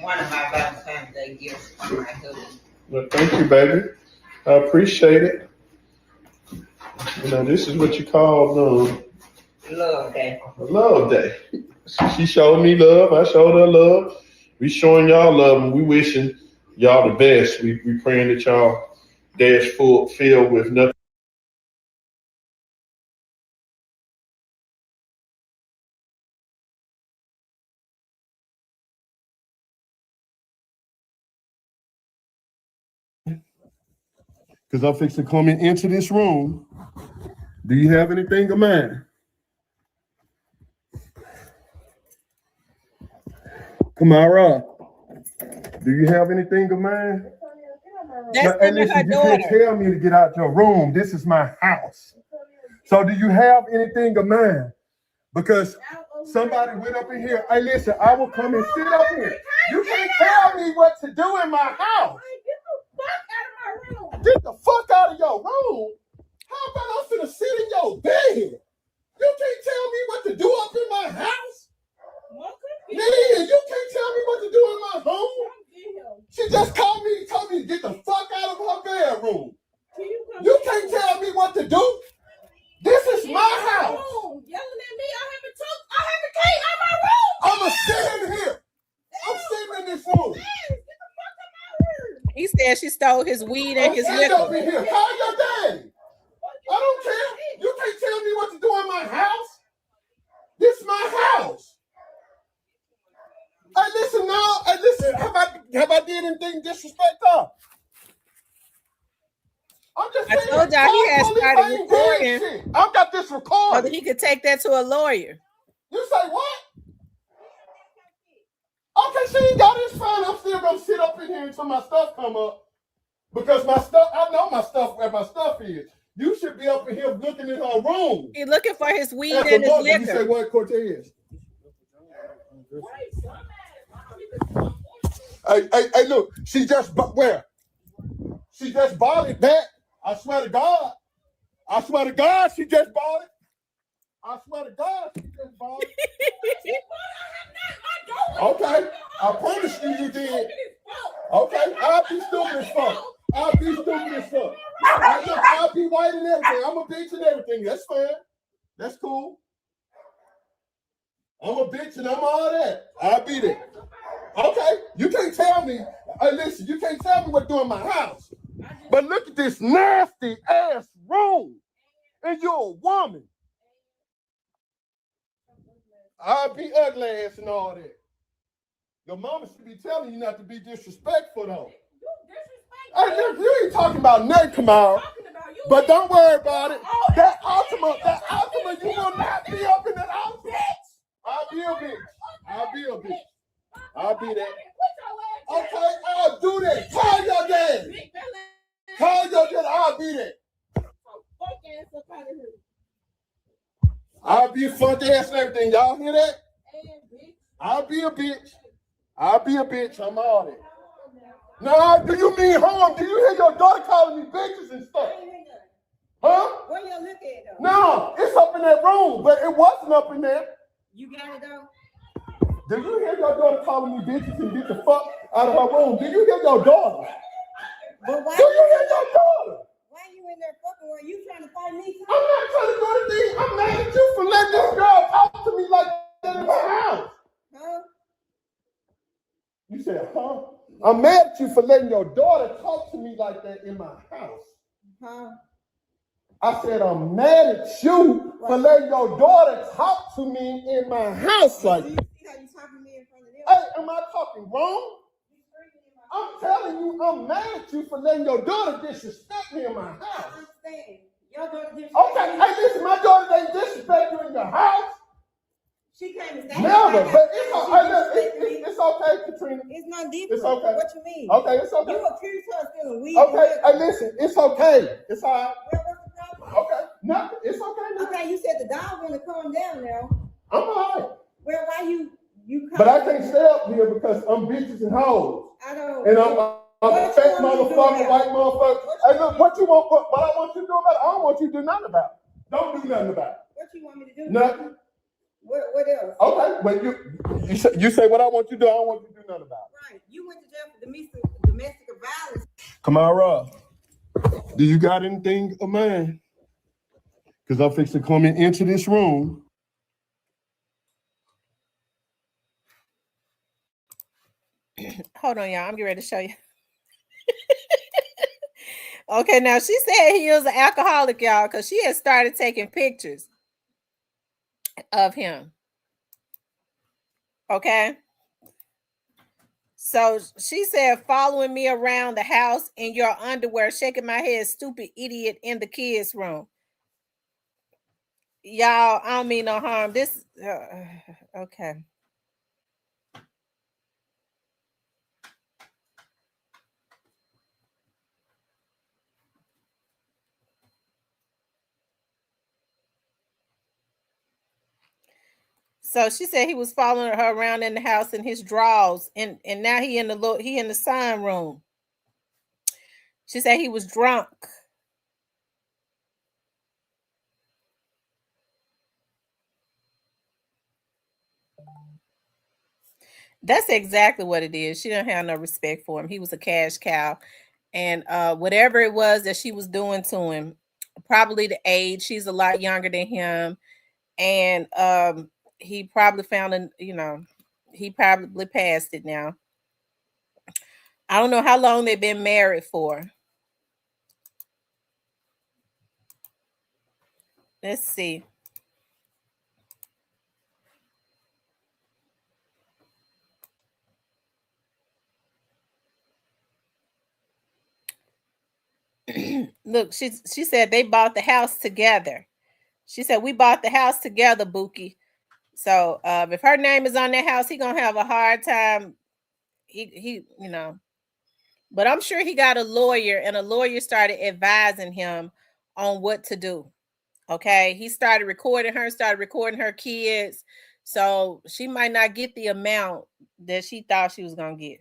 S9: one of my Valentine's Day gifts on my husband.
S10: Well, thank you, baby. I appreciate it. This is what you call
S9: Love Day.
S10: Love Day. She showed me love. I showed her love. We showing y'all love, and we wishing Y'all the best. We praying that y'all dash filled with nothing. Because I'm fixing to come into this room. Do you have anything of mine? Tamara, do you have anything of mine?
S1: That's
S10: Hey, listen, you can't tell me to get out your room. This is my house. So do you have anything of mine? Because somebody went up in here. Hey, listen, I will come and sit up here. You can't tell me what to do in my house. Get the fuck out of your room. How about I'm finna sit in your bed? You can't tell me what to do up in my house. Man, you can't tell me what to do in my home. She just called me and told me to get the fuck out of her bedroom. You can't tell me what to do. This is my house.
S8: Yelling at me, I have a key out my room.
S10: I'ma sit in here. I'm sitting in this room.
S1: He said she stole his weed and his
S10: liquor. Up in
S1: liquor.
S10: here. Call your daddy. I don't care. You can't tell me what to do in my house. This is my house. Hey, listen now. Hey, listen. Have I did anything disrespectful? I'm just saying.
S1: I told y'all he had started recording.
S10: I've got this recorded.
S1: So that he could take that to a lawyer.
S10: You say what? Okay, she ain't got it. It's fine. I'm still gonna sit up in here until my stuff come up. Because my stuff, I know my stuff where my stuff is. You should be up in here looking in her room.
S1: He's looking for his weed and his liquor.
S10: You say what, Cortez? Hey, look, she just where? She just bought it back. I swear to God. I swear to God, she just bought it. I swear to God, she just bought it. Okay, I promise you did. Okay, I'll be stupid as fuck. I'll be stupid as fuck. I'll be white and everything. I'm a bitch and everything. That's fine. That's cool. I'm a bitch and I'm all that. I'll be there. Okay, you can't tell me. Listen, you can't tell me what to do in my house. But look at this nasty ass room. And you're a woman. I'll be ugly ass and all that. Your mama should be telling you not to be disrespectful though. Hey, you ain't talking about nothing, Tamara. But don't worry about it. That Ultima, you will not be up in that outfit. I'll be a bitch. I'll be a bitch. I'll be that. Okay, I'll do that. Call your daddy. Call your daddy. I'll be that. I'll be a funk ass and everything. Y'all hear that? I'll be a bitch. I'll be a bitch. I'm all that. No, do you mean harm? Do you hear your daughter calling me bitches and stuff? Huh?
S8: Where you look at though?
S10: No, it's up in that room, but it wasn't up in there.
S8: You got it though?
S10: Do you hear your daughter calling me bitches and get the fuck out of her room? Do you hear your daughter?
S8: But why
S10: do you hear your daughter?
S8: Why you in there fucking where you trying to fight me?
S10: I'm not trying to do anything. I'm mad at you for letting this girl talk to me like that in my house.
S8: Huh?
S10: You said, huh? I'm mad at you for letting your daughter talk to me like that in my house.
S8: Huh?
S10: I said, I'm mad at you for letting your daughter talk to me in my house like that.
S8: See how you talking to me in front of them?
S10: Hey, am I talking wrong? I'm telling you, I'm mad at you for letting your daughter disrespect me in my house.
S8: I understand. Your daughter disrespect
S10: Okay, hey, listen, my daughter ain't disrespect you in your house.
S8: She came to stay.
S10: Never, but it's okay, Katrina.
S8: It's not different.
S10: It's okay.
S8: What you mean?
S10: Okay, it's okay.
S8: You accused her of stealing weed.
S10: Okay, hey, listen, it's okay. It's all right.
S8: What's the problem?
S10: Okay, nothing. It's okay. Now.
S8: Okay, you said the dog want to calm down now.
S10: I'm all right.
S8: Well, why you
S10: But I can't stay up here because I'm bitches and hoes.
S8: I don't.
S10: And I'm a fat motherfucker, white motherfucker. Hey, look, what you want? What I want you to do about it? I don't want you to do nothing about it. Don't do nothing about it.
S8: What you want me to do?
S10: Nothing.
S8: What else?
S10: Okay, but you say what I want you to do. I don't want you to do nothing about it.
S8: Right. You went to jail for domestic violence.
S10: Tamara, do you got anything of mine? Because I'm fixing to come into this room.
S1: Hold on, y'all. I'm getting ready to show you. Okay, now she said he was an alcoholic, y'all, because she had started taking pictures of him. Okay. So she said, following me around the house in your underwear, shaking my head, stupid idiot in the kids' room. Y'all, I don't mean no harm. This, okay. So she said he was following her around in the house in his drawers, and now he in the sign room. She said he was drunk. That's exactly what it is. She didn't have no respect for him. He was a cash cow, and whatever it was that she was doing to him, probably the age. She's a lot younger than him, and he probably found he probably passed it now. I don't know how long they've been married for. Let's see. Look, she said they bought the house together. She said we bought the house together, Bookie. So if her name is on that house, he gonna have a hard time. He but I'm sure he got a lawyer, and a lawyer started advising him on what to do. Okay, he started recording her kids, so she might not get the amount that she thought she was gonna get.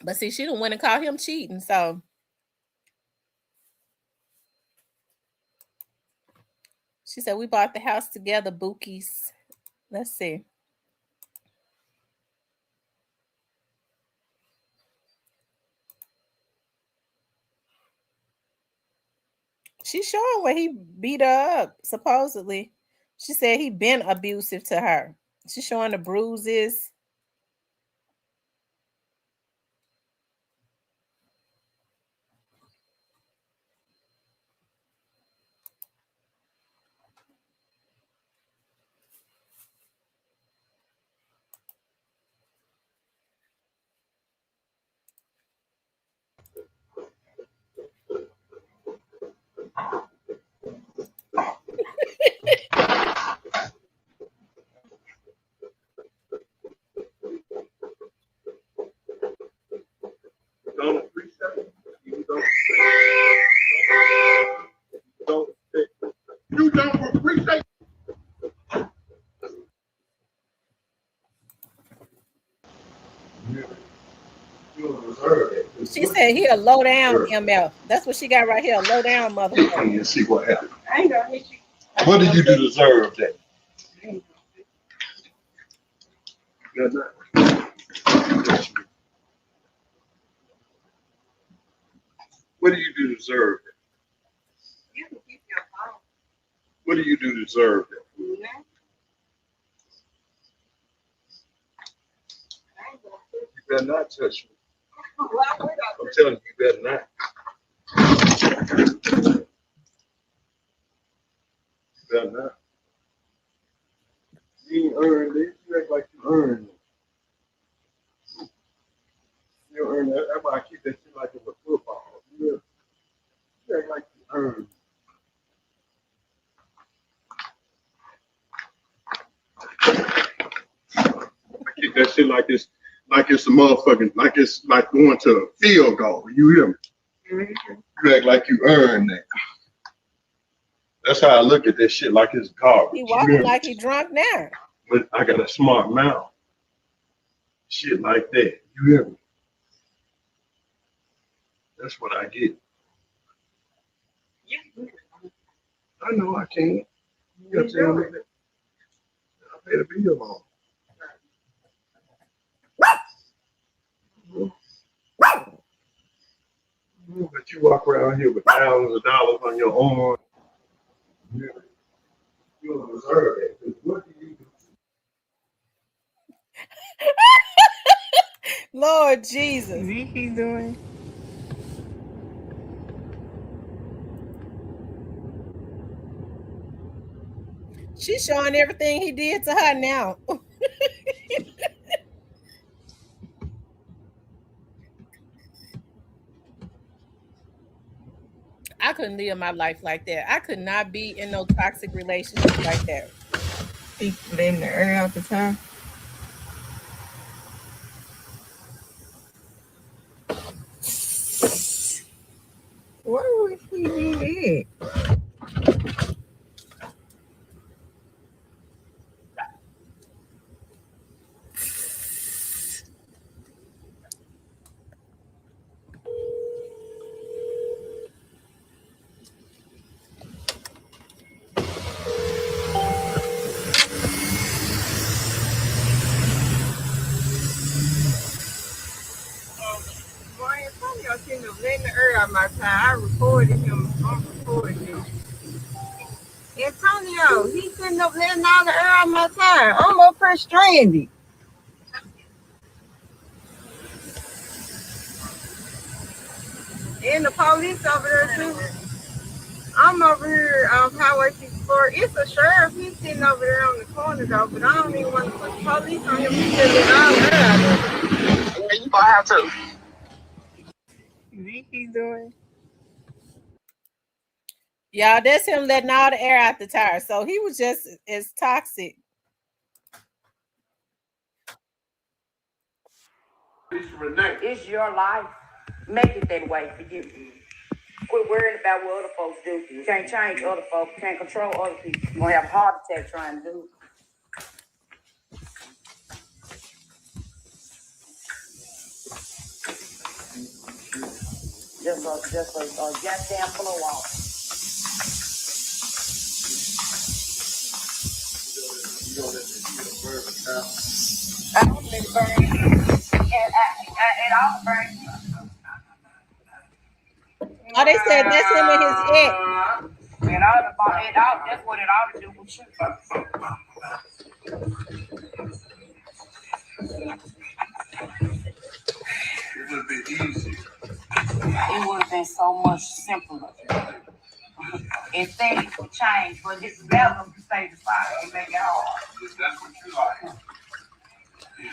S1: But see, she didn't want to call him cheating, so she said we bought the house together, Bookies. Let's see. She's showing where he beat her up, supposedly. She said he been abusive to her. She's showing the bruises.
S10: You don't appreciate.
S1: She said he a low down MF. That's what she got right here. Low down motherfucker.
S10: And see what happened. I ain't gonna hit you. What did you do to deserve that? What do you do to deserve that? You can keep your phone. What do you do to deserve that? You better not touch me. I'm telling you, you better not. You better not. You ain't earned it. You act like you earned it. You earn that. That's why I keep that shit like it's a football. You act like you earned it. I keep that shit like it's a motherfucking, like it's like going to a field goal. You hear me? Mm-hmm. You act like you earned that. That's how I look at this shit, like it's garbage.
S1: He walking like he drunk now.
S10: But I got a smart mouth. Shit like that. You hear me? That's what I get. I know I can't. You gotta tell me that. I pay the bill on. But you walk around here with thousands of dollars on your arm. You don't deserve it. What do you do?
S1: Lord Jesus.
S8: What he doing?
S1: She's showing everything he did to her now. I couldn't live my life like that. I could not be in no toxic relationship like that.
S8: He letting the air out the time. Why would he do that? Boy, Antonio shouldn't have letting the air out my time. I recorded him. I'm recording him. Antonio, he shouldn't have letting all the air out my time. I'm up here stranded. And the police over there too. I'm over here on Highway 64. It's a sheriff. He's sitting over there on the corner though, but I don't even want to put the police on him. He's just letting all the air out. Yeah, you gonna have to. What he doing?
S1: Y'all, that's him letting all the air out the tire. So he was just as toxic.
S11: It's your life. Make it that way for you. Quit worrying about what other folks do. You can't change other folks. You can't control other people. You're going to have a heart attack trying to do it. Just a goddamn blowout. I don't think it burns. It all burns.
S1: Oh, they said that's him and his ex.
S11: That's what it ought to do with you.
S10: It would have been easy.
S11: It would have been so much simpler. If things would change, but it's better to stay the same and make it hard.
S10: That's what you like.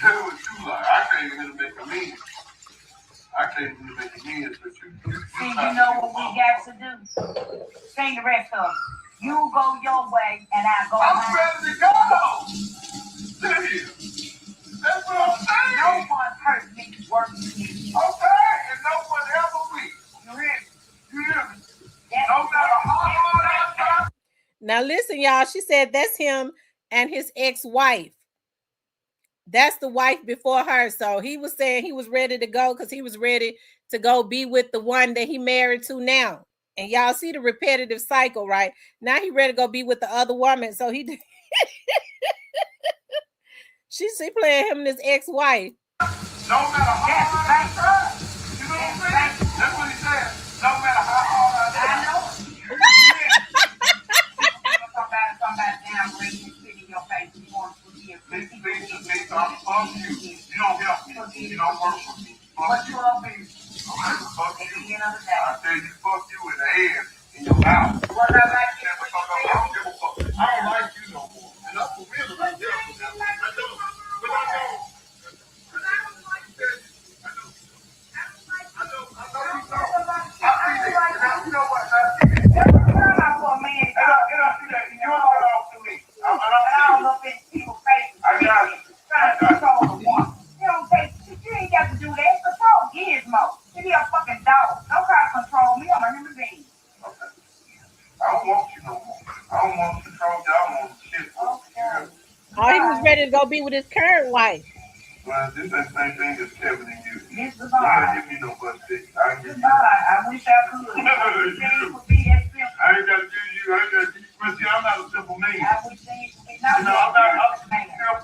S10: That's what you like. I can't even make amends. But you.
S11: See, you know what we got to do? Sing the rest of it. You go your way and I go mine.
S10: I'm ready to go. That's what I'm saying.
S11: No one hurt me worse than you.
S10: Okay, and no one ever will.
S11: You hear me?
S10: You hear me? No matter how hard I try.
S1: Now listen, y'all. She said that's him and his ex-wife. That's the wife before her. So he was saying he was ready to go because he was ready to go be with the one that he married to now. And y'all see the repetitive cycle, right? Now he ready to go be with the other woman. So he she playing him and his ex-wife.
S10: No matter how hard I try. You know what I'm saying? That's what he said. No matter how hard I try.
S11: I know. Somebody down where you spit in your face. You want to forgive.
S10: Fuck you. You don't help me. You don't work for me.
S11: But you love me.
S10: Fuck
S11: At
S10: you.
S11: the end of the day.
S10: I tell you, fuck you in the head, in your mouth.
S11: What I like you.
S10: I don't give a fuck. I don't like you no more. And that's for real. I don't. But I don't. You know what?
S11: You ain't got to do that. Control Gizmo. You be a fucking dog. Don't try to control me. I'm a human being.
S10: I don't want you no more. I don't want to control you. I want shit.
S1: Oh, he was ready to go be with his current wife.
S10: Well, this is the same thing as Kevin and you.
S11: This is
S10: You can't give me no butt stick. I can give you.
S11: I wish I could. Things would be that simple.
S10: I ain't got to give you. I ain't got to give you. But see, I'm not a simple man.
S11: I wish things would be
S10: I'm not.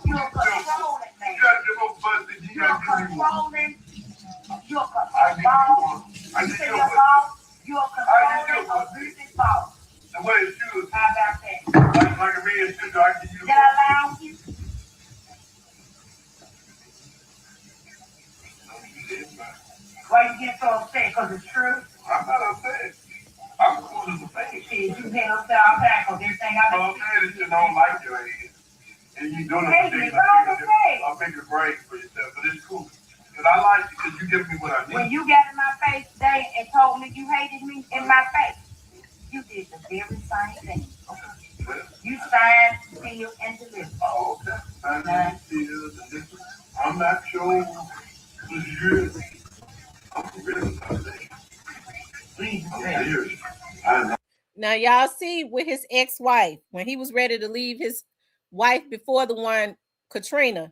S11: You're a controlling man.
S10: You got to give up butt stick. You
S11: You're
S10: got to give me one.
S11: controlling. You're a
S10: I give you one. I
S11: You
S10: give
S11: say
S10: you
S11: your
S10: one.
S11: boss. You're a controlling, abusive boss.
S10: The way it should.
S11: How about that?
S10: Like a man should. I give you
S11: Did I allow you? you get so upset? Because it's true.
S7: I'm not upset. I'm cool as a thing.
S11: Shit, you hit upset all back because everything I've
S7: Well, I'm saying that you don't like your ass. And you doing
S11: Hey,
S7: it for things
S11: I'll
S7: make it great for yourself, but it's cool. Because I like you because you give me what I need.
S11: When you got in my face today and told me you hated me in my face, you did the very same thing.
S7: Okay.
S11: You signed, sealed, and delivered.
S7: Oh, okay. Signed, sealed, delivered. I'm not sure who's you. I'm really something.
S1: Now y'all see with his ex-wife, when he was ready to leave his wife before the one, Katrina,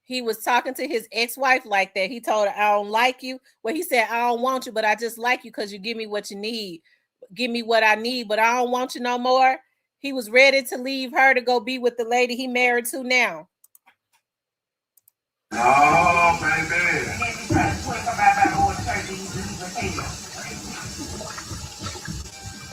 S1: he was talking to his ex-wife like that. He told her, I don't like you. Well, he said, I don't want you, but I just like you because you give me what you need. Give me what I need, but I don't want you no more. He was ready to leave her to go be with the lady he married to now.
S7: Oh, baby.
S11: And then you try to put somebody by the old church and you leave her here.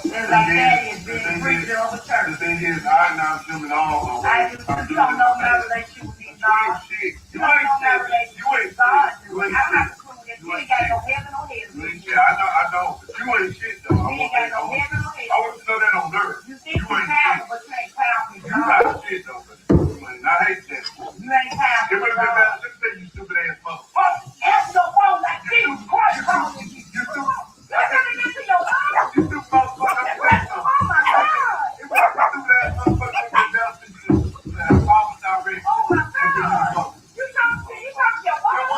S11: It's like that is being preached over church.
S7: The thing is, I'm not assuming all of it.
S11: I just don't know my relationship with these God. You ain't know my relationship with God. I'm not assuming that you ain't got no heaven or hell.
S7: You ain't shit. I know. But you ain't shit, though.
S11: You ain't got no heaven or hell.
S7: I want to know that on earth.
S11: You think you're powerful, but you ain't powerful.
S7: You got shit, though. But I hate that.
S11: You ain't powerful.
S7: It would have been better. Let me say you stupid ass motherfucker.
S11: Answer your phone like Jesus Christ calling you.
S7: You stupid.
S11: You're coming into your house.
S7: You stupid motherfucker.
S11: Oh my God.
S7: It was a stupid ass motherfucker that got down to you.
S11: Oh my God. You talking to your wife.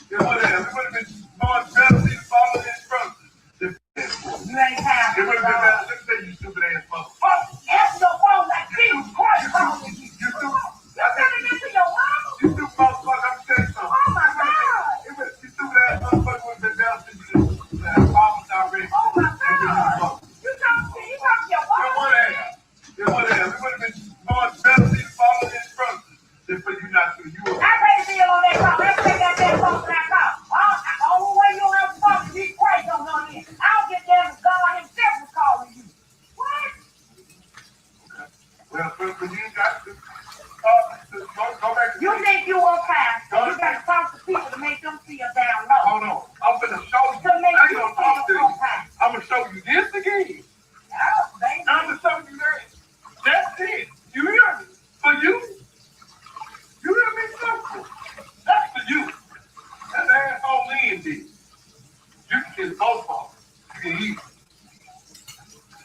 S7: Yeah, whatever. It would have been more better to follow the instructions.
S11: You ain't powerful.
S7: It would have been better. Let me say you stupid ass motherfucker.
S11: Answer your phone like Jesus Christ calling you.
S7: You stupid.
S11: You're coming into your house.
S7: You stupid motherfucker. I'm telling you something.
S11: Oh my God.
S7: You stupid ass motherfucker would have been better to you. Follow directions.
S11: Oh my God. You talking to your wife.
S7: Yeah, whatever. It would have been more better to follow the instructions than for you not to.
S11: I pay the bill on that call. Let's take that damn phone to that call. The only way you don't have to talk to Jesus Christ don't know this. I don't get there if God himself was calling you. What?
S7: Well, but you got to go back to
S11: You think you on time, so you got to talk to people to make them feel down low.
S7: Hold on. I'm going to show you.
S11: To make
S7: I ain't
S11: you
S7: going to talk to
S11: feel
S7: you.
S11: on time.
S7: I'm going to show you this again.
S11: Oh, baby.
S7: I'm going to show you that. That's it. You hear me? For you. You hear me? That's for you. That's asshole Lynn did. You can get both of them. You can eat.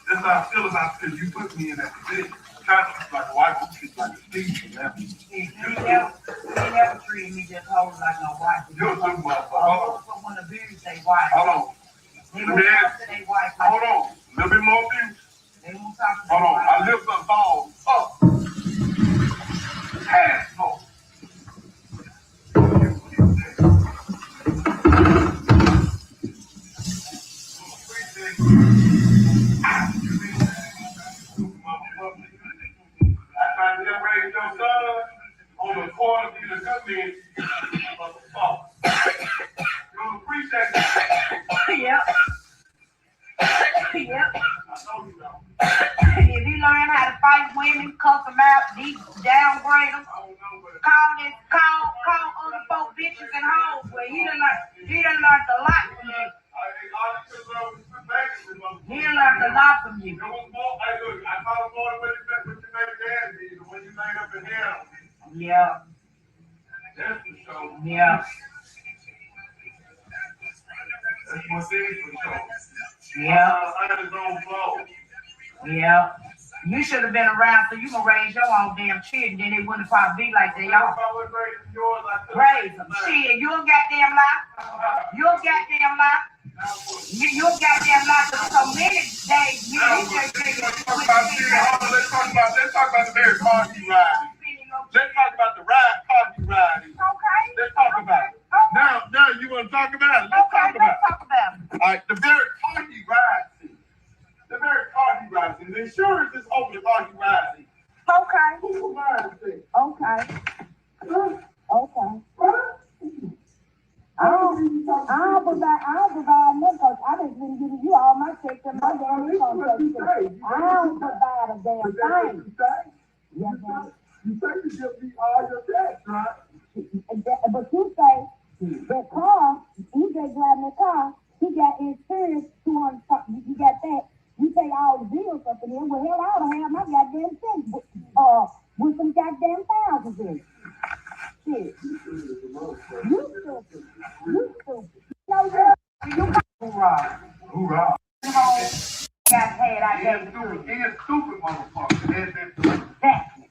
S7: That's how I feel about it because you put me in that position. Try to treat like a wife, you treat like a Steve.
S11: You never treated me just hold like no wife.
S7: You're a good motherfucker.
S11: Hold on. When abuse they wife.
S7: Hold on.
S11: They won't talk to their wife.
S7: Hold on. A little bit more abuse.
S11: They won't talk to
S7: Hold
S11: their
S7: on.
S11: wife.
S7: I lift the balls up. Asshole. I tried to raise your son on the corner of the good man of the fault. You don't appreciate that.
S11: Yep. Yep.
S7: I know you don't.
S11: If he learn how to fight women, cuss them out, downgrade them, call other folk bitches and hoes, well, he done learned a lot from you. He done learned a lot from you.
S7: I thought more than what you made dad be, the way you made up in hell.
S11: Yeah.
S7: That's for sure.
S11: Yeah.
S7: That's what it is for sure.
S11: Yeah.
S7: I his own fault.
S11: Yeah. You should have been around so you can raise your own damn children, then it wouldn't probably be like they are. Raise them. Shit, you a goddamn lie. You a goddamn lie. You a goddamn lie for so many days.
S7: Let's talk about the very car you riding. Let's talk about the car you riding.
S11: Okay.
S7: Let's talk about it. Now you want to talk about it? Let's talk about it. All right, the very car you riding. The very car you riding. The insurance is over the car you riding.
S11: Okay.
S7: Who riding this?
S11: Okay. I don't provide nothing because I just been giving you all my checks and my damn income tax. I don't provide a damn thing.
S7: You say you give me all your checks, right?
S11: But you say the car, you TJ driving the car, he got insurance, 200, you got that. You pay all the bills up in there. Well, hell, I ought to have my goddamn thing with some goddamn thousands in it. Shit. You stupid. You stupid. No, you hoorah. Hoorah. Got paid out there. Stupid motherfucker. Exactly.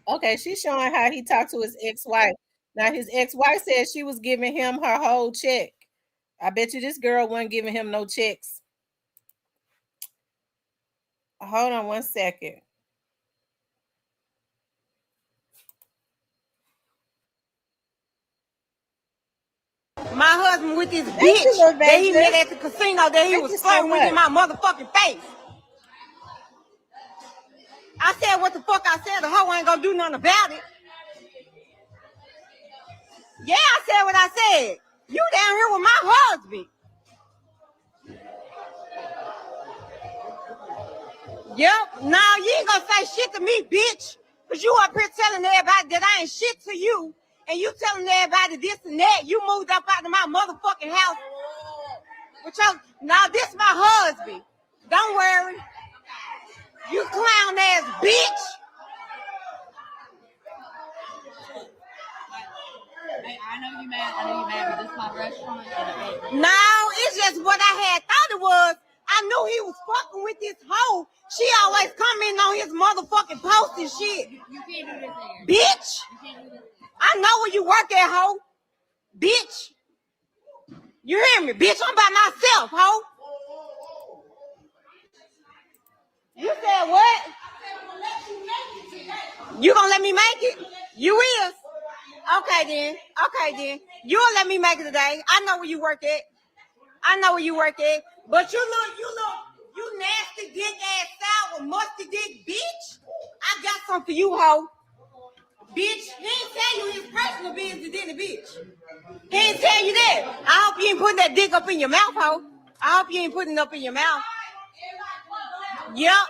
S1: Okay, she's showing how he talked to his ex-wife. Now, his ex-wife said she was giving him her whole check. I bet you this girl wasn't giving him no checks. Hold on one second.
S11: My husband with this bitch that he met at the casino that he was flirting with in my motherfucking face. I said what the fuck I said. The hoe ain't gonna do nothing about it. Yeah, I said what I said. You down here with my husband. Yep. Now you ain't gonna say shit to me, bitch. Cause you up here telling everybody that I ain't shit to you. And you telling everybody this and that. You moved up out of my motherfucking house. Now this my husband. Don't worry. You clown ass bitch.
S12: I know you mad, but this is my restaurant.
S11: No, it's just what I had thought it was. I knew he was fucking with this hoe. She always commenting on his motherfucking post and shit.
S12: You can't do this here.
S11: Bitch.
S12: You can't do this.
S11: I know where you work at, hoe. Bitch. You hear me? Bitch, I'm by myself, hoe. You said what? You gonna let me make it? You is. Okay then. You'll let me make it today. I know where you work at. But you nasty dick ass sour musty dick bitch. I got something for you, hoe. Bitch, he ain't tell you his personal business, did it, bitch? He ain't tell you that. I hope you ain't putting that dick up in your mouth, hoe. I hope you ain't putting it up in your mouth. Yep.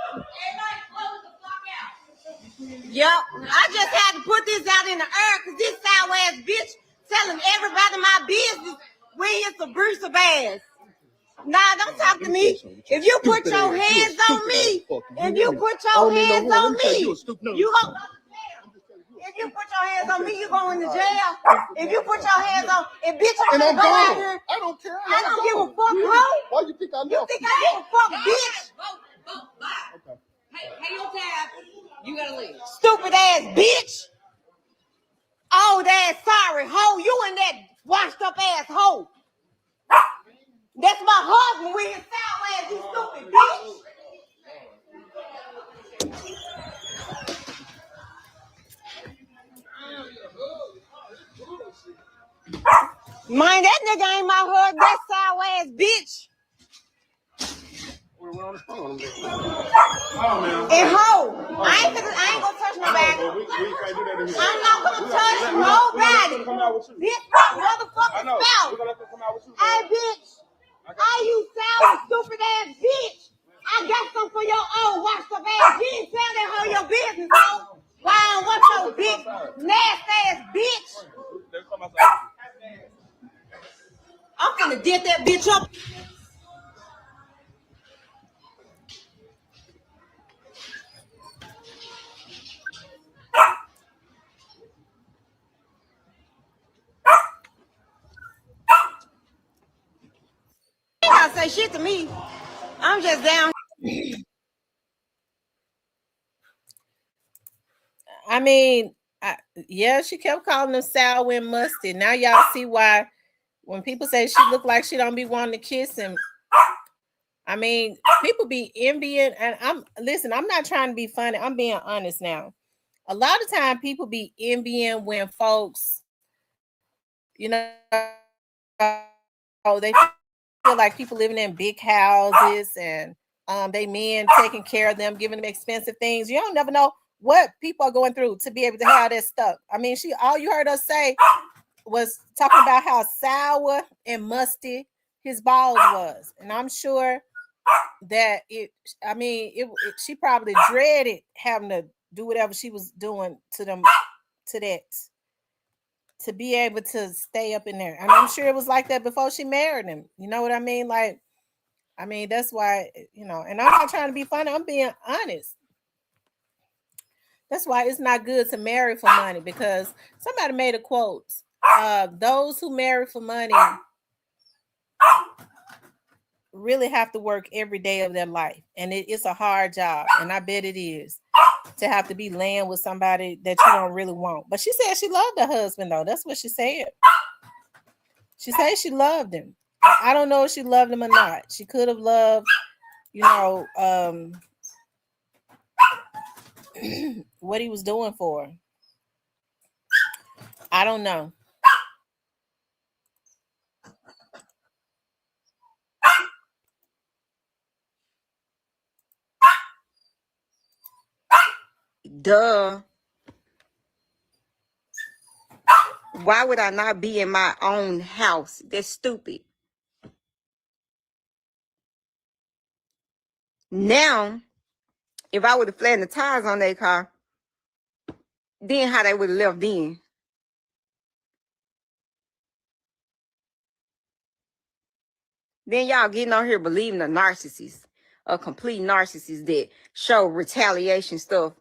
S11: I just had to put this out in the air because this sour ass bitch telling everybody my business when it's a Bruce ass. Nah, don't talk to me. If you put your hands on me, you gon' if you put your hands on me, you going to jail. If you put your hands on, if bitch I'm go out here, I don't care. I don't give a fuck, hoe. Why you think I left? You think I give a fuck, bitch?
S12: Okay. Hey, your tab. You gotta leave.
S11: Stupid ass bitch. Old ass sorry hoe. You and that washed up ass hoe. That's my husband with his sour ass, you stupid bitch. Mind that nigga ain't my husband, that sour ass bitch. And hoe, I ain't gonna touch nobody. I'm not gonna touch nobody. This my motherfucking spouse. Hey bitch, you sour stupid ass bitch. I got some for your old washed up ass. You didn't tell that hoe your business, hoe. Why don't want your big nasty ass bitch? I'm gonna dip that bitch up. You ain't gotta say shit to me. I'm just down.
S1: I mean, yeah, she kept calling him sour and musty. Now y'all see why when people say she look like she don't be wanting to kiss him. I mean, people be envying, and I'm not trying to be funny. I'm being honest now. A lot of time people be envying when folks, you know, they feel like people living in big houses and they men taking care of them, giving them expensive things. You don't never know what people are going through to be able to have that stuff. I mean, all you heard us say was talking about how sour and musty his balls was. And I'm sure that she probably dreaded having to do whatever she was doing to them, to that. to be able to stay up in there. And I'm sure it was like that before she married him. You know what I mean? Like, I mean, that's why, you know, and I'm not trying to be funny. I'm being honest. That's why it's not good to marry for money, because somebody made a quote. Those who marry for money really have to work every day of their life. And it's a hard job. And I bet it is, to have to be laying with somebody that you don't really want. But she said she loved her husband, though. That's what she said. She said she loved him. I don't know if she loved him or not. She could have loved, you know, what he was doing for her. I don't know.
S9: Duh. Why would I not be in my own house? That's stupid. Now, if I would have flattened the tires on their car, then how they would have left then? Then y'all getting on here believing a narcissist, a complete narcissist that show retaliation stuff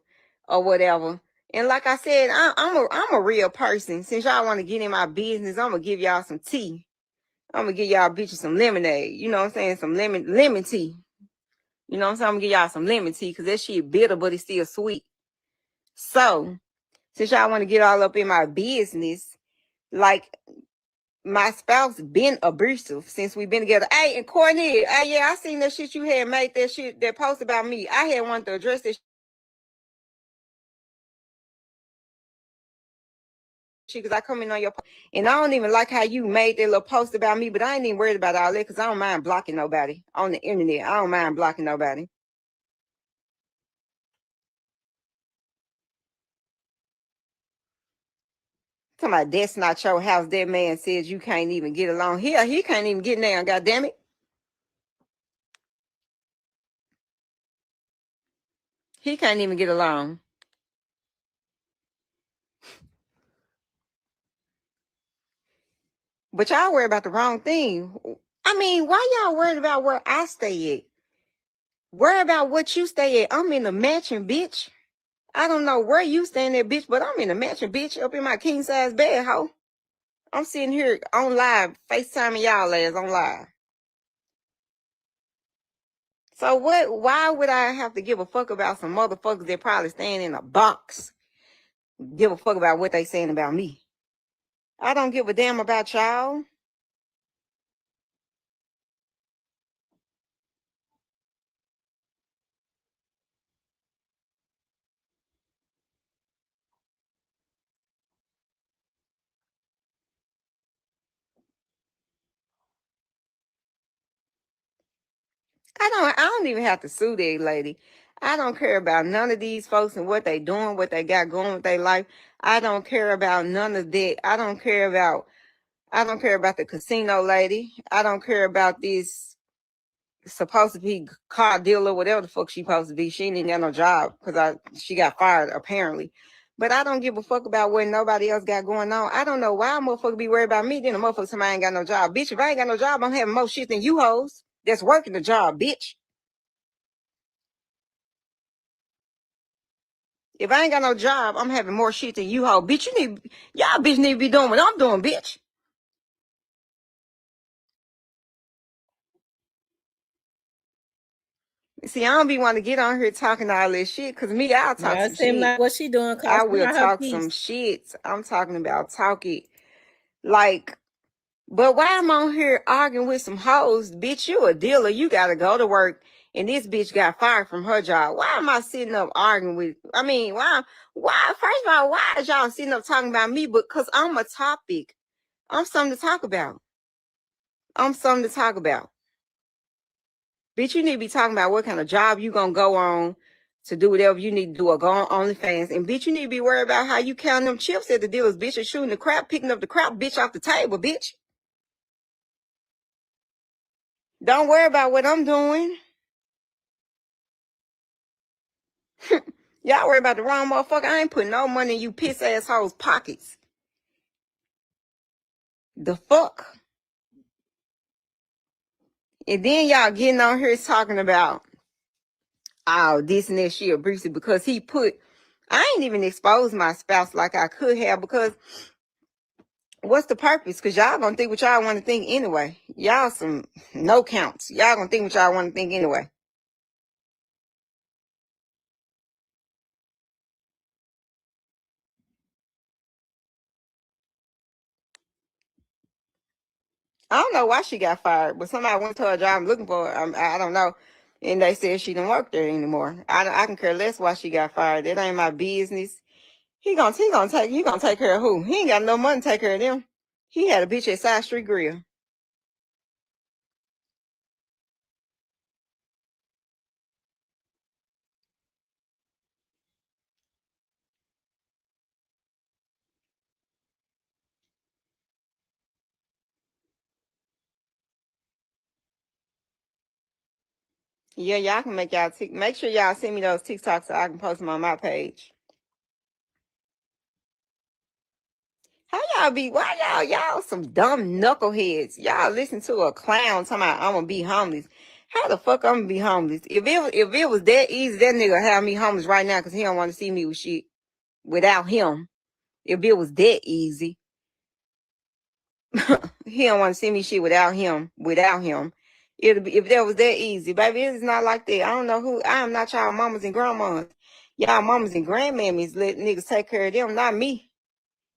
S9: or whatever. And like I said, I'm a real person. Since y'all want to get in my business, I'm gonna give y'all some tea. I'm gonna give y'all bitches some lemonade. You know what I'm saying? Some lemon tea. You know what I'm saying? I'm gonna give y'all some lemon tea because that shit bitter, but it's still sweet. So, since y'all want to get all up in my business, like my spouse been abusive since we've been together. Hey, and Courtney, hey, yeah, I seen that shit you had made, that shit, that post about me. I had wanted to address this shit because I come in on your post, and I don't even like how you made that little post about me, but I ain't even worried about all that because I don't mind blocking nobody on the internet. I don't mind blocking nobody. Talking about that's not your house. That man says you can't even get along. He can't even get down, goddamn it. He can't even get along. But y'all worry about the wrong thing. I mean, why y'all worried about where I stay at? Worry about what you stay at. I'm in the mansion, bitch. I don't know where you staying at, bitch, but I'm in the mansion, bitch, up in my king size bed, ho. I'm sitting here on live, FaceTiming y'all ass on live. So what? Why would I have to give a fuck about some motherfuckers that probably staying in a box? Give a fuck about what they saying about me. I don't give a damn about y'all. I don't even have to sue that lady. I don't care about none of these folks and what they doing, what they got going with their life. I don't care about none of that. I don't care about the casino lady. I don't care about this supposed to be car dealer, whatever the fuck she supposed to be. She ain't even got no job because she got fired apparently. But I don't give a fuck about what nobody else got going on. I don't know why a motherfucker be worried about me. Then a motherfucker somebody ain't got no job. Bitch, if I ain't got no job, I'm having more shit than you hoes that's working the job, bitch. If I ain't got no job, I'm having more shit than you, hoe. Bitch, y'all bitch need to be doing what I'm doing, bitch. See, I don't be want to get on here talking all this shit, because me, I'll talk some shit.
S1: Like what she doing?
S9: I will talk some shit. I'm talking about talking. Like, but why I'm on here arguing with some hoes? Bitch, you a dealer. You got to go to work. And this bitch got fired from her job. Why am I sitting up arguing with, I mean, why, first of all, why is y'all sitting up talking about me? Because I'm a topic. I'm something to talk about. Bitch, you need to be talking about what kind of job you gonna go on to do whatever you need to do or go on OnlyFans. And bitch, you need to be worried about how you count them chips at the dealers, bitch, or shooting the crap, picking up the crap, bitch, off the table, bitch. Don't worry about what I'm doing. Y'all worry about the wrong motherfucker. I ain't putting no money in you piss assholes' pockets. The fuck? And then y'all getting on here talking about, oh, this and that shit abusive because he put, I ain't even exposed my spouse like I could have, because what's the purpose? Because y'all gonna think what y'all want to think anyway. Y'all some no counts. Y'all gonna think what y'all want to think anyway. I don't know why she got fired, but somebody went to her job looking for her. I don't know. And they said she didn't work there anymore. I can care less why she got fired. That ain't my business. He gonna take care of who? He ain't got no money to take care of them. He had a bitch at Side Street Grill. Yeah, y'all can make make sure y'all send me those TikToks so I can post them on my page. How y'all some dumb knuckleheads? Y'all listen to a clown talking about I'm gonna be homeless. How the fuck I'm gonna be homeless? If it was that easy, that nigga have me homeless right now because he don't want to see me with shit without him. If it was that easy, he don't want to see me shit without him. If that was that easy, baby, it's not like that. I don't know who. I am not y'all mamas and grandmas. Y'all mamas and grandmammies let niggas take care of them, not me.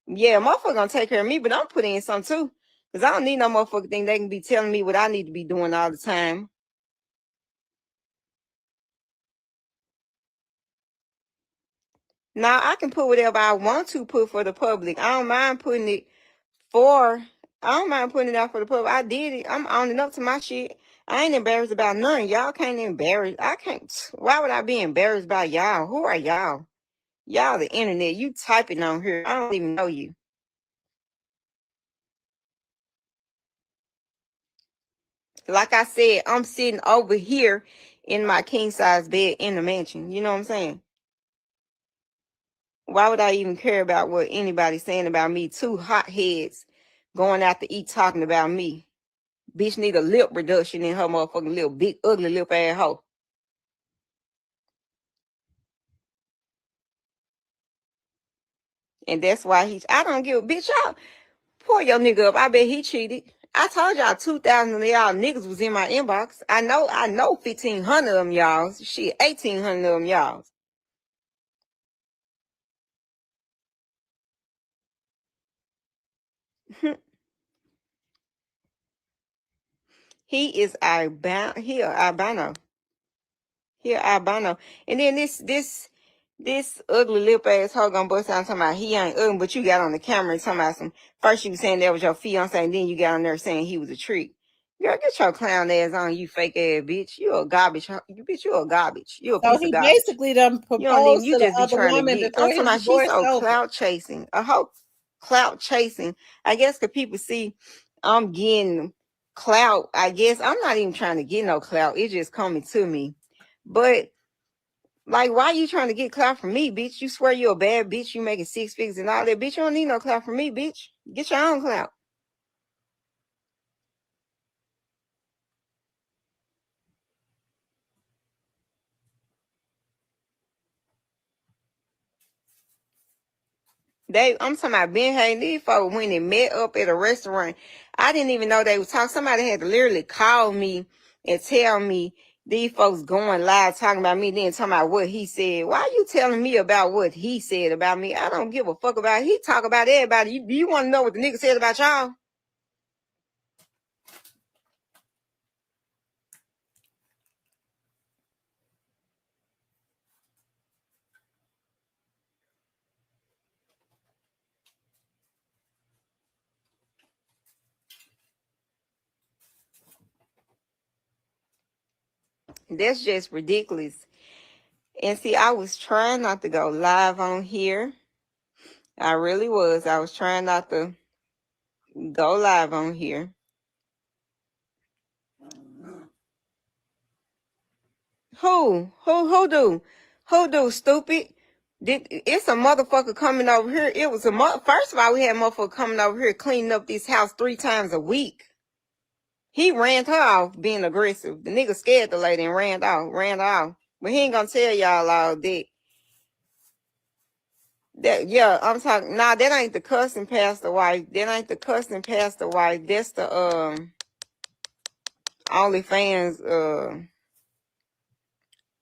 S9: Yeah, motherfucker gonna take care of me, but I'm putting in some too. Because I don't need no motherfucker thing. They can be telling me what I need to be doing all the time. Now I can put whatever I want to put for the public. I don't mind putting it out for the public. I did it. I'm owning up to my shit. I ain't embarrassed about none. Y'all can't embarrass. I can't. Why would I be embarrassed about y'all? Who are y'all? Y'all the internet. You typing on here. I don't even know you. Like I said, I'm sitting over here in my king size bed in the mansion. You know what I'm saying? Why would I even care about what anybody's saying about me? Two hotheads going out to eat talking about me. Bitch need a lip reduction in her motherfucking little big ugly lip ass hoe. And that's why I don't give a bitch out. Pour your nigga up. I bet he cheated. I told y'all 2,000 of y'all niggas was in my inbox. I know 1,500 of them y'all. Shit, 1,800 of them y'all. He is albino. He albino. And then this ugly lip ass hoe gonna bust out talking about he ain't ugly, but you got on the camera and talking about some. First you was saying that was your fiance, and then you got on there saying he was a trick. Girl, get your clown ass on, you fake ass bitch. You a garbage. You a garbage. You a piece of garbage.
S1: Basically done proposed
S9: You
S1: to the
S9: just be
S1: other
S9: trying to
S1: woman
S9: get.
S1: before
S9: I'm talking
S1: his
S9: about she's
S1: divorce
S9: so
S1: over.
S9: clout chasing. A whole clout chasing. I guess the people see I'm getting clout. I guess I'm not even trying to get no clout. It's just coming to me. But like, why you trying to get clout from me, bitch? You swear you a bad bitch. You making 6 figures and all that, bitch. You don't need no clout from me, bitch. Get your own clout. I'm talking about Ben Hayden. These folks when they met up at a restaurant. I didn't even know they was talking. Somebody had to literally call me and tell me these folks going live talking about me, then talking about what he said. Why are you telling me about what he said about me? I don't give a fuck about it. He talk about everybody. Do you want to know what the nigga said about y'all? That's just ridiculous. And see, I was trying not to go live on here. I really was. I was trying not to go live on here. Who do, stupid? It's a motherfucker coming over here. It was first of all, we had a motherfucker coming over here cleaning up this house 3 times a week. He ran her off being aggressive. The nigga scared the lady and ran off. But he ain't gonna tell y'all all that. Yeah, I'm talking. Nah, that ain't the cussing pastor wife. That ain't the cussing pastor wife. That's the OnlyFans.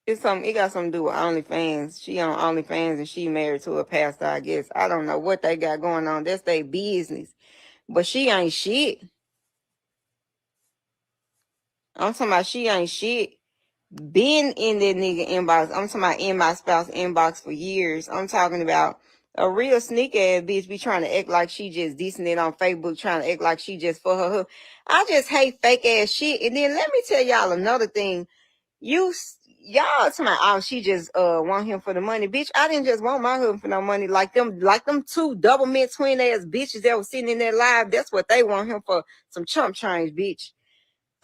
S9: It got something to do with OnlyFans. She on OnlyFans and she married to a pastor, I guess. I don't know what they got going on. That's their business. But she ain't shit. I'm talking about she ain't shit. Been in that nigga inbox. I'm talking about in my spouse inbox for years. I'm talking about a real sneak ass bitch be trying to act like she just dissing it on Facebook, trying to act like she just for her. I just hate fake ass shit. And then let me tell y'all another thing. Y'all talking about, oh, she just want him for the money. Bitch, I didn't just want my husband for no money. Like them 2 double mint twin ass bitches that was sitting in there live. That's what they want him for, some chump change, bitch.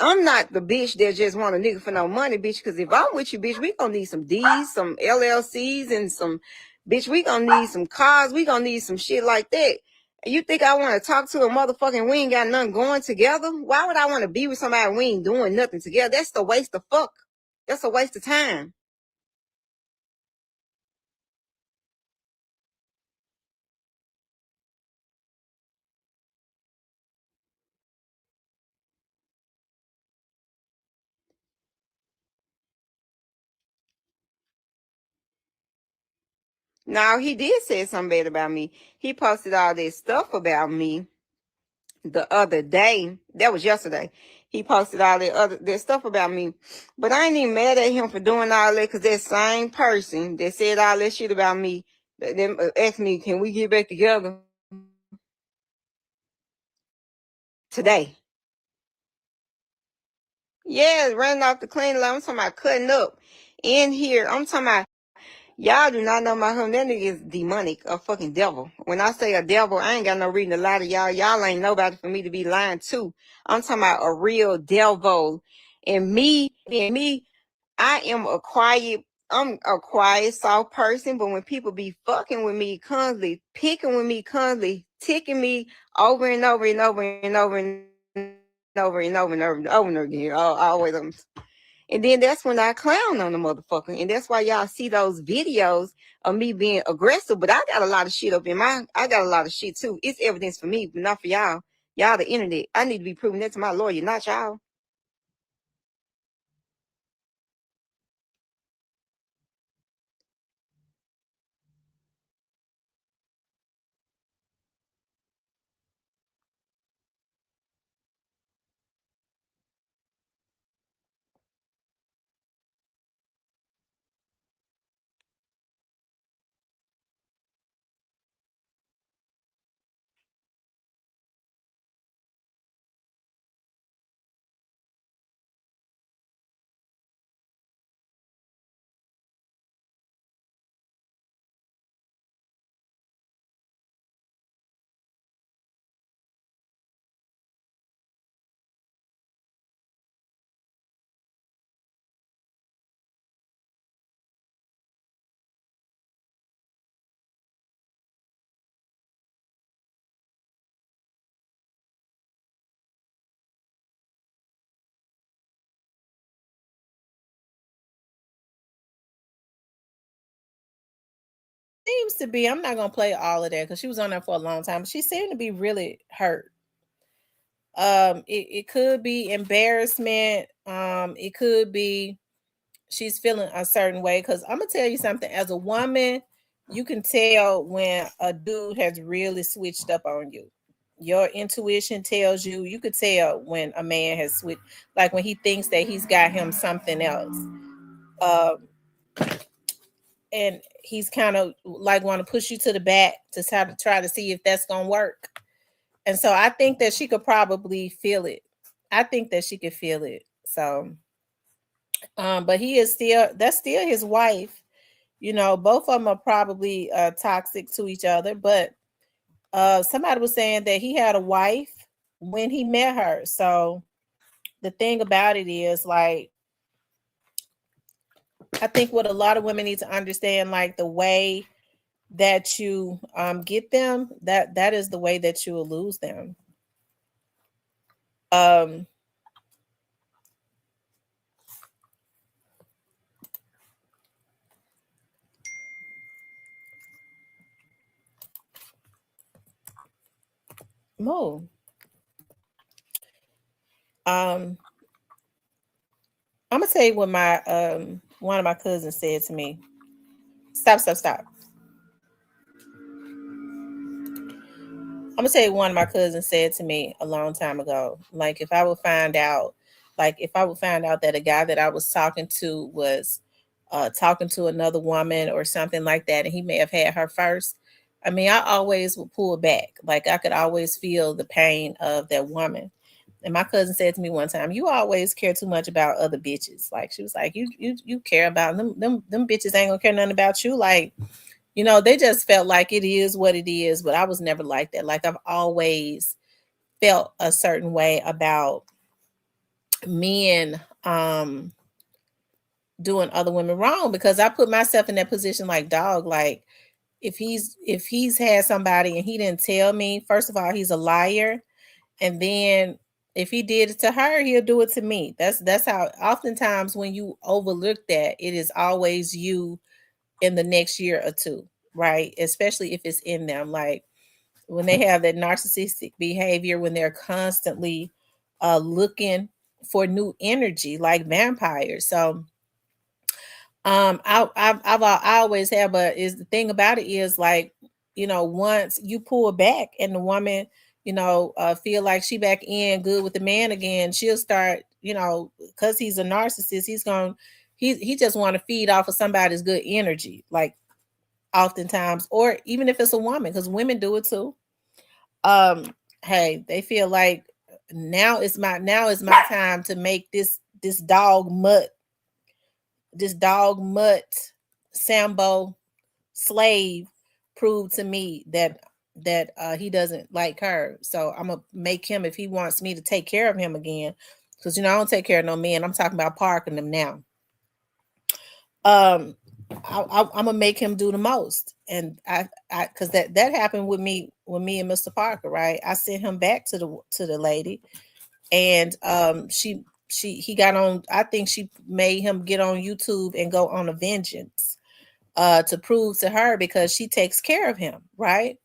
S9: I'm not the bitch that just want a nigga for no money, bitch, because if I'm with you, bitch, we gonna need some D's, some LLCs, and some, bitch, we gonna need some cars, we gonna need some shit like that. You think I want to talk to a motherfucking, we ain't got nothing going together? Why would I want to be with somebody we ain't doing nothing together? That's the waste of fuck. That's a waste of time. Now, he did say something bad about me. He posted all this stuff about me the other day. That was yesterday. He posted all that stuff about me. But I ain't even mad at him for doing all that, because that same person that said all that shit about me, them asked me, can we get back together today? Yeah, running off the clean line. I'm talking about cutting up in here. I'm talking about, y'all do not know my husband. That nigga is demonic, a fucking devil. When I say a devil, I ain't got no reason to lie to y'all. Y'all ain't nobody for me to be lying to. I'm talking about a real devil. And me, I'm a quiet, soft person. But when people be fucking with me constantly, picking with me constantly, ticking me over and over and over and over and over and over and over and over again, always. And then that's when I clown on the motherfucker. And that's why y'all see those videos of me being aggressive. But I got a lot of shit I got a lot of shit too. It's evidence for me, but not for y'all. Y'all the internet. I need to be proving that to my lawyer, not y'all.
S1: Seems to be, I'm not gonna play all of that because she was on there for a long time, but she seemed to be really hurt. It could be embarrassment. It could be she's feeling a certain way. Because I'm gonna tell you something, as a woman, you can tell when a dude has really switched up on you. Your intuition tells you. You could tell when a man has switched, like when he thinks that he's got him something else. And he's kind of like want to push you to the back to try to see if that's gonna work. And so I think that she could probably feel it. I think that she could feel it. So, but that's still his wife. You know, both of them are probably toxic to each other. But somebody was saying that he had a wife when he met her. So the thing about it is, like, I think what a lot of women need to understand, like the way that you get them, that is the way that you will lose them. Mo. I'm gonna tell you what my one of my cousins said to me. Stop. I'm gonna tell you one of my cousins said to me a long time ago. Like if I would find out that a guy that I was talking to was talking to another woman or something like that, and he may have had her first. I mean, I always would pull back. Like I could always feel the pain of that woman. And my cousin said to me one time, "You always care too much about other bitches." Like she was like, "You care about them. Them bitches ain't gonna care nothing about you." Like, you know, they just felt like it is what it is. But I was never like that. Like I've always felt a certain way about men doing other women wrong, because I put myself in that position. Like, dog, like if he's had somebody and he didn't tell me, first of all, he's a liar. And then if he did it to her, he'll do it to me. That's how oftentimes when you overlook that, it is always you in the next year or two, right? Especially if it's in them. Like when they have that narcissistic behavior, when they're constantly looking for new energy like vampires. So I always have, but is the thing about it is like, you know, once you pull back and the woman, you know, feel like she back in good with the man again, she'll start, you know, because he's a narcissist, he just want to feed off of somebody's good energy, like oftentimes, or even if it's a woman, because women do it too. Hey, they feel like now is my time to make this dog mutt Sambo slave prove to me that he doesn't like her. So I'm gonna make him, if he wants me to take care of him again, because you know I don't take care of no men. I'm talking about parking them now. I'm gonna make him do the most, and I because that happened with me and Mr. Parker, right? I sent him back to the lady, and he got on. I think she made him get on YouTube and go on a vengeance to prove to her, because she takes care of him, right?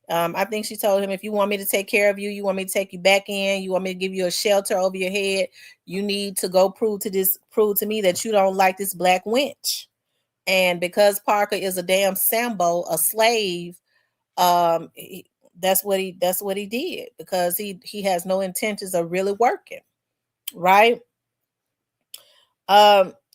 S1: I think she told him, if you want me to take care of you, you want me to take you back in, you want me to give you a shelter over your head, you need to go prove to me that you don't like this black wench. And because Parker is a damn Sambo, a slave, that's what he did, because he has no intentions of really working, right?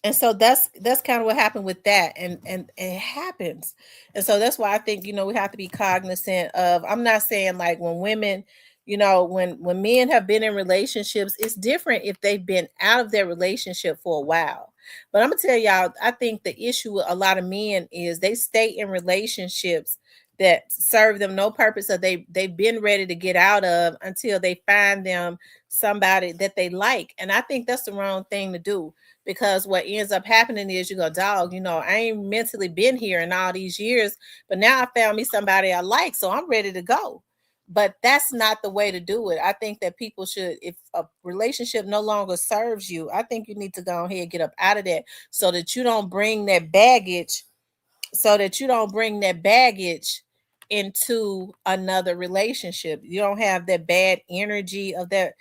S1: And so that's kind of what happened with that, and it happens. And so that's why I think, you know, we have to be cognizant of, I'm not saying like when women, you know, when men have been in relationships, it's different if they've been out of their relationship for a while. But I'm gonna tell y'all, I think the issue with a lot of men is they stay in relationships that serve them no purpose, or they've been ready to get out of until they find them somebody that they like. And I think that's the wrong thing to do, because what ends up happening is you go, dog, you know, I ain't mentally been here in all these years, but now I found me somebody I like, so I'm ready to go. But that's not the way to do it. I think that people should, if a relationship no longer serves you, I think you need to go ahead and get up out of that, so that you don't bring that baggage, into another relationship. You don't have that bad energy of the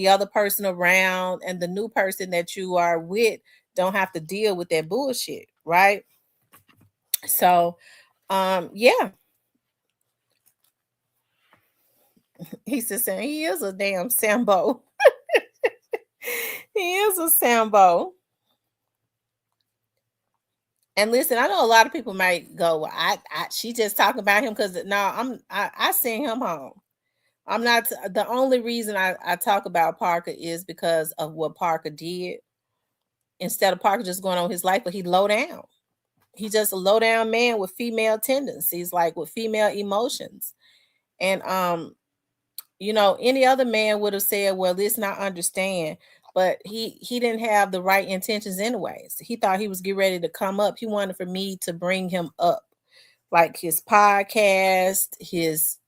S1: other person around, and the new person that you are with don't have to deal with that bullshit, right? So yeah. He's just saying he is a damn Sambo. He is a Sambo. And listen, I know a lot of people might go, well, she just talking about him because I sent him home. I'm not, the only reason I talk about Parker is because of what Parker did. Instead of Parker just going on his life, but he low down. He's just a low down man with female tendencies, like with female emotions. And you know, any other man would have said, well, let's not understand. But he didn't have the right intentions anyways. He thought he was getting ready to come up. He wanted for me to bring him up, like his podcast, his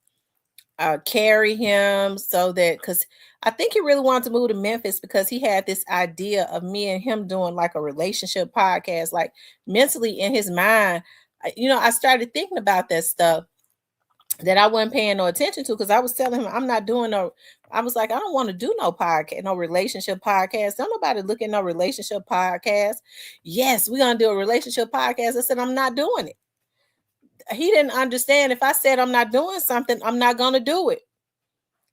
S1: carry him, so that, because I think he really wanted to move to Memphis because he had this idea of me and him doing like a relationship podcast, like mentally in his mind. I started thinking about that stuff that I wasn't paying no attention to, because I was telling him I'm not doing no. I was like, I don't want to do no podcast, no relationship podcast. Don't nobody look at no relationship podcast. Yes, we're gonna do a relationship podcast. I said I'm not doing it. He didn't understand. If I said I'm not doing something, I'm not gonna do it.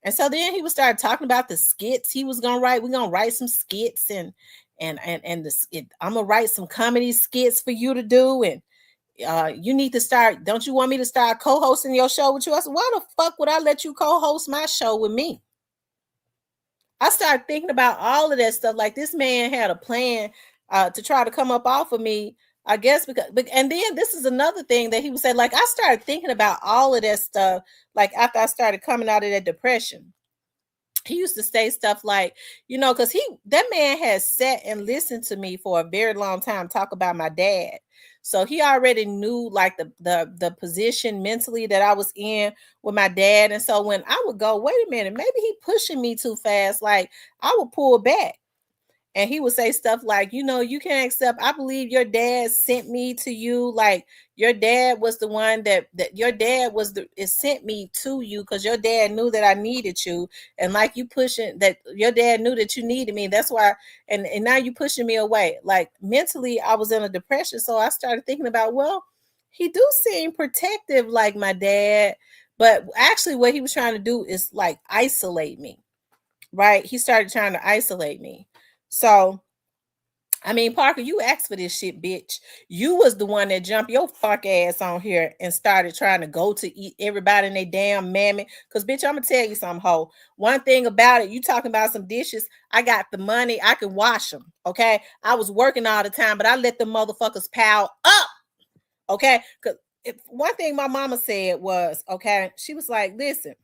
S1: And so then he would start talking about the skits he was gonna write. We're gonna write some skits, and I'm gonna write some comedy skits for you to do. And you need to start. Don't you want me to start co-hosting your show with you? I said, why the fuck would I let you co-host my show with me? I started thinking about all of that stuff. Like, this man had a plan to try to come up off of me, I guess, and then this is another thing that he would say. Like, I started thinking about all of that stuff, like after I started coming out of that depression. He used to say stuff like, because that man has sat and listened to me for a very long time talk about my dad. So he already knew like the position mentally that I was in with my dad. And so when I would go, wait a minute, maybe he pushing me too fast, like I would pull back. And he would say stuff like, you can't accept. I believe your dad sent me to you. Like, your dad was the one that your dad was it sent me to you because your dad knew that I needed you. And like, you pushing that, your dad knew that you needed me. That's why. And now you pushing me away. Like, mentally, I was in a depression. So I started thinking about, well, he do seem protective like my dad. But actually what he was trying to do is like isolate me. Right. He started trying to isolate me. So, I mean, Parker, you asked for this shit, bitch. You was the one that jumped your fuck ass on here and started trying to go to eat everybody in their damn mammy. Because, bitch, I'm going to tell you something, ho. One thing about it, you talking about some dishes, I got the money. I can wash them, okay? I was working all the time, but I let the motherfuckers pile up, okay? Because one thing my mama said was, okay, she was like, listen,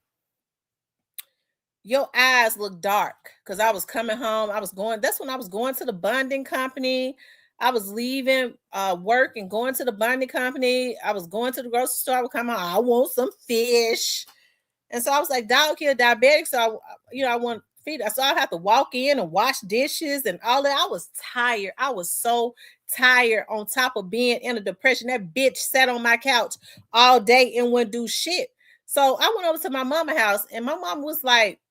S1: your eyes look dark, because I was coming home. That's when I was going to the bonding company. I was leaving work and going to the bonding company. I was going to the grocery store. I would come home, I want some fish. And so I was like, dog kid diabetic. So, I want feed. So I have to walk in and wash dishes and all that. I was tired. I was so tired, on top of being in a depression. That bitch sat on my couch all day and wouldn't do shit. So I went over to my mama's house, and my mom was like,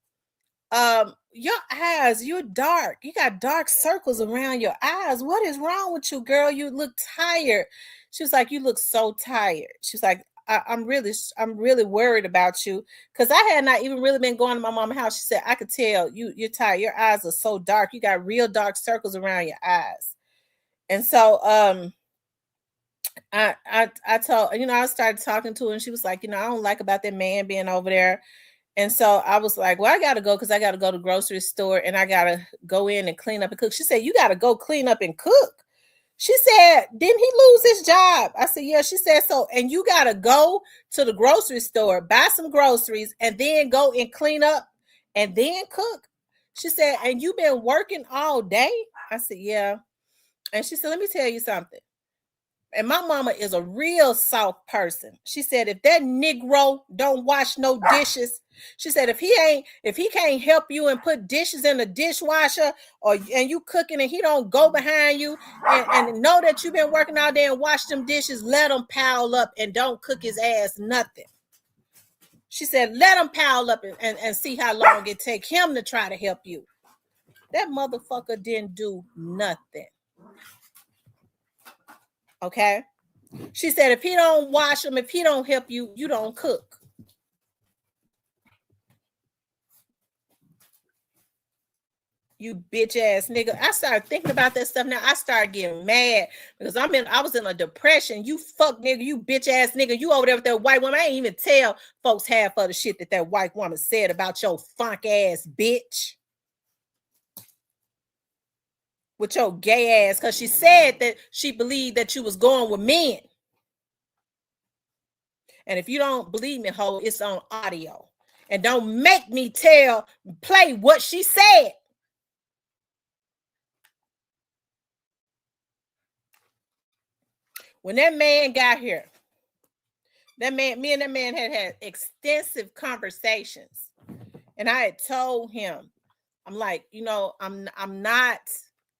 S1: your eyes, you're dark. You got dark circles around your eyes. What is wrong with you, girl? You look tired. She was like, you look so tired. She's like, I'm really worried about you, because I had not even really been going to my mom's house. She said, I could tell you're tired. Your eyes are so dark. You got real dark circles around your eyes. And so I told, I started talking to her, and she was like, I don't like about that man being over there. And so I was like, well, I got to go, because I got to go to the grocery store, and I got to go in and clean up and cook. She said, you got to go clean up and cook. She said, didn't he lose his job? I said, yeah. She said, so, and you got to go to the grocery store, buy some groceries, and then go and clean up and then cook. She said, and you've been working all day? I said, yeah. And she said, let me tell you something. And my mama is a real soft person. She said, if that Negro don't wash no dishes, she said, if he can't help you and put dishes in the dishwasher, and you cooking and he don't go behind you and know that you've been working all day and wash them dishes, let him pile up and don't cook his ass nothing. She said, let him pile up and see how long it take him to try to help you. That motherfucker didn't do nothing. Okay. She said, if he don't wash them, if he don't help you, you don't cook. You bitch ass nigga. I started thinking about that stuff. Now I started getting mad, because I was in a depression. You fuck nigga, you bitch ass nigga. You over there with that white woman. I ain't even tell folks half of the shit that white woman said about your funk ass bitch. With your gay ass, because she said that she believed that you was going with men. And if you don't believe me, ho, it's on audio. And don't make me play what she said. When that man got here, That man, me and that man had extensive conversations. And I had told him, I'm like, you know, I'm not.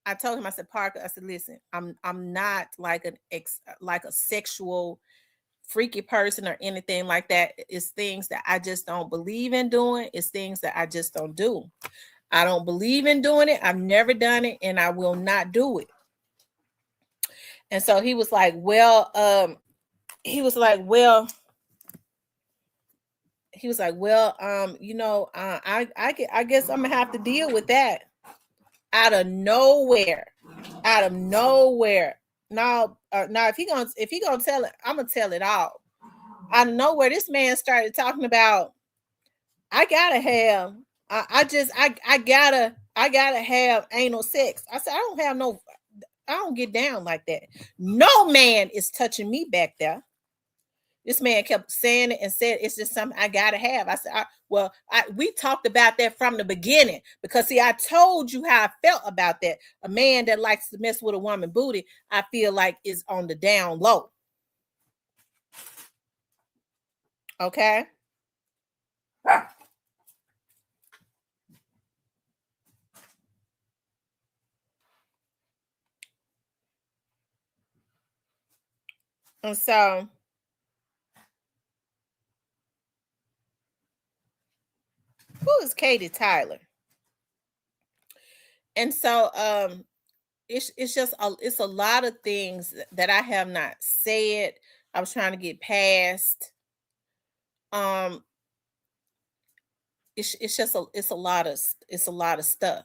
S1: I told him, I said, Parker, I said, listen, I'm not like a sexual freaky person or anything like that. It's things that I just don't believe in doing. It's things that I just don't do. I don't believe in doing it. I've never done it, and I will not do it. And so he was like, well, you know, I guess I'm gonna have to deal with that. Out of nowhere. Now, if he gonna tell it, I'm gonna tell it all. Out of nowhere, this man started talking about, I gotta have anal sex. I said, I don't get down like that. No man is touching me back there. This man kept saying it and said, it's just something I gotta have. I said, we talked about that from the beginning, because see, I told you how I felt about that. A man that likes to mess with a woman booty, I feel like is on the down low. Okay. And so who is Katie Tyler? And so it's just it's a lot of things that I have not said. I was trying to get past. It's a lot of stuff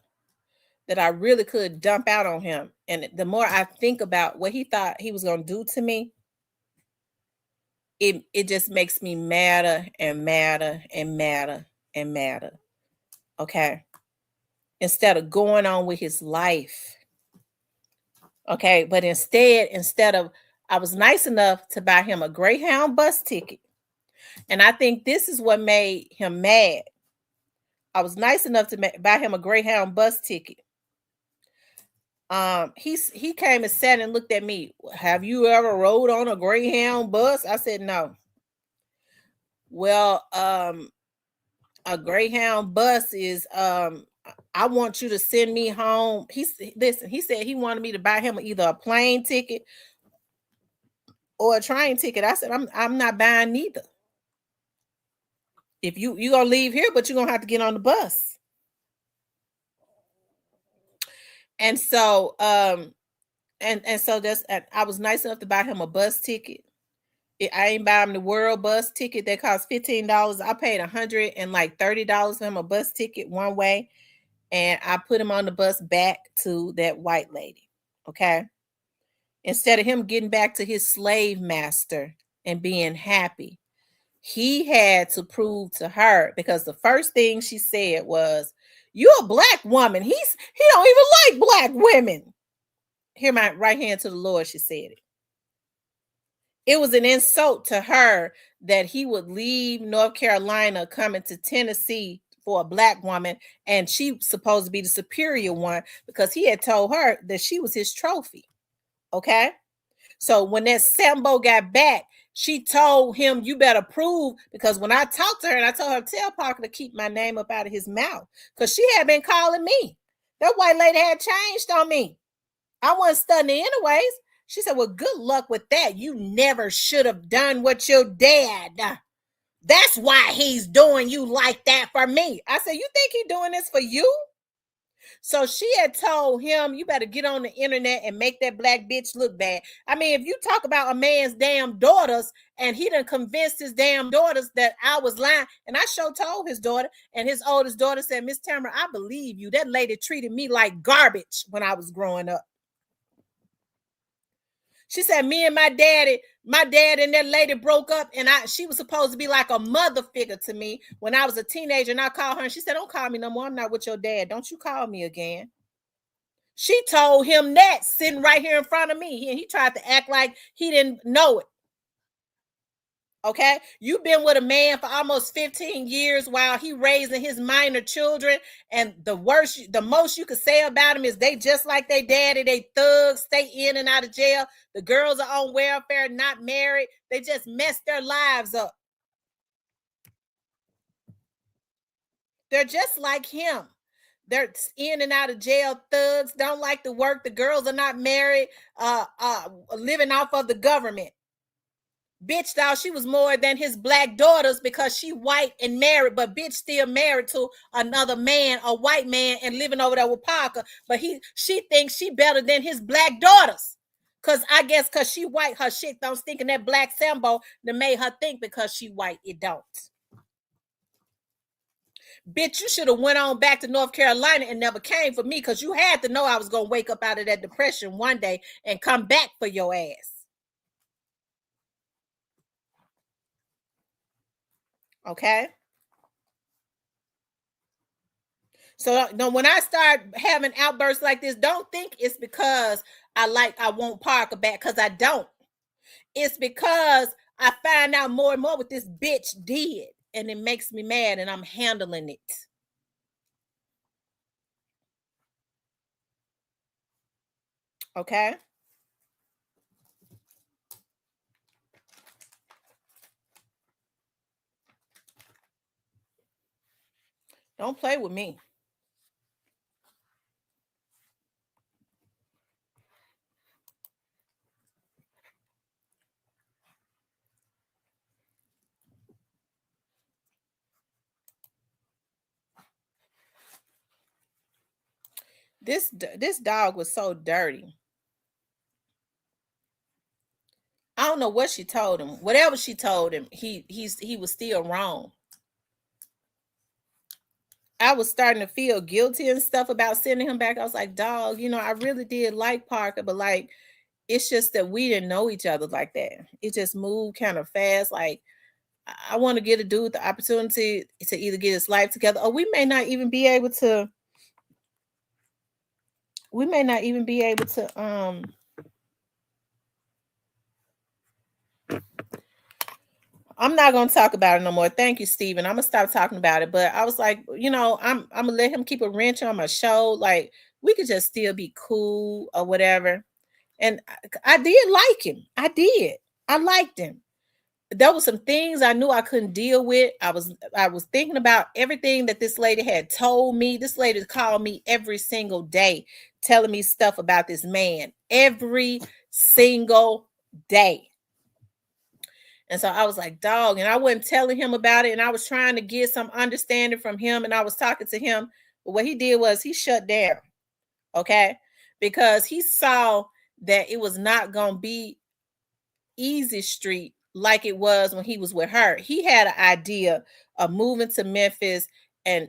S1: that I really could dump out on him. And the more I think about what he thought he was going to do to me, it just makes me madder and madder and madder and madder. Okay. Instead of going on with his life. Okay. But instead of, I was nice enough to buy him a Greyhound bus ticket. And I think this is what made him mad. I was nice enough to buy him a Greyhound bus ticket. He came and sat and looked at me. Have you ever rode on a Greyhound bus? I said no. Well, a Greyhound bus is I want you to send me home. He said he wanted me to buy him either a plane ticket or a train ticket. I said I'm not buying neither. If you're gonna leave here, but you're gonna have to get on the bus. And so and so I was nice enough to buy him a bus ticket. I ain't buy him the world bus ticket that cost $15. I paid $130 for him a bus ticket one way, and I put him on the bus back to that white lady. Okay. Instead of him getting back to his slave master and being happy, he had to prove to her, because the first thing she said was, "You're a black woman. He don't even like black women." Hear my right hand to the Lord, she said it. It was an insult to her that he would leave North Carolina coming to Tennessee for a black woman, and she was supposed to be the superior one, because he had told her that she was his trophy. Okay? So when that Sambo got back, she told him, you better prove, because when I talked to her and I told her, tell Parker to keep my name up out of his mouth, because she had been calling me. That white lady had changed on me. I wasn't studying anyways. She said, well, good luck with that. You never should have done what your dad. That's why he's doing you like that for me. I said, you think he's doing this for you? So she had told him, you better get on the internet and make that black bitch look bad. I mean, if you talk about a man's damn daughters, and he done convinced his damn daughters that I was lying, and I sure told his daughter, and his oldest daughter said, Miss Tamara, I believe you. That lady treated me like garbage when I was growing up. She said, me and my dad and that lady broke up, and she was supposed to be like a mother figure to me when I was a teenager, and I called her, and she said, don't call me no more. I'm not with your dad. Don't you call me again. She told him that sitting right here in front of me, and he tried to act like he didn't know it. Okay, you've been with a man for almost 15 years while he raising his minor children, and the most you could say about him is they just like they daddy, they thugs, stay in and out of jail. The girls are on welfare, not married. They just messed their lives up. They're just like him. They're in and out of jail, thugs, don't like to work. The girls are not married, living off of the government. Bitch thought she was more than his black daughters because she white and married, but bitch still married to another man, a white man, and living over there with Parker. But she thinks she better than his black daughters. Cause I guess cause she white, her shit don't stink in that black symbol that made her think because she white, it don't. Bitch, you should have went on back to North Carolina and never came for me because you had to know I was gonna wake up out of that depression one day and come back for your ass. Okay. So no, when I start having outbursts like this, don't think it's because I want Parker back, because I don't. It's because I find out more and more what this bitch did, and it makes me mad, and I'm handling it. Okay. Don't play with me. This dog was so dirty. I don't know what she told him. Whatever she told him, he was still wrong. I was starting to feel guilty and stuff about sending him back. I was like, dog, I really did like Parker, but like, it's just that we didn't know each other like that. It just moved kind of fast. Like, I want to get a dude the opportunity to either get his life together, or we may not even be able to. I'm not gonna talk about it no more. Thank you, Steven. I'm gonna stop talking about it. But I was like, I'm gonna let him keep a wrench on my show. Like, we could just still be cool or whatever. And I did like him. I did. I liked him. There were some things I knew I couldn't deal with. I was thinking about everything that this lady had told me. This lady called me every single day, telling me stuff about this man every single day. And so I was like, dog, and I wasn't telling him about it. And I was trying to get some understanding from him. And I was talking to him. But what he did was he shut down. Okay. Because he saw that it was not going to be easy street like it was when he was with her. He had an idea of moving to Memphis and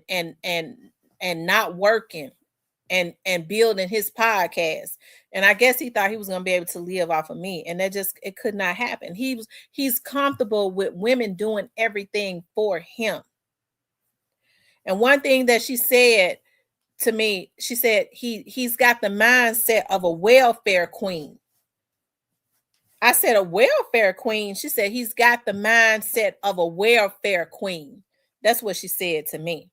S1: not working and building his podcast. And I guess he thought he was going to be able to live off of me. And it could not happen. He's comfortable with women doing everything for him. And one thing that she said to me, she said, he's got the mindset of a welfare queen. I said, a welfare queen? She said, he's got the mindset of a welfare queen. That's what she said to me.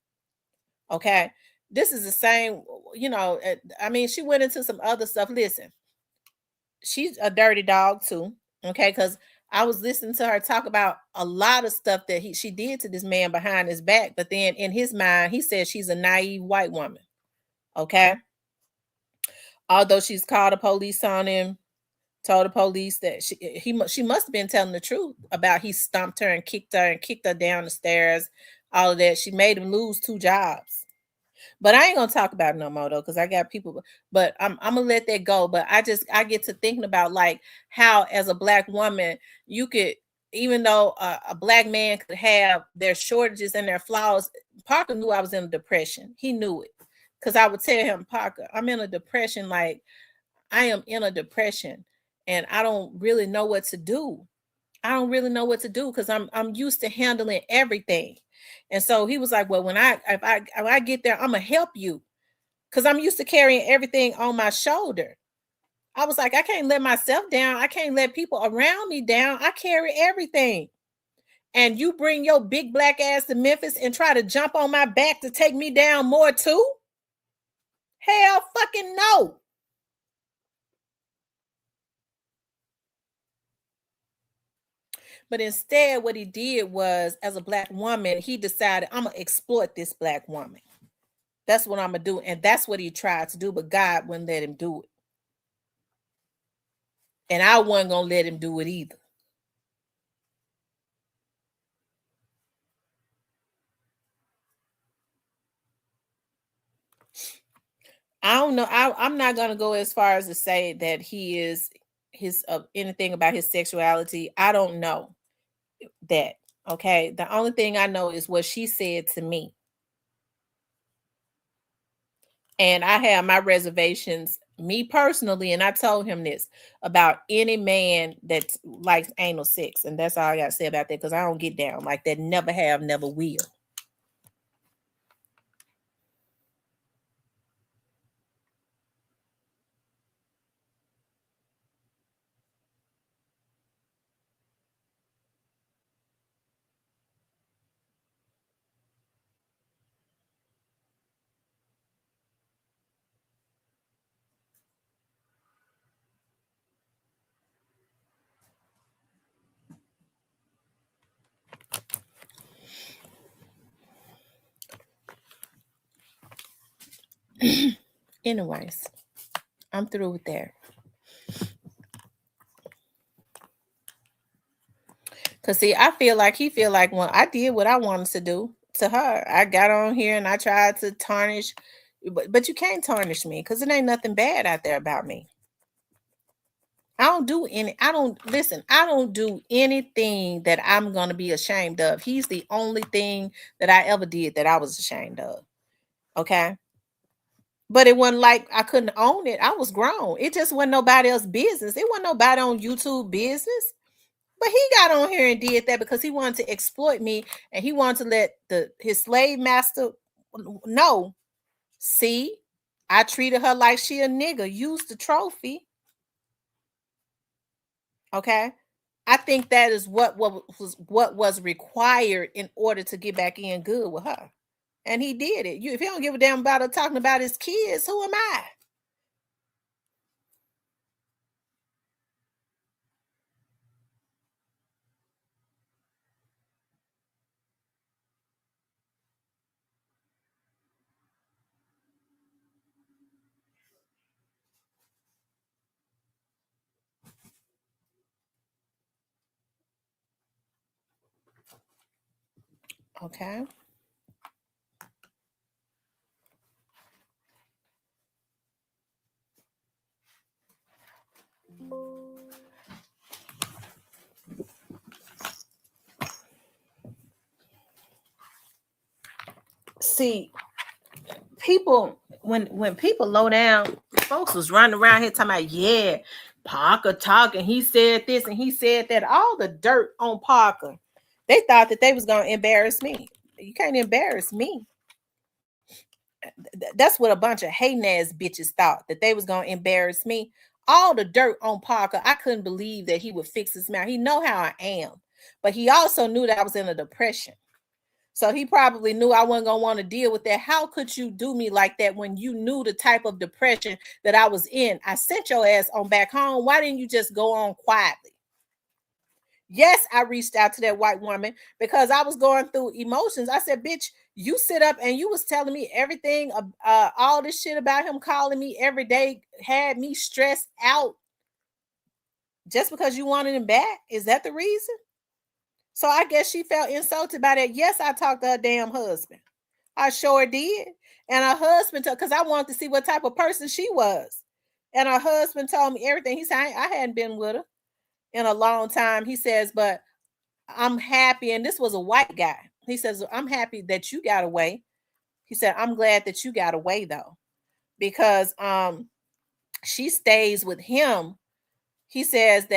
S1: Okay. This is the same, I mean, she went into some other stuff. Listen, she's a dirty dog too. Okay. Because I was listening to her talk about a lot of stuff that she did to this man behind his back. But then in his mind, he said she's a naive white woman. Okay. Although she's called the police on him, told the police that she must have been telling the truth about he stomped her and kicked her down the stairs, all of that. She made him lose 2 jobs. But I ain't gonna talk about it no more though, because I got people. But I'm gonna let that go. But I get to thinking about like how, as a black woman, you could, even though a black man could have their shortages and their flaws. Parker knew I was in a depression. He knew it, because I would tell him, Parker, I'm in a depression. Like, I am in a depression. And I don't really know what to do. I don't really know what to do because I'm used to handling everything. And so he was like, well, if I get there, I'm gonna help you, because I'm used to carrying everything on my shoulder. I was like, I can't let myself down. I can't let people around me down. I carry everything. and you bring your big black ass to Memphis and try to jump on my back to take me down more too? Hell fucking no. But instead, what he did was, as a black woman, he decided, I'm going to exploit this black woman. That's what I'm going to do. And that's what he tried to do, but God wouldn't let him do it. And I wasn't going to let him do it either. I don't know. I'm not going to go as far as to say that he is anything about his sexuality. I don't know that. Okay. The only thing I know is what she said to me. And I have my reservations, me personally, and I told him this about any man that likes anal sex. And that's all I got to say about that, because I don't get down like that. Never have, never will. Anyways, I'm through with that. Because, see, I feel like he feel like, well, I did what I wanted to do to her. I got on here and I tried to tarnish, but you can't tarnish me because it ain't nothing bad out there about me. I don't do anything that I'm going to be ashamed of. He's the only thing that I ever did that I was ashamed of. Okay. But it wasn't like I couldn't own it. I was grown. It just wasn't nobody else's business. It wasn't nobody on YouTube business. But he got on here and did that because he wanted to exploit me, and he wanted to let his slave master know. See, I treated her like she a nigga. Used the trophy. Okay. I think that is what was required in order to get back in good with her. And he did it. If he don't give a damn about her talking about his kids, who am I? Okay. See, people, when people low down, folks was running around here talking about, yeah, Parker talking, he said this and he said that, all the dirt on Parker. They thought that they was going to embarrass me. You can't embarrass me. That's what a bunch of hating ass bitches thought, that they was going to embarrass me. All the dirt on Parker, I couldn't believe that he would fix his mouth. He know how I am, but he also knew that I was in a depression. So he probably knew I wasn't going to want to deal with that. How could you do me like that when you knew the type of depression that I was in? I sent your ass on back home. Why didn't you just go on quietly? Yes, I reached out to that white woman because I was going through emotions. I said, bitch, you sit up and you was telling me everything, all this shit about him calling me every day, had me stressed out just because you wanted him back. Is that the reason? So I guess she felt insulted by that. Yes, I talked to her damn husband. I sure did. And her husband, because I wanted to see what type of person she was. And her husband told me everything. He said, I hadn't been with her in a long time. He says, but I'm happy. And this was a white guy. He says, I'm happy that you got away. He said, I'm glad that you got away though, because she stays with him. He says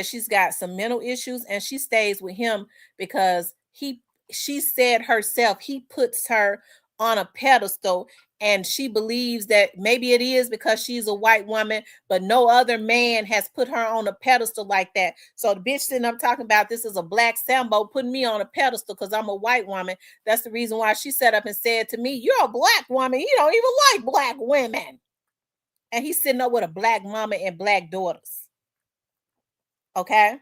S1: she's got some mental issues and she stays with him because she said herself, he puts her on a pedestal And she believes that maybe it is because she's a white woman, but no other man has put her on a pedestal like that. So the bitch sitting up talking about this is a black Sambo putting me on a pedestal because I'm a white woman. That's the reason why she sat up and said to me, you're a black woman. You don't even like black women. And he's sitting up with a black mama and black daughters. Okay?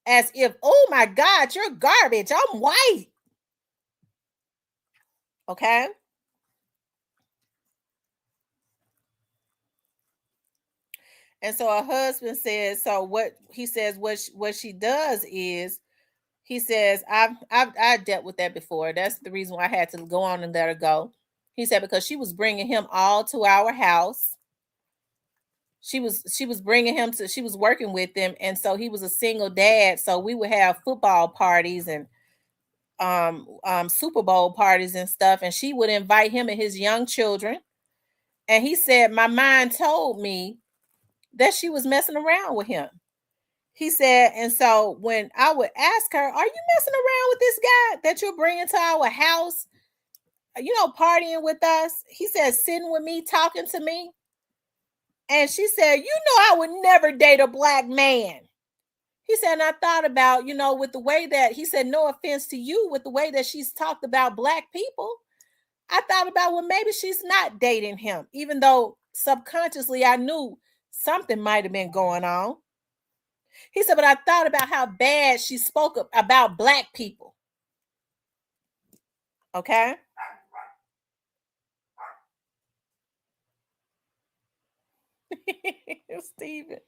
S1: As if, oh my God, you're garbage. I'm white. Okay? And so her husband says, so what he says, what she does is, he says, I dealt with that before. That's the reason why I had to go on and let her go. He said, because she was bringing him all to our house. She was bringing him to, she was working with him. And so he was a single dad. So we would have football parties and Super Bowl parties and stuff. And she would invite him and his young children. And he said, my mind told me that she was messing around with him. He said, and so when I would ask her, are you messing around with this guy that you're bringing to our house, you know, partying with us? He said, sitting with me, talking to me. And she said, you know, I would never date a black man. He said, and I thought about, you know, with the way that, he said, no offense to you, with the way that she's talked about black people, I thought about, well, maybe she's not dating him, even though subconsciously I knew something might have been going on. He said, but I thought about how bad she spoke about black people. Okay? Stephen.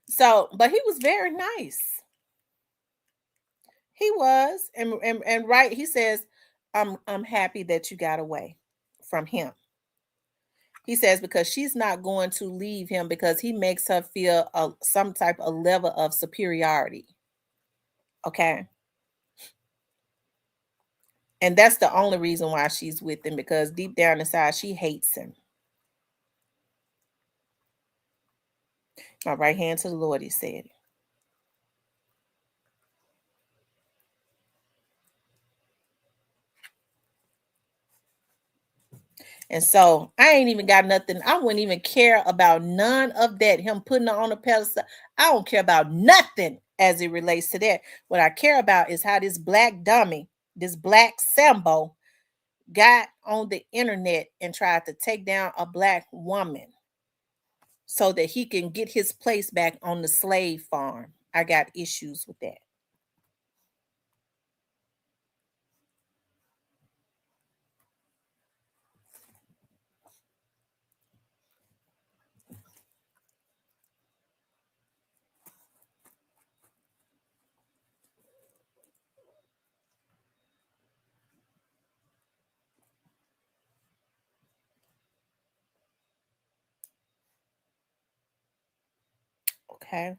S1: So, but he was very nice. He was. And right, he says, I'm happy that you got away from him. He says, because she's not going to leave him because he makes her feel some type of level of superiority. Okay. And that's the only reason why she's with him, because deep down inside, she hates him. My right hand to the Lord, he said. And so I ain't even got nothing. I wouldn't even care about none of that. Him putting her on a pedestal. I don't care about nothing as it relates to that. What I care about is how this black dummy, this black Sambo, got on the internet and tried to take down a black woman so that he can get his place back on the slave farm. I got issues with that. Okay.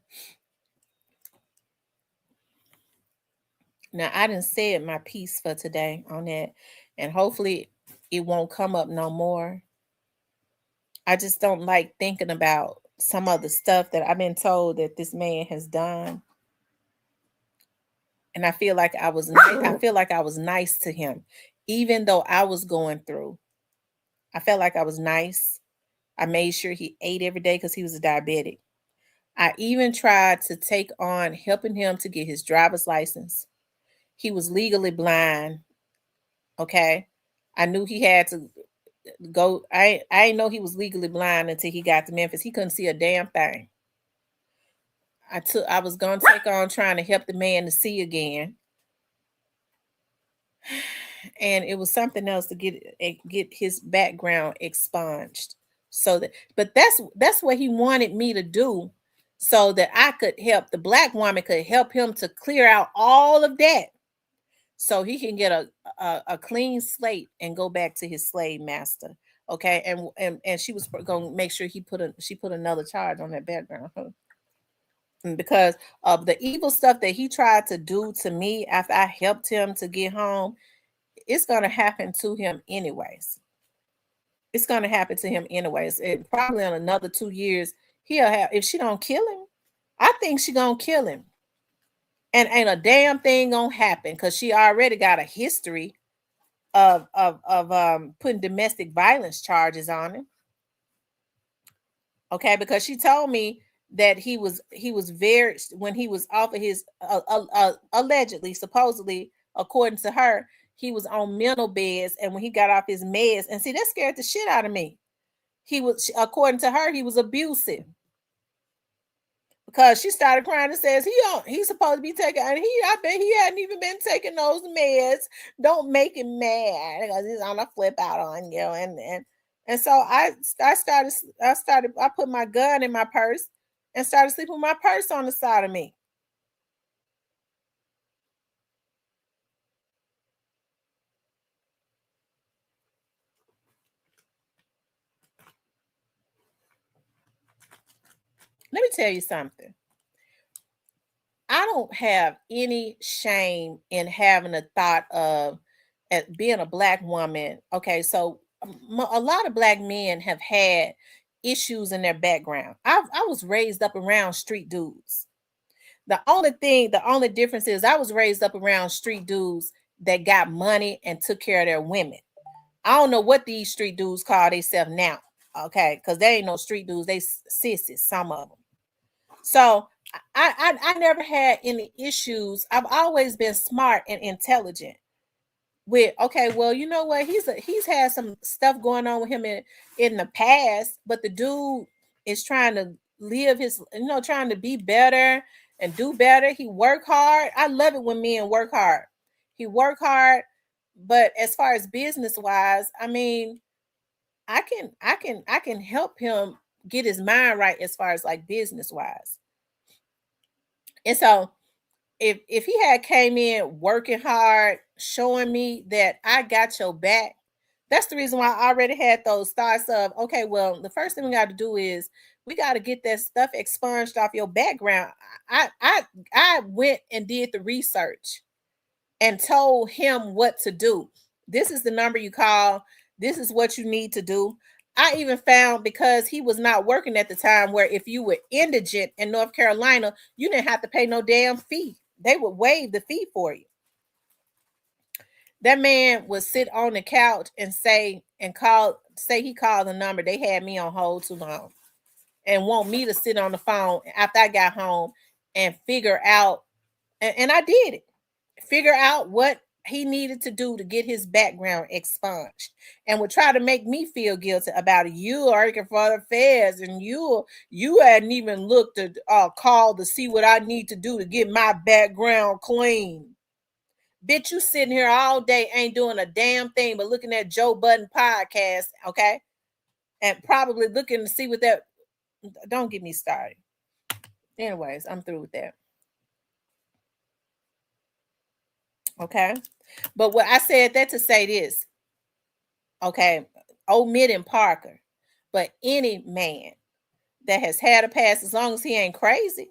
S1: Now, I done said my piece for today on that, and hopefully it won't come up no more. I just don't like thinking about some of the stuff that I've been told that this man has done. And I feel like I was nice to him, even though I was going through. I felt like I was nice. I made sure he ate every day because he was a diabetic. I even tried to take on helping him to get his driver's license. He was legally blind. Okay. I knew he had to go. I didn't know he was legally blind until he got to Memphis. He couldn't see a damn thing. I was going to take on trying to help the man to see again. And it was something else to get his background expunged. So that, but that's what he wanted me to do, so that I could help, the black woman could help him to clear out all of that, so he can get a clean slate and go back to his slave master. Okay, and she was going to make sure she put another charge on that background, because of the evil stuff that he tried to do to me after I helped him to get home. It's going to happen to him anyways. It's going to happen to him anyways. And probably in another 2 years, he'll have, if she don't kill him, I think she going to kill him. And ain't a damn thing gonna happen because she already got a history of putting domestic violence charges on him. Okay, because she told me that he was very, when he was off of his allegedly, supposedly, according to her, he was on mental beds, and when he got off his meds, and see, that scared the shit out of me. He was, according to her, he was abusive. Because she started crying and says he's supposed to be taking, and I bet he hadn't even been taking those meds. Don't make him mad because he's on a flip out on you. And so I put my gun in my purse and started sleeping with my purse on the side of me. Let me tell you something. I don't have any shame in having a thought of being a Black woman. Okay, so a lot of Black men have had issues in their background. I was raised up around street dudes. The only difference is I was raised up around street dudes that got money and took care of their women. I don't know what these street dudes call themselves now, okay, because they ain't no street dudes. They sissies, some of them. So I never had any issues. I've always been smart and intelligent with, okay, well, you know what? He's had some stuff going on with him in the past, but the dude is trying to live his, trying to be better and do better. He work hard. I love it when men work hard. He work hard, but as far as business wise, I mean, I can help him get his mind right as far as like business wise. And so if he had came in working hard, showing me that I got your back, that's the reason why I already had those thoughts of, okay, well, the first thing we got to do is we got to get that stuff expunged off your background. I went and did the research and told him what to do. This is the number you call. This is what you need to do. I even found, because he was not working at the time, where if you were indigent in North Carolina, you didn't have to pay no damn fee. They would waive the fee for you. That man would sit on the couch and say he called the number. They had me on hold too long and want me to sit on the phone after I got home and figure out, and I did it, figure out what he needed to do to get his background expunged, and would try to make me feel guilty about it. You are working for the feds, and you hadn't even looked to call to see what I need to do to get my background clean. Bitch, you sitting here all day, ain't doing a damn thing but looking at Joe Budden podcast, okay? And probably looking to see what that, don't get me started. Anyways, I'm through with that. Okay? But what I said that to say this, okay, omitting Parker, but any man that has had a past, as long as he ain't crazy,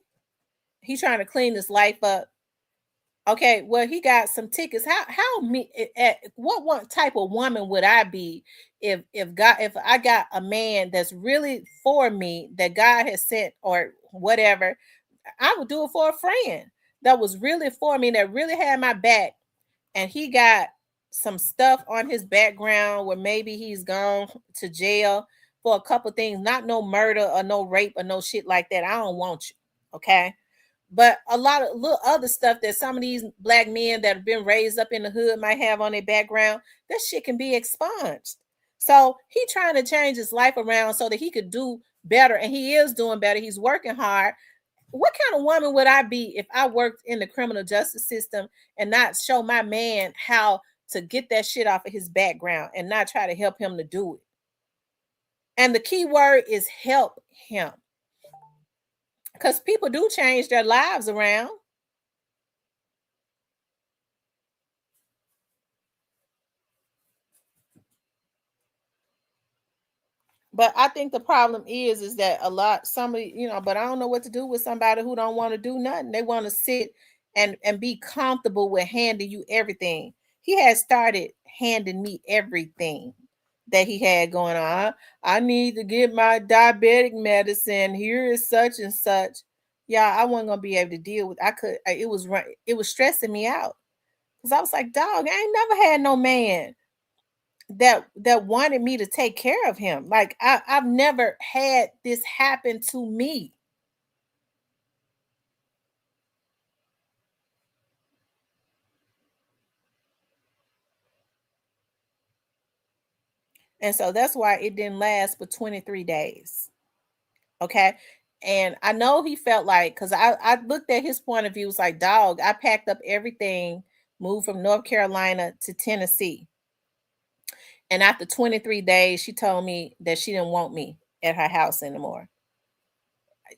S1: he's trying to clean his life up. Okay, well, he got some tickets. What one type of woman would I be if I got a man that's really for me, that God has sent or whatever? I would do it for a friend that was really for me, that really had my back, and he got some stuff on his background where maybe he's gone to jail for a couple things, not no murder or no rape or no shit like that. I don't want you, okay? But a lot of little other stuff that some of these Black men that have been raised up in the hood might have on their background, that shit can be expunged. So he trying to change his life around so that he could do better, and he is doing better. He's working hard. What kind of woman would I be if I worked in the criminal justice system and not show my man how to get that shit off of his background and not try to help him to do it? And the key word is help him. Because people do change their lives around. But I think the problem is that somebody, but I don't know what to do with somebody who don't want to do nothing. They want to sit and be comfortable with handing you everything. He had started handing me everything that he had going on. I need to get my diabetic medicine. Here is such and such. Yeah, I wasn't gonna be able to deal with. It was stressing me out because I was like, dog, I ain't never had no man that wanted me to take care of him. Like I've never had this happen to me. And so that's why it didn't last but 23 days. Okay. And I know he felt like, because I looked at his point of view, was like, dog, I packed up everything, moved from North Carolina to Tennessee. And after 23 days, she told me that she didn't want me at her house anymore.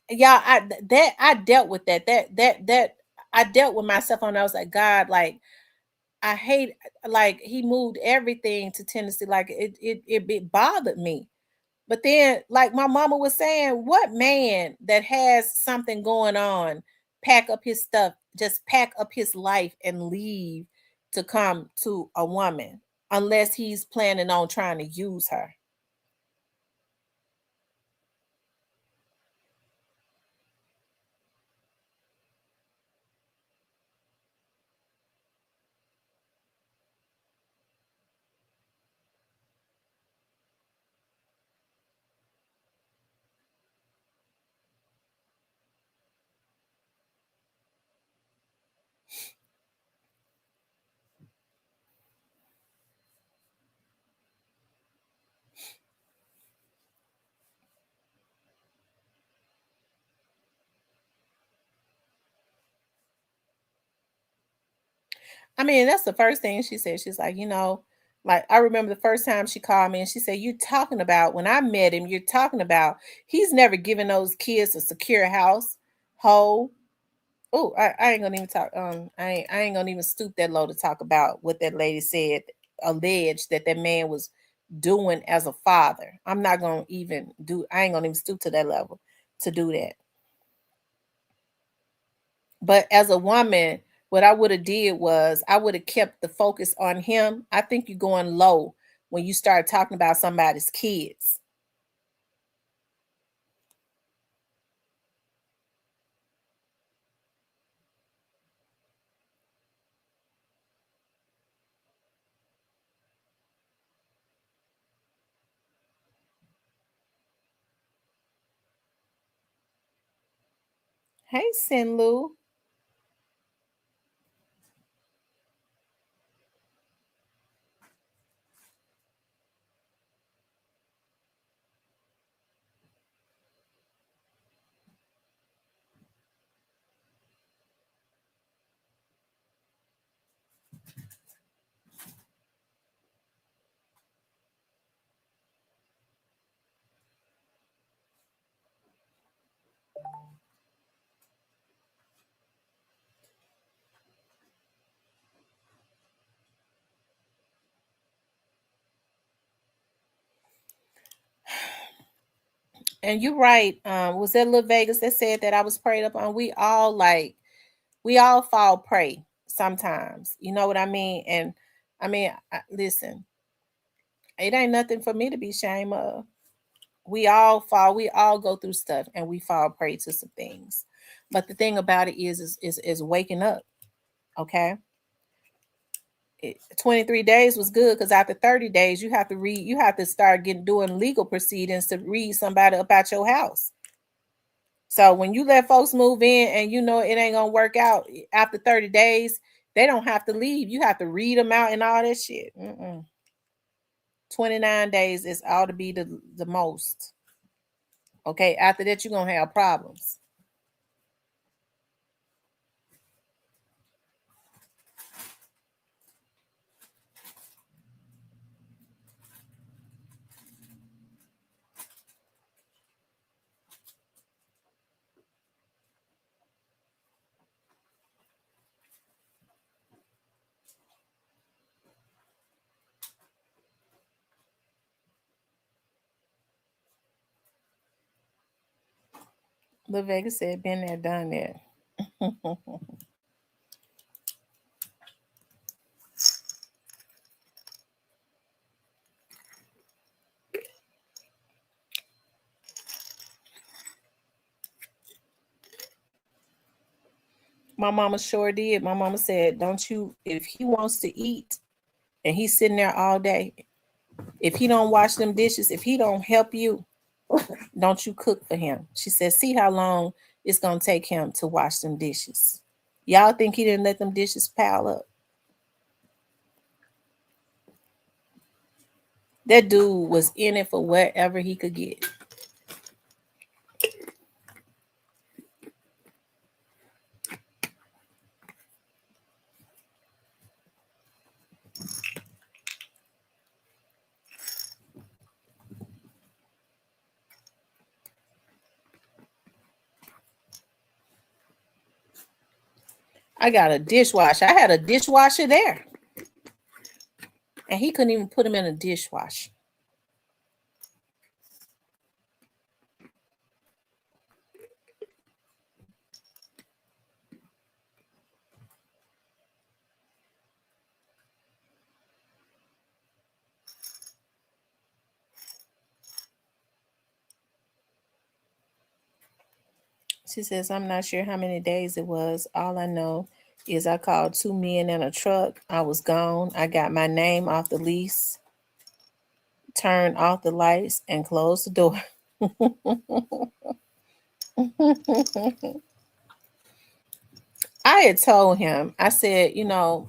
S1: Yeah, I dealt with that. That I dealt with myself on. I was like, God, like I hate, like he moved everything to Tennessee. Like it bothered me. But then, like my mama was saying, what man that has something going on pack up his stuff, just pack up his life and leave to come to a woman unless he's planning on trying to use her? I mean, that's the first thing she said. She's like, like I remember the first time she called me and she said, "You talking about when I met him, you're talking about he's never given those kids a secure house." Ho. Oh, I ain't gonna even talk. I ain't gonna even stoop that low to talk about what that lady said, alleged that man was doing as a father. I'm not gonna even do. I ain't gonna even stoop to that level to do that. But as a woman, what I would have did was I would have kept the focus on him. I think you're going low when you start talking about somebody's kids. Hey, Sinlu. And you're right. Was that Lil Vegas that said that I was preyed up on? We all fall prey sometimes. You know what I mean? And I mean, listen, it ain't nothing for me to be ashamed of. We all fall, we all go through stuff and we fall prey to some things. But the thing about it is waking up. Okay. 23 days was good because after 30 days, you have to start doing legal proceedings to read somebody about your house. So when you let folks move in and you know it ain't gonna work out after 30 days, they don't have to leave. You have to read them out and all that shit. 29 days is ought to be the most. Okay, after that, you're gonna have problems. Lil Vegas said, been there, done that. My mama sure did. My mama said, don't you, if he wants to eat and he's sitting there all day, if he don't wash them dishes, if he don't help you, don't you cook for him. She said, see how long it's going to take him to wash them dishes. Y'all think he didn't let them dishes pile up? That dude was in it for whatever he could get. I got a dishwasher. I had a dishwasher there. And he couldn't even put him in a dishwasher. She says, I'm not sure how many days it was. All I know is I called 2 men in a truck. I was gone. I got my name off the lease, turned off the lights, and closed the door. I had told him, I said, you know,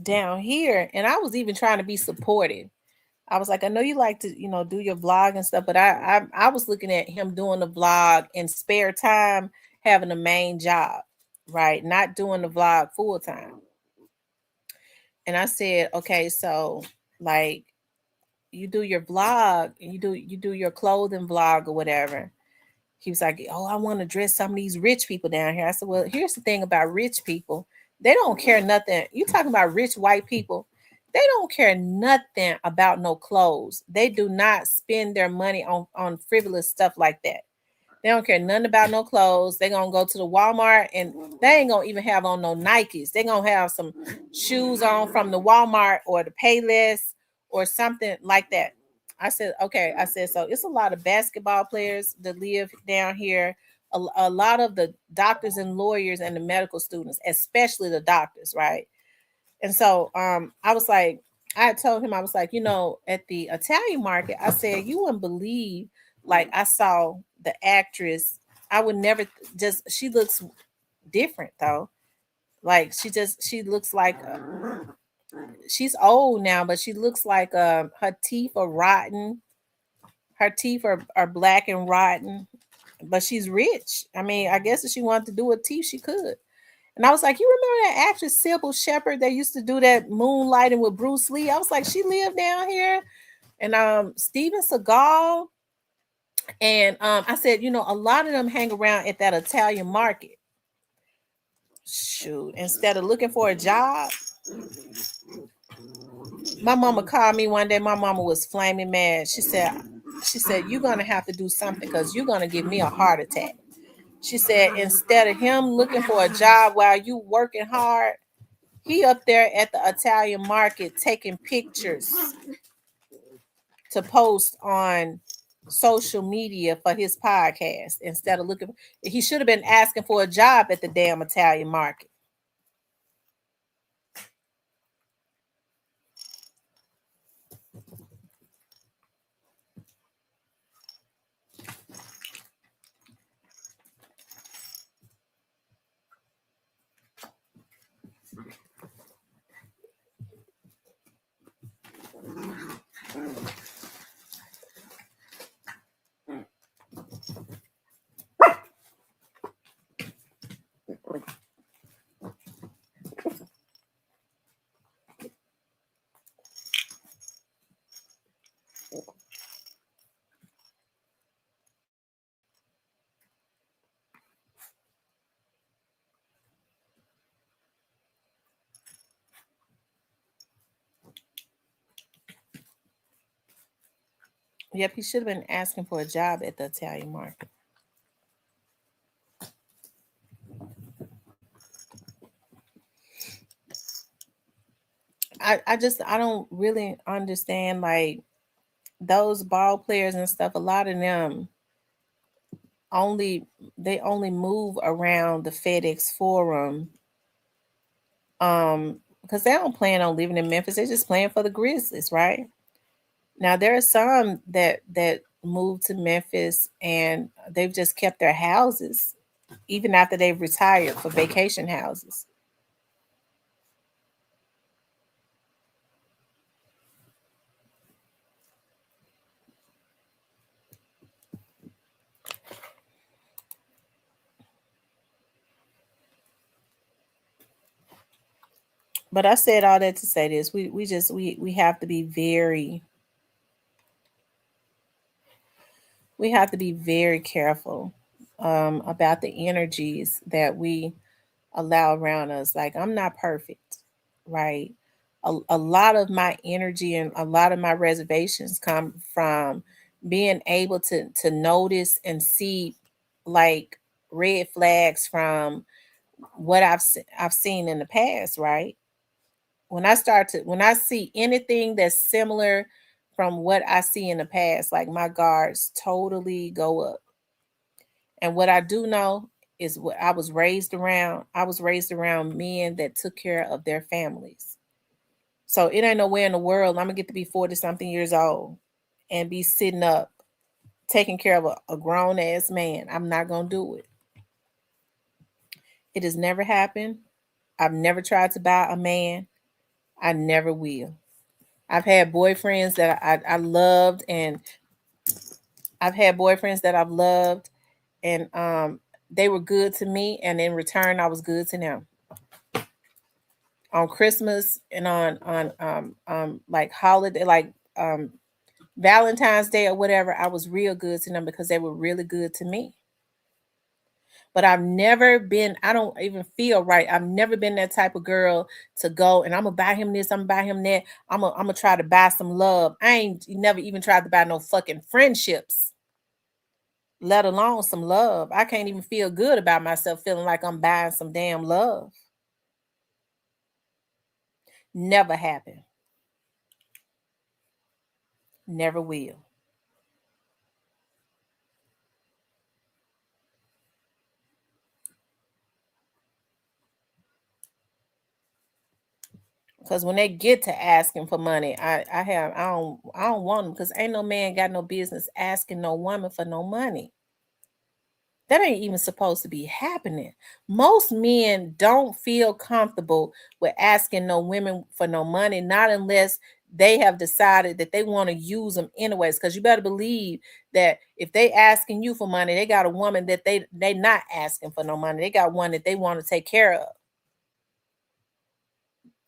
S1: down here, and I was even trying to be supportive. I was like, I know you like to, you know, do your vlog and stuff, but I was looking at him doing the vlog in spare time, having a main job, right? Not doing the vlog full time. And I said, okay, so like you do your vlog and you do your clothing vlog or whatever. He was like, oh, I want to dress some of these rich people down here. I said, well, here's the thing about rich people. They don't care nothing. You talking about rich white people. They don't care nothing about no clothes. They do not spend their money on frivolous stuff like that. They don't care nothing about no clothes. They're going to go to the Walmart and they ain't going to even have on no Nikes. They're going to have some shoes on from the Walmart or the Payless or something like that. I said, okay. I said, so it's a lot of basketball players that live down here. A lot of the doctors and lawyers and the medical students, especially the doctors, right? And so I was like, I told him, I was like, you know, at the Italian market, I said, you wouldn't believe, like I saw the actress. I would never she looks different though. Like she looks like, she's old now, but she looks like her teeth are rotten. Her teeth are black and rotten, but she's rich. I mean, I guess if she wanted to do her teeth, she could. And I was like, you remember that actress Sybil Shepherd that used to do that moonlighting with Bruce Lee? I was like, she lived down here. And Steven Seagal. And I said, you know, a lot of them hang around at that Italian market. Shoot, instead of looking for a job. My mama called me one day. My mama was flaming mad. She said, you're going to have to do something because you're going to give me a heart attack. She said, instead of him looking for a job while you working hard, he up there at the Italian market taking pictures to post on social media for his podcast instead of looking. He should have been asking for a job at the damn Italian market. Yep, he should have been asking for a job at the Italian market. I don't really understand, like those ball players and stuff. A lot of them, only move around the FedEx Forum because they don't plan on living in Memphis. They're just playing for the Grizzlies, right? Now there are some that moved to Memphis and they've just kept their houses even after they've retired for vacation houses. But I said all that to say this. We have to be very careful about the energies that we allow around us. Like, I'm not perfect, right? A lot of my energy and a lot of my reservations come from being able to notice and see like red flags from what I've seen in the past, right? When I see anything that's similar from what I see in the past, like my guards totally go up. And what I do know is what I was raised around. I was raised around men that took care of their families. So it ain't nowhere in the world I'm gonna get to be 40 something years old and be sitting up taking care of a grown ass man. I'm not gonna do it. It has never happened. I've never tried to buy a man. I never will. I've had boyfriends that I loved, and I've had boyfriends that I've loved, and they were good to me, and in return, I was good to them. On Christmas and on like holiday, like Valentine's Day or whatever, I was real good to them because they were really good to me. But I've never been, I don't even feel right. I've never been that type of girl to go and I'm gonna buy him this, I'm gonna buy him that. I'm gonna try to buy some love. I ain't never even tried to buy no fucking friendships, let alone some love. I can't even feel good about myself feeling like I'm buying some damn love. Never happened. Never will. Because when they get to asking for money, I don't want them, because ain't no man got no business asking no woman for no money. That ain't even supposed to be happening. Most men don't feel comfortable with asking no women for no money, not unless they have decided that they want to use them anyways. Because you better believe that if they asking you for money, they got a woman that they not asking for no money. They got one that they want to take care of.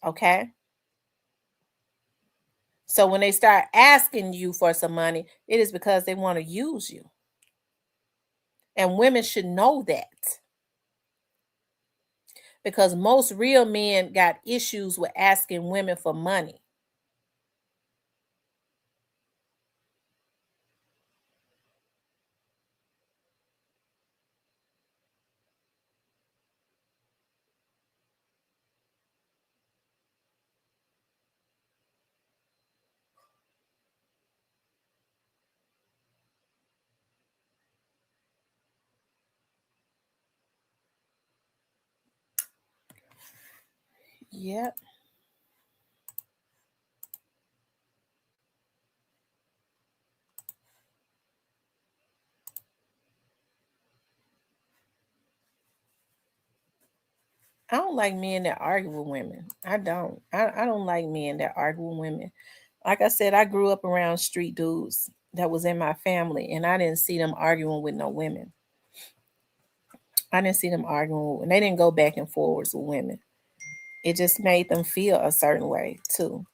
S1: Okay? So when they start asking you for some money, it is because they want to use you. And women should know that. Because most real men got issues with asking women for money. Yep. I don't like men that argue with women. I don't. I don't like men that argue with women. Like I said, I grew up around street dudes that was in my family, and I didn't see them arguing with no women. I didn't see them arguing, and they didn't go back and forwards with women. It just made them feel a certain way too.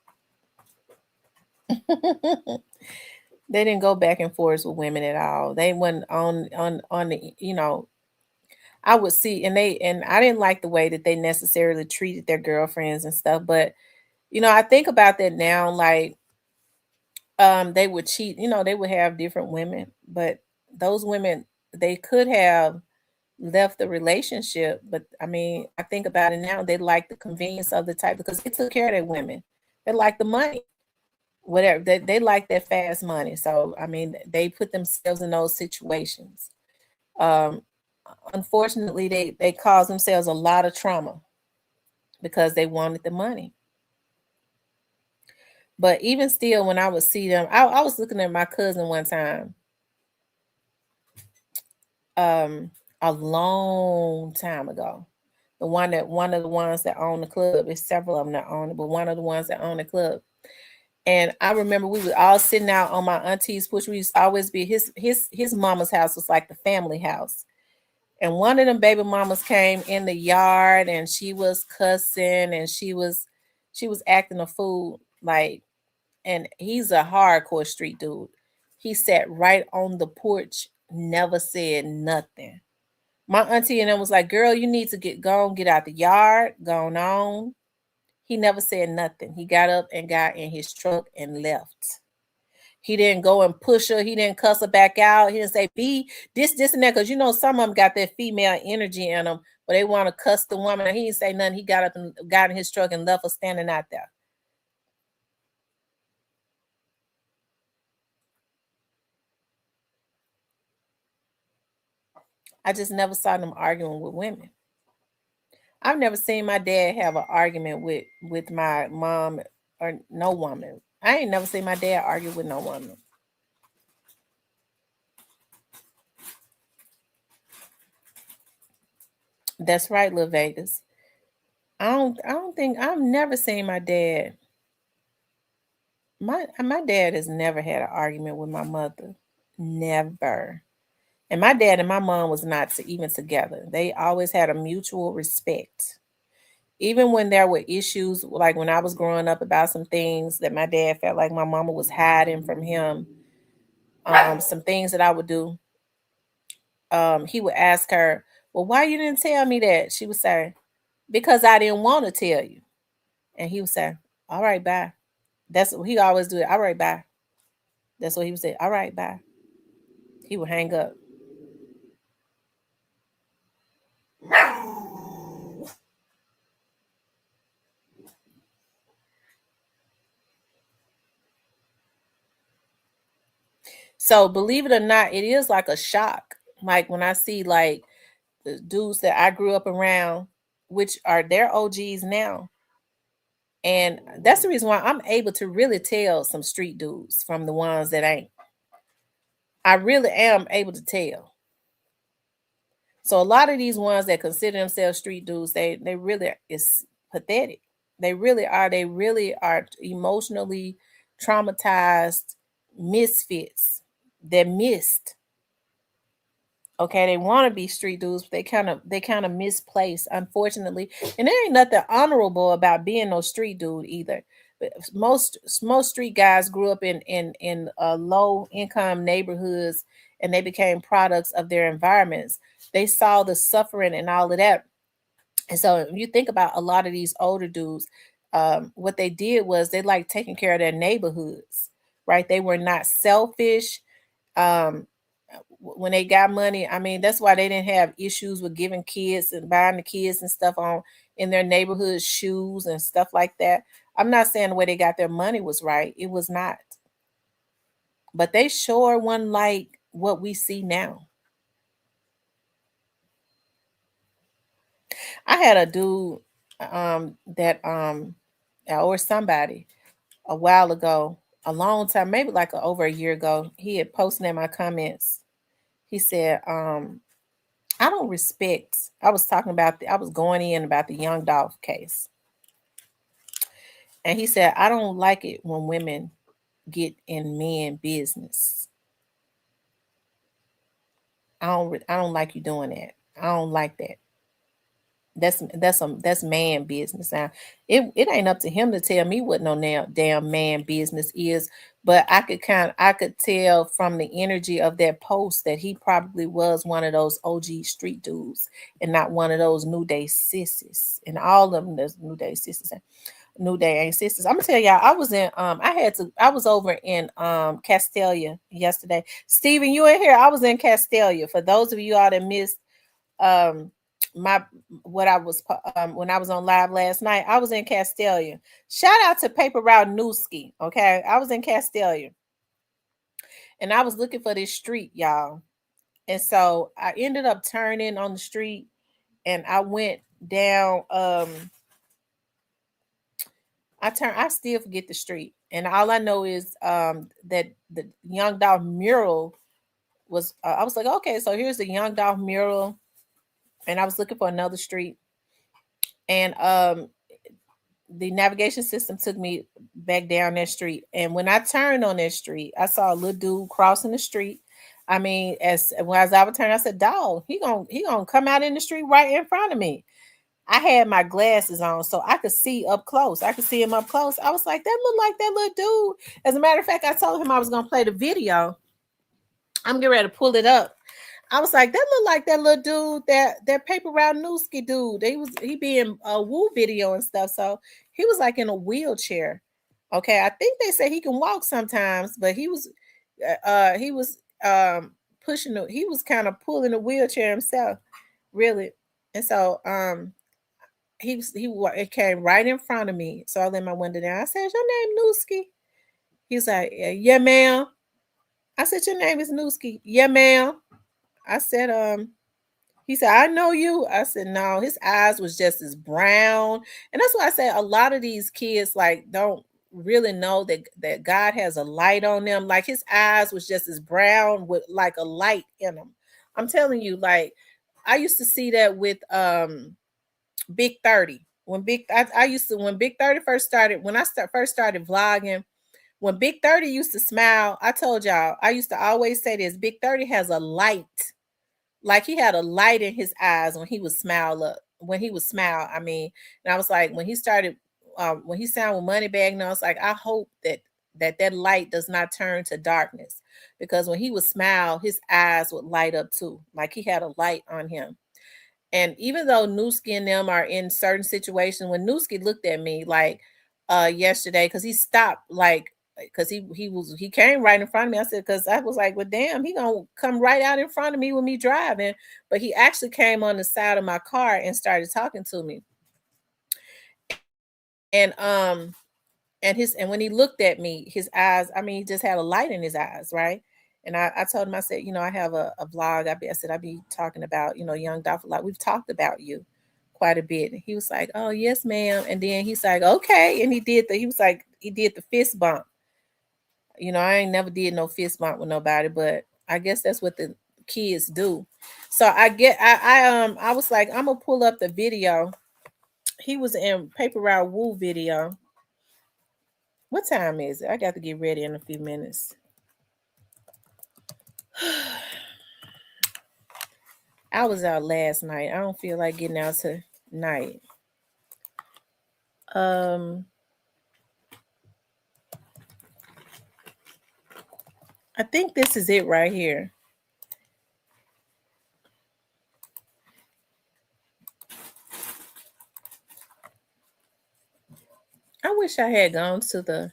S1: They didn't go back and forth with women at all. They went on the, I would see, and I didn't like the way that they necessarily treated their girlfriends and stuff. But I think about that now, like they would cheat. They would have different women, but those women, they could have left the relationship. But I mean, I think about it now, they like the convenience of the type, because they took care of their women. They like the money, whatever, they like that fast money. So I mean, they put themselves in those situations. Unfortunately, they caused themselves a lot of trauma because they wanted the money. But even still, when I would see them, I was looking at my cousin one time, a long time ago. One of the ones that own the club. There's several of them that own it, but one of the ones that own the club. And I remember we were all sitting out on my auntie's, which we used to always be his mama's house was like the family house. And one of them baby mamas came in the yard and she was cussing and she was acting a fool. Like, and he's a hardcore street dude. He sat right on the porch, never said nothing. My auntie and them was like, girl, you need to get out the yard, going on. He never said nothing. He got up and got in his truck and left. He didn't go and push her. He didn't cuss her back out. He didn't say, be this, and that. Because, you know, some of them got that female energy in them, but they want to cuss the woman. He didn't say nothing. He got up and got in his truck and left her standing out there. I just never saw them arguing with women. I've never seen my dad have an argument with my mom or no woman. I ain't never seen my dad argue with no woman. That's right, Lil Vegas. I don't think I've never seen my dad. My dad has never had an argument with my mother. Never. And my dad and my mom was not even together. They always had a mutual respect. Even when there were issues, like when I was growing up about some things that my dad felt like my mama was hiding from him, some things that I would do, he would ask her, well, why you didn't tell me that? She would say, because I didn't want to tell you. And he would say, all right, bye. That's what he always do. All right, bye. That's what he would say. All right, bye. He would hang up. So believe it or not, it is like a shock. Like when I see like the dudes that I grew up around, which are their OGs now. And that's the reason why I'm able to really tell some street dudes from the ones that ain't. I really am able to tell. So a lot of these ones that consider themselves street dudes, they really is pathetic. They really are. They really are emotionally traumatized misfits. They're missed. Okay, they want to be street dudes, but they kind of misplaced, unfortunately. And there ain't nothing honorable about being no street dude either. But most street guys grew up in low income neighborhoods, and they became products of their environments. They saw the suffering and all of that. And so if you think about a lot of these older dudes, what they did was they like taking care of their neighborhoods, right? They were not selfish. When they got money, I mean, that's why they didn't have issues with giving kids and buying the kids and stuff on in their neighborhood, shoes and stuff like that. I'm not saying the way they got their money was right. It was not. But they sure wasn't like what we see now. I had a dude or somebody a while ago, a long time, maybe like over a year ago, he had posted in my comments. He said, I don't respect. I was going in about the Young Dolph case. And he said, I don't like it when women get in men business. I don't like you doing that. I don't like that. That's man business. Now, it ain't up to him to tell me what no damn man business is, but I could tell from the energy of that post that he probably was one of those OG street dudes and not one of those New Day sissies. And all of them, there's New Day sissies. New Day ain't sisters. I'm gonna tell y'all, I was over in Castelia yesterday. Steven, you in here? I was in Castelia. For those of you all that missed when I was on live last night, I was in Castelia. Shout out to Paper Route Newski. Okay, I was in Castelia, and I was looking for this street, y'all. And so I ended up turning on the street, and I went down. I still forget the street, and all I know is that the Young Dolph mural was. I was like, okay, so here's the Young Dolph mural, and I was looking for another street, and the navigation system took me back down that street. And when I turned on that street, I saw a little dude crossing the street. I mean, as I was turning, I said, "Dog, he gonna come out in the street right in front of me." I had my glasses on so I could see up close. I could see him up close. I was like, that looked like that little dude. As a matter of fact, I told him I was gonna play the video. I'm getting ready to pull it up. I was like, that looked like that little dude, that paper route Newski dude. He be in a Woo video and stuff. So he was like in a wheelchair. Okay, I think they say he can walk sometimes, but he was pushing he was kind of pulling a wheelchair himself, really. And so it came right in front of me. So I let my window down. I said, "Your name Newski?" He's like, "Yeah, ma'am." I said, "Your name is Newski?" "Yeah, ma'am." I said, he said, "I know you." I said, "No." His eyes was just as brown. And that's why I say a lot of these kids like don't really know that God has a light on them. Like his eyes was just as brown with like a light in them. I'm telling you, like I used to see that with Big 30. When Big 30 first started, when I first started vlogging, when Big 30 used to smile, I told y'all, I used to always say this, Big 30 has a light. Like he had a light in his eyes when he would smile I mean, and I was like, when he started, when he sang with Moneybag, and I was like, I hope that light does not turn to darkness, because when he would smile, his eyes would light up too. Like he had a light on him. And even though Newski and them are in certain situations, when Newski looked at me like yesterday, because he stopped, like because he came right in front of me. I said, because I was like, well, damn, he gonna come right out in front of me with me driving. But he actually came on the side of my car and started talking to me. And and when he looked at me, his eyes, I mean, he just had a light in his eyes, right? And I told him, I said, I have a vlog. I said, I'll be talking about, Young Dolph a lot. We've talked about you quite a bit. And he was like, "Oh, yes, ma'am." And then he's like, "Okay." And he did the fist bump. I ain't never did no fist bump with nobody, but I guess that's what the kids do. So I was like, I'm gonna pull up the video. He was in Paper Route Woo video. What time is it? I got to get ready in a few minutes. I was out last night. I don't feel like getting out tonight. I think this is it right here. I wish I had gone to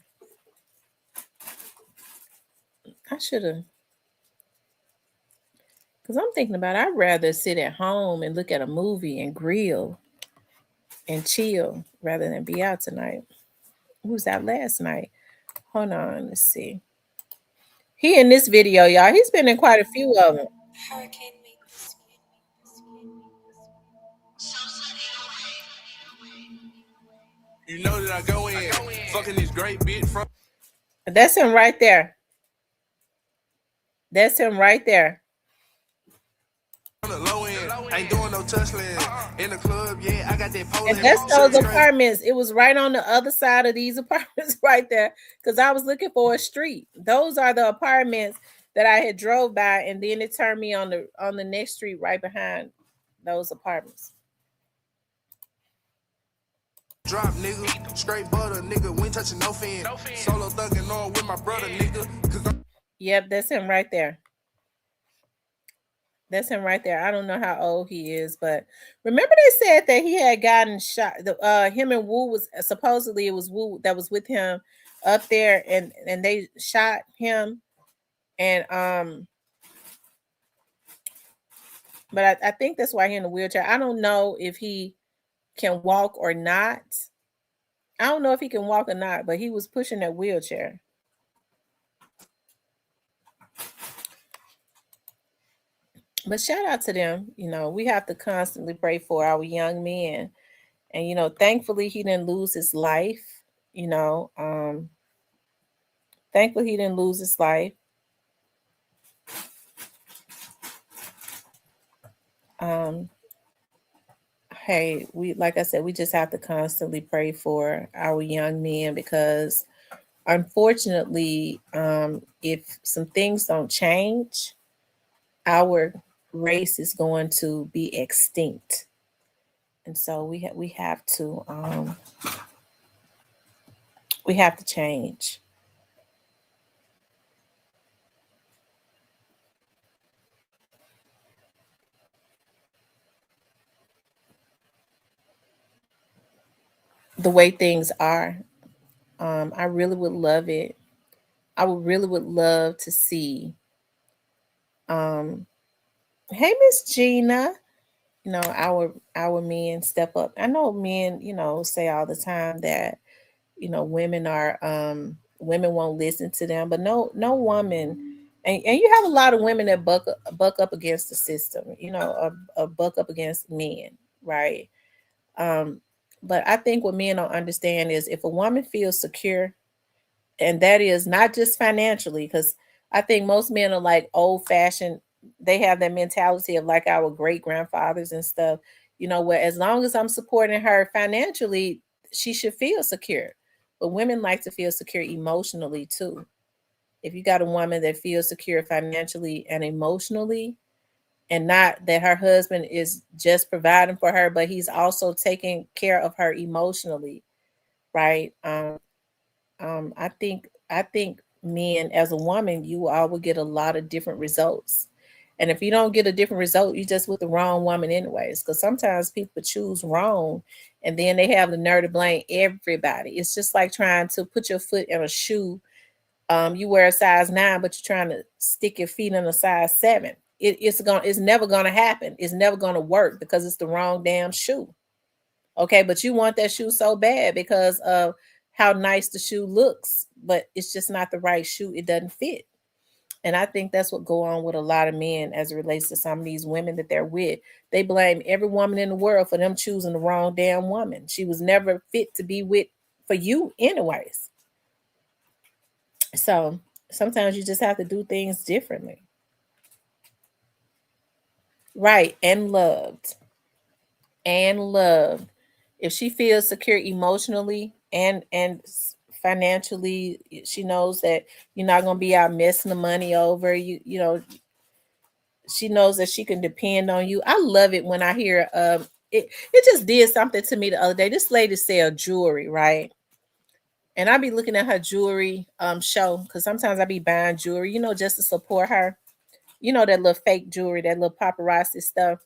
S1: I should have. Because I'm thinking about it, I'd rather sit at home and look at a movie and grill and chill rather than be out tonight. Who was out last night? Hold on, let's see. He in this video, y'all. He's been in quite a few of them. Hurricane Memphis. You know that I go in, fucking this great bitch from. That's him right there. That's him right there. On the low end, ain't doing no tussling in the club. Yeah, I got that pole. And that's those apartments. It was right on the other side of these apartments right there, because I was looking for a street. Those are the apartments that I had drove by, and then it turned me on the next street right behind those apartments. Drop, nigga, straight butter, nigga. We ain't touching no fin. Solo thugging on with my brother, nigga. Yep, that's him right there. That's him right there. I don't know how old he is, but remember they said that he had gotten shot. Him and Woo was supposedly, it was Woo that was with him up there, and they shot him. And but I think that's why he's in a wheelchair. I don't know if he can walk or not. I don't know if he can walk or not, but he was pushing that wheelchair. But shout out to them. We have to constantly pray for our young men. And, thankfully he didn't lose his life. Thankfully he didn't lose his life. Hey, like I said, we just have to constantly pray for our young men because unfortunately, if some things don't change, our race is going to be extinct. And so we have to change. The way things are, I really would love it. I really would love to see. Hey, Miss Gina, our men step up. I know men, say all the time that women are women won't listen to them, but no woman, and you have a lot of women that buck up against the system, buck up against men, right? But I think what men don't understand is if a woman feels secure, and that is not just financially, because I think most men are like old fashioned. They have that mentality of like our great grandfathers and stuff, where as long as I'm supporting her financially, she should feel secure. But women like to feel secure emotionally too. If you got a woman that feels secure financially and emotionally, and not that her husband is just providing for her, but he's also taking care of her emotionally, right? I think men, as a woman, you all will get a lot of different results. And if you don't get a different result, you just with the wrong woman anyways. Because sometimes people choose wrong and then they have the nerve to blame everybody. It's just like trying to put your foot in a shoe. You wear a size 9, but you're trying to stick your feet in a size 7. It's never gonna happen. It's never gonna work because it's the wrong damn shoe. Okay, but you want that shoe so bad because of how nice the shoe looks, but it's just not the right shoe. It doesn't fit. And I think that's what go on with a lot of men as it relates to some of these women that they're with. They blame every woman in the world for them choosing the wrong damn woman. She was never fit to be with for you anyways. So sometimes you just have to do things differently. Right. And loved. If she feels secure emotionally and financially, she knows that you're not going to be out messing the money over. She knows that she can depend on you. I love it when I hear it just did something to me the other day. This lady sell jewelry, right? And I be looking at her jewelry show because sometimes I be buying jewelry, just to support her. That little fake jewelry, that little paparazzi stuff.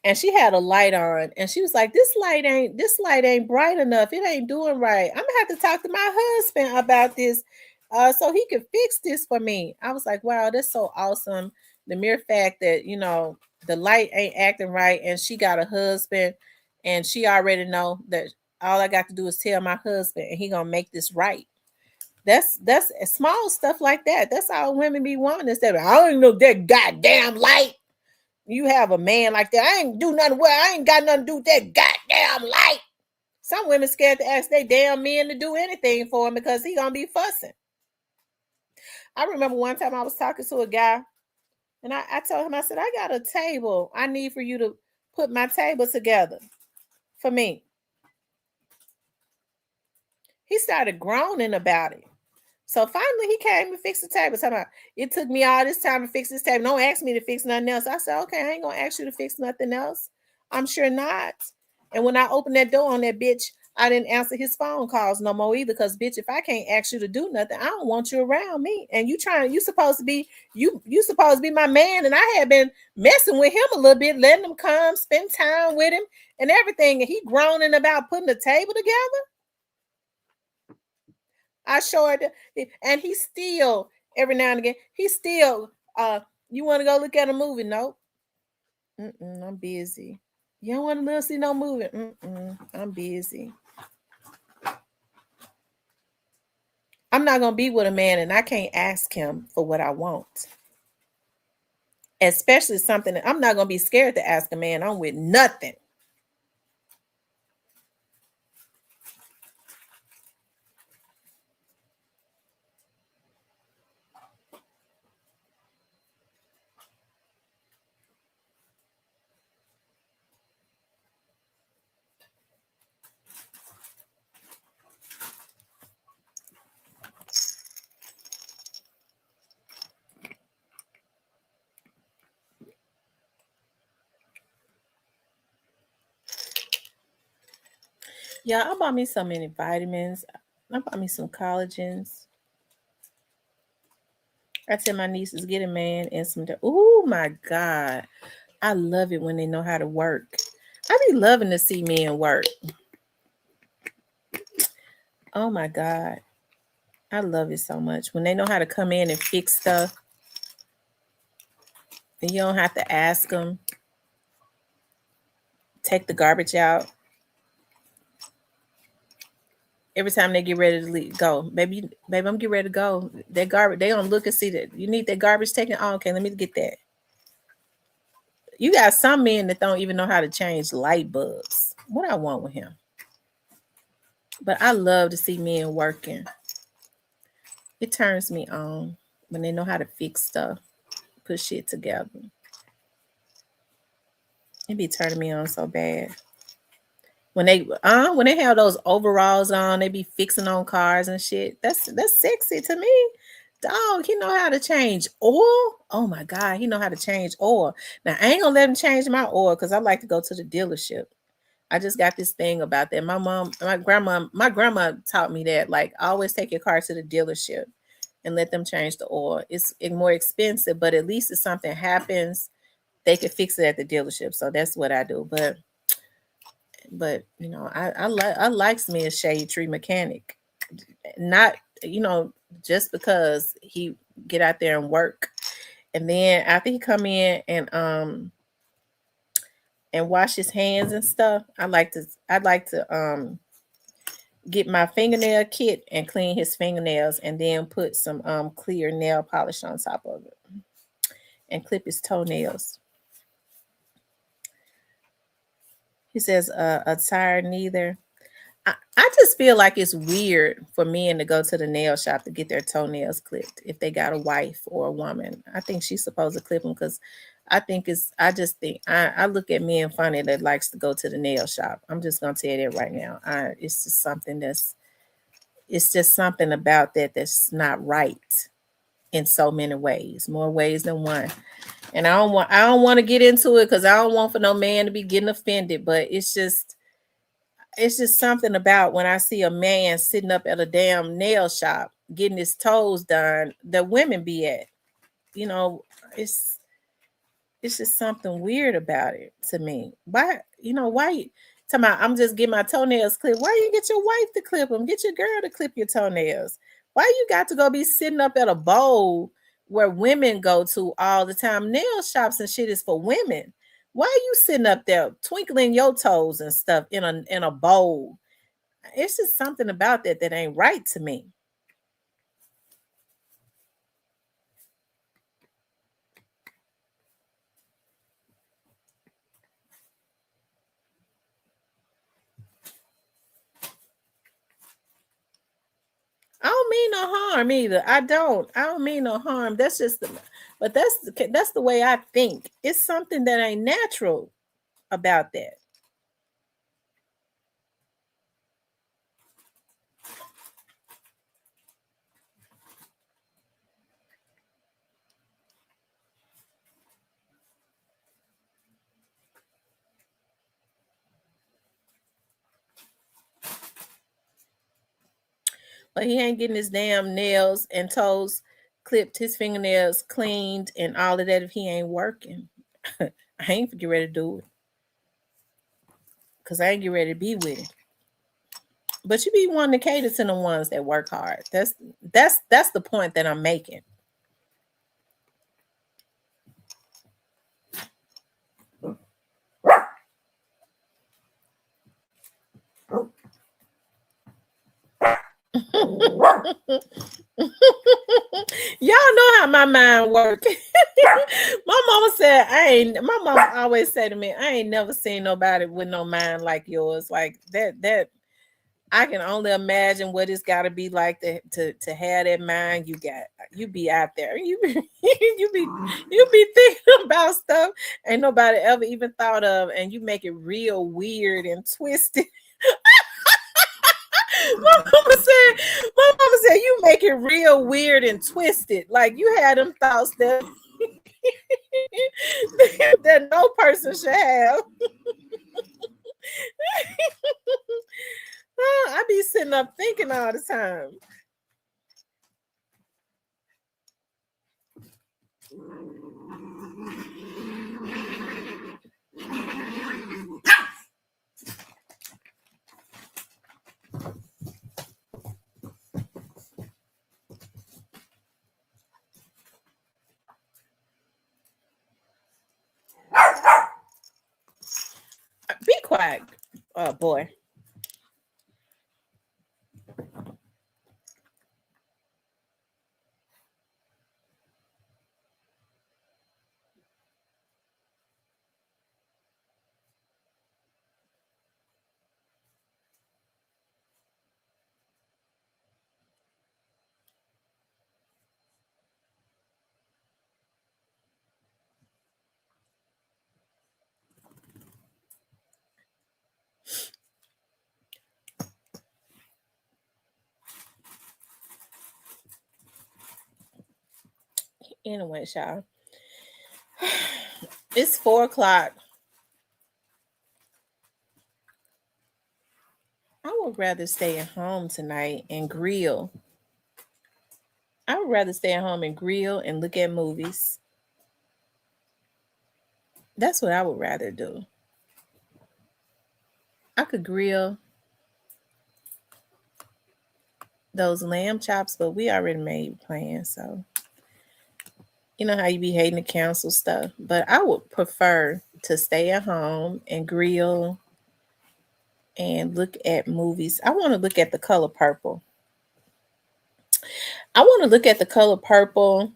S1: And she had a light on and she was like, this light ain't bright enough. It ain't doing right. I'm gonna have to talk to my husband about this so he can fix this for me. I was like, wow, that's so awesome. The mere fact that the light ain't acting right and she got a husband and she already know that all I got to do is tell my husband and he gonna make this right. That's small stuff like that. That's all women be wanting. Instead of, I don't even know that goddamn light. You have a man like that. I ain't do nothing well. I ain't got nothing to do with that goddamn light. Some women scared to ask their damn men to do anything for him because he gonna be fussing. I remember one time I was talking to a guy and I told him, I said, I got a table. I need for you to put my table together for me. He started groaning about it. So finally he came and fixed the table. It took me all this time to fix this table. Don't ask me to fix nothing else. I said, okay, I ain't gonna ask you to fix nothing else. I'm sure not. And when I opened that door on that bitch, I didn't answer his phone calls no more either. Because bitch, if I can't ask you to do nothing, I don't want you around me. And you supposed to be my man. And I had been messing with him a little bit, letting him come, spend time with him and everything. And he groaning about putting the table together. I showed it, and he still every now and again. He still, you want to go look at a movie? Nope. I'm busy. You don't want to see no movie? I'm busy. I'm not gonna be with a man, and I can't ask him for what I want. especially something that I'm not going to be scared to ask a man I'm with nothing. Yeah, I bought me so many vitamins. I bought me some collagens. I tell my nieces, get a man and some. Oh my God. I love it when they know how to work. I be loving to see men work. Oh my God. I love it so much. When they know how to come in and fix stuff. And you don't have to ask them. Take the garbage out. Every time they get ready to leave, go. Baby, I'm getting ready to go. That garbage, they don't look and see that. You need that garbage taken? Oh, okay, let me get that. You got some men that don't even know how to change light bulbs. What I want with him. But I love to see men working. It turns me on when they know how to fix stuff, put shit together. It be turning me on so bad. When they have those overalls on, they be fixing on cars and shit. That's sexy to me. Dog, he know how to change oil. Oh my God, he know how to change oil. Now I ain't gonna let him change my oil because I like to go to the dealership. I just got this thing about that. My grandma taught me that. Like, always take your car to the dealership and let them change the oil. It's more expensive, but at least if something happens, they can fix it at the dealership. So that's what I do. But you know, I likes me a shade tree mechanic. Not, just because he get out there and work. And then after he come in and wash his hands and stuff, I'd like to get my fingernail kit and clean his fingernails and then put some clear nail polish on top of it and clip his toenails. He says, attire neither. I just feel like it's weird for men to go to the nail shop to get their toenails clipped if they got a wife or a woman. I think she's supposed to clip them because I look at men funny that likes to go to the nail shop. I'm just gonna tell you that right now. It's just something about that that's not right in so many ways, more ways than one. And I don't want to get into it because I don't want for no man to be getting offended, but it's just something about when I see a man sitting up at a damn nail shop getting his toes done, the women be at. It's just something weird about it to me. Why talking about I'm just getting my toenails clipped? Why you get your wife to clip them? Get your girl to clip your toenails. Why you got to go be sitting up at a bowl where women go to all the time? Nail shops and shit is for women. Why are you sitting up there twinkling your toes and stuff in a bowl? It's just something about that ain't right to me. I don't mean no harm either. I don't mean no harm. That's the way I think. It's something that ain't natural about that. But he ain't getting his damn nails and toes clipped, his fingernails cleaned, and all of that if he ain't working. I ain't get ready to do it. Because I ain't get ready to be with him. But you be wanting to cater to the ones that work hard. That's the point that I'm making. Y'all know how my mind works. My mama said, my mama always say to me, I ain't never seen nobody with no mind like yours. Like that I can only imagine what it's got to be like to have that mind you got. You be out there, you be thinking about stuff ain't nobody ever even thought of, and you make it real weird and twisted. My mama said you make it real weird and twisted. Like you had them thoughts that that no person should have. I be sitting up thinking all the time. Be quiet. Oh boy. Anyway, y'all. It's 4 o'clock. I would rather stay at home tonight and grill. I would rather stay at home and grill and look at movies. That's what I would rather do. I could grill those lamb chops, but we already made plans, so you know how you be hating the council stuff. But I would prefer to stay at home and grill and look at movies. I want to look at The Color Purple. I want to look at The Color Purple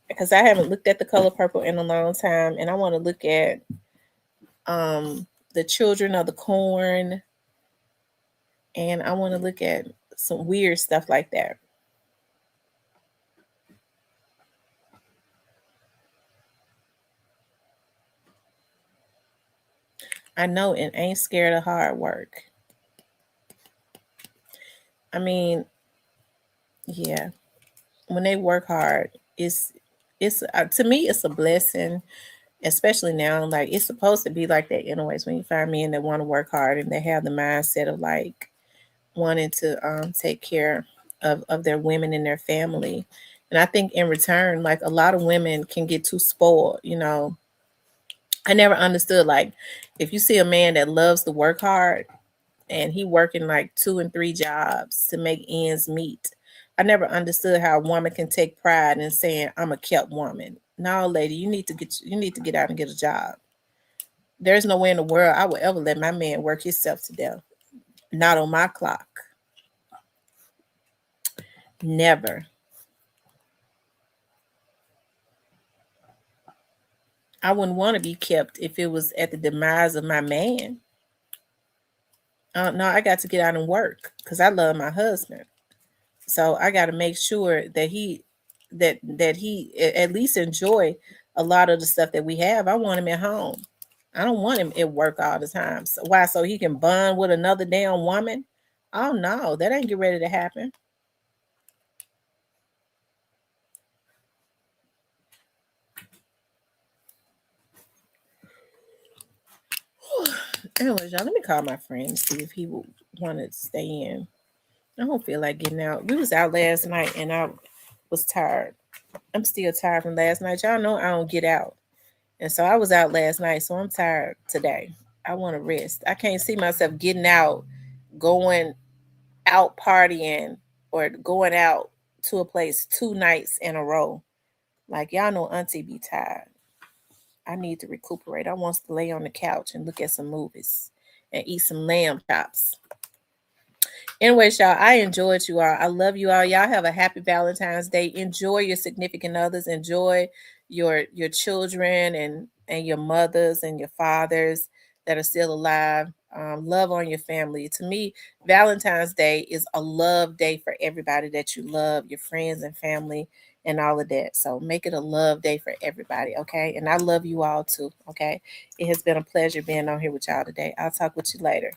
S1: because I haven't looked at The Color Purple in a long time, and I want to look at The Children of the Corn, and I want to look at some weird stuff like that. I know it ain't scared of hard work. I mean, yeah, when they work hard, it's to me it's a blessing, especially now. Like it's supposed to be like that anyways. When you find men that want to work hard and they have the mindset of like wanting to take care of their women and their family, and I think in return, like a lot of women can get too spoiled. You know, I never understood like if you see a man that loves to work hard and he working like 2 and 3 jobs to make ends meet. I never understood how a woman can take pride in saying I'm a kept woman. No, lady, you need to get out and get a job. There's no way in the world I would ever let my man work himself to death. Not on my clock. Never. I wouldn't want to be kept if it was at the demise of my man. No, I got to get out and work because I love my husband. So I got to make sure that he at least enjoy a lot of the stuff that we have. I want him at home. I don't want him at work all the time. So why? So he can bond with another damn woman? Oh no, that ain't get ready to happen. Anyways, y'all, let me call my friend and see if he would want to stay in. I don't feel like getting out. We was out last night and I was tired. I'm still tired from last night. Y'all know I don't get out. And so I was out last night, so I'm tired today. I want to rest. I can't see myself getting out, going out partying, or going out to a place 2 nights in a row. Like y'all know Auntie be tired. I need to recuperate. I want to lay on the couch and look at some movies and eat some lamb chops. Anyways, y'all, I enjoyed you all. I love you all. Y'all have a happy Valentine's Day. Enjoy your significant others. Enjoy your children and your mothers and your fathers that are still alive. Love on your family. To me, Valentine's Day is a love day for everybody that you love, your friends and family and all of that. So make it a love day for everybody, okay? And I love you all too, okay? It has been a pleasure being on here with y'all today. I'll talk with you later.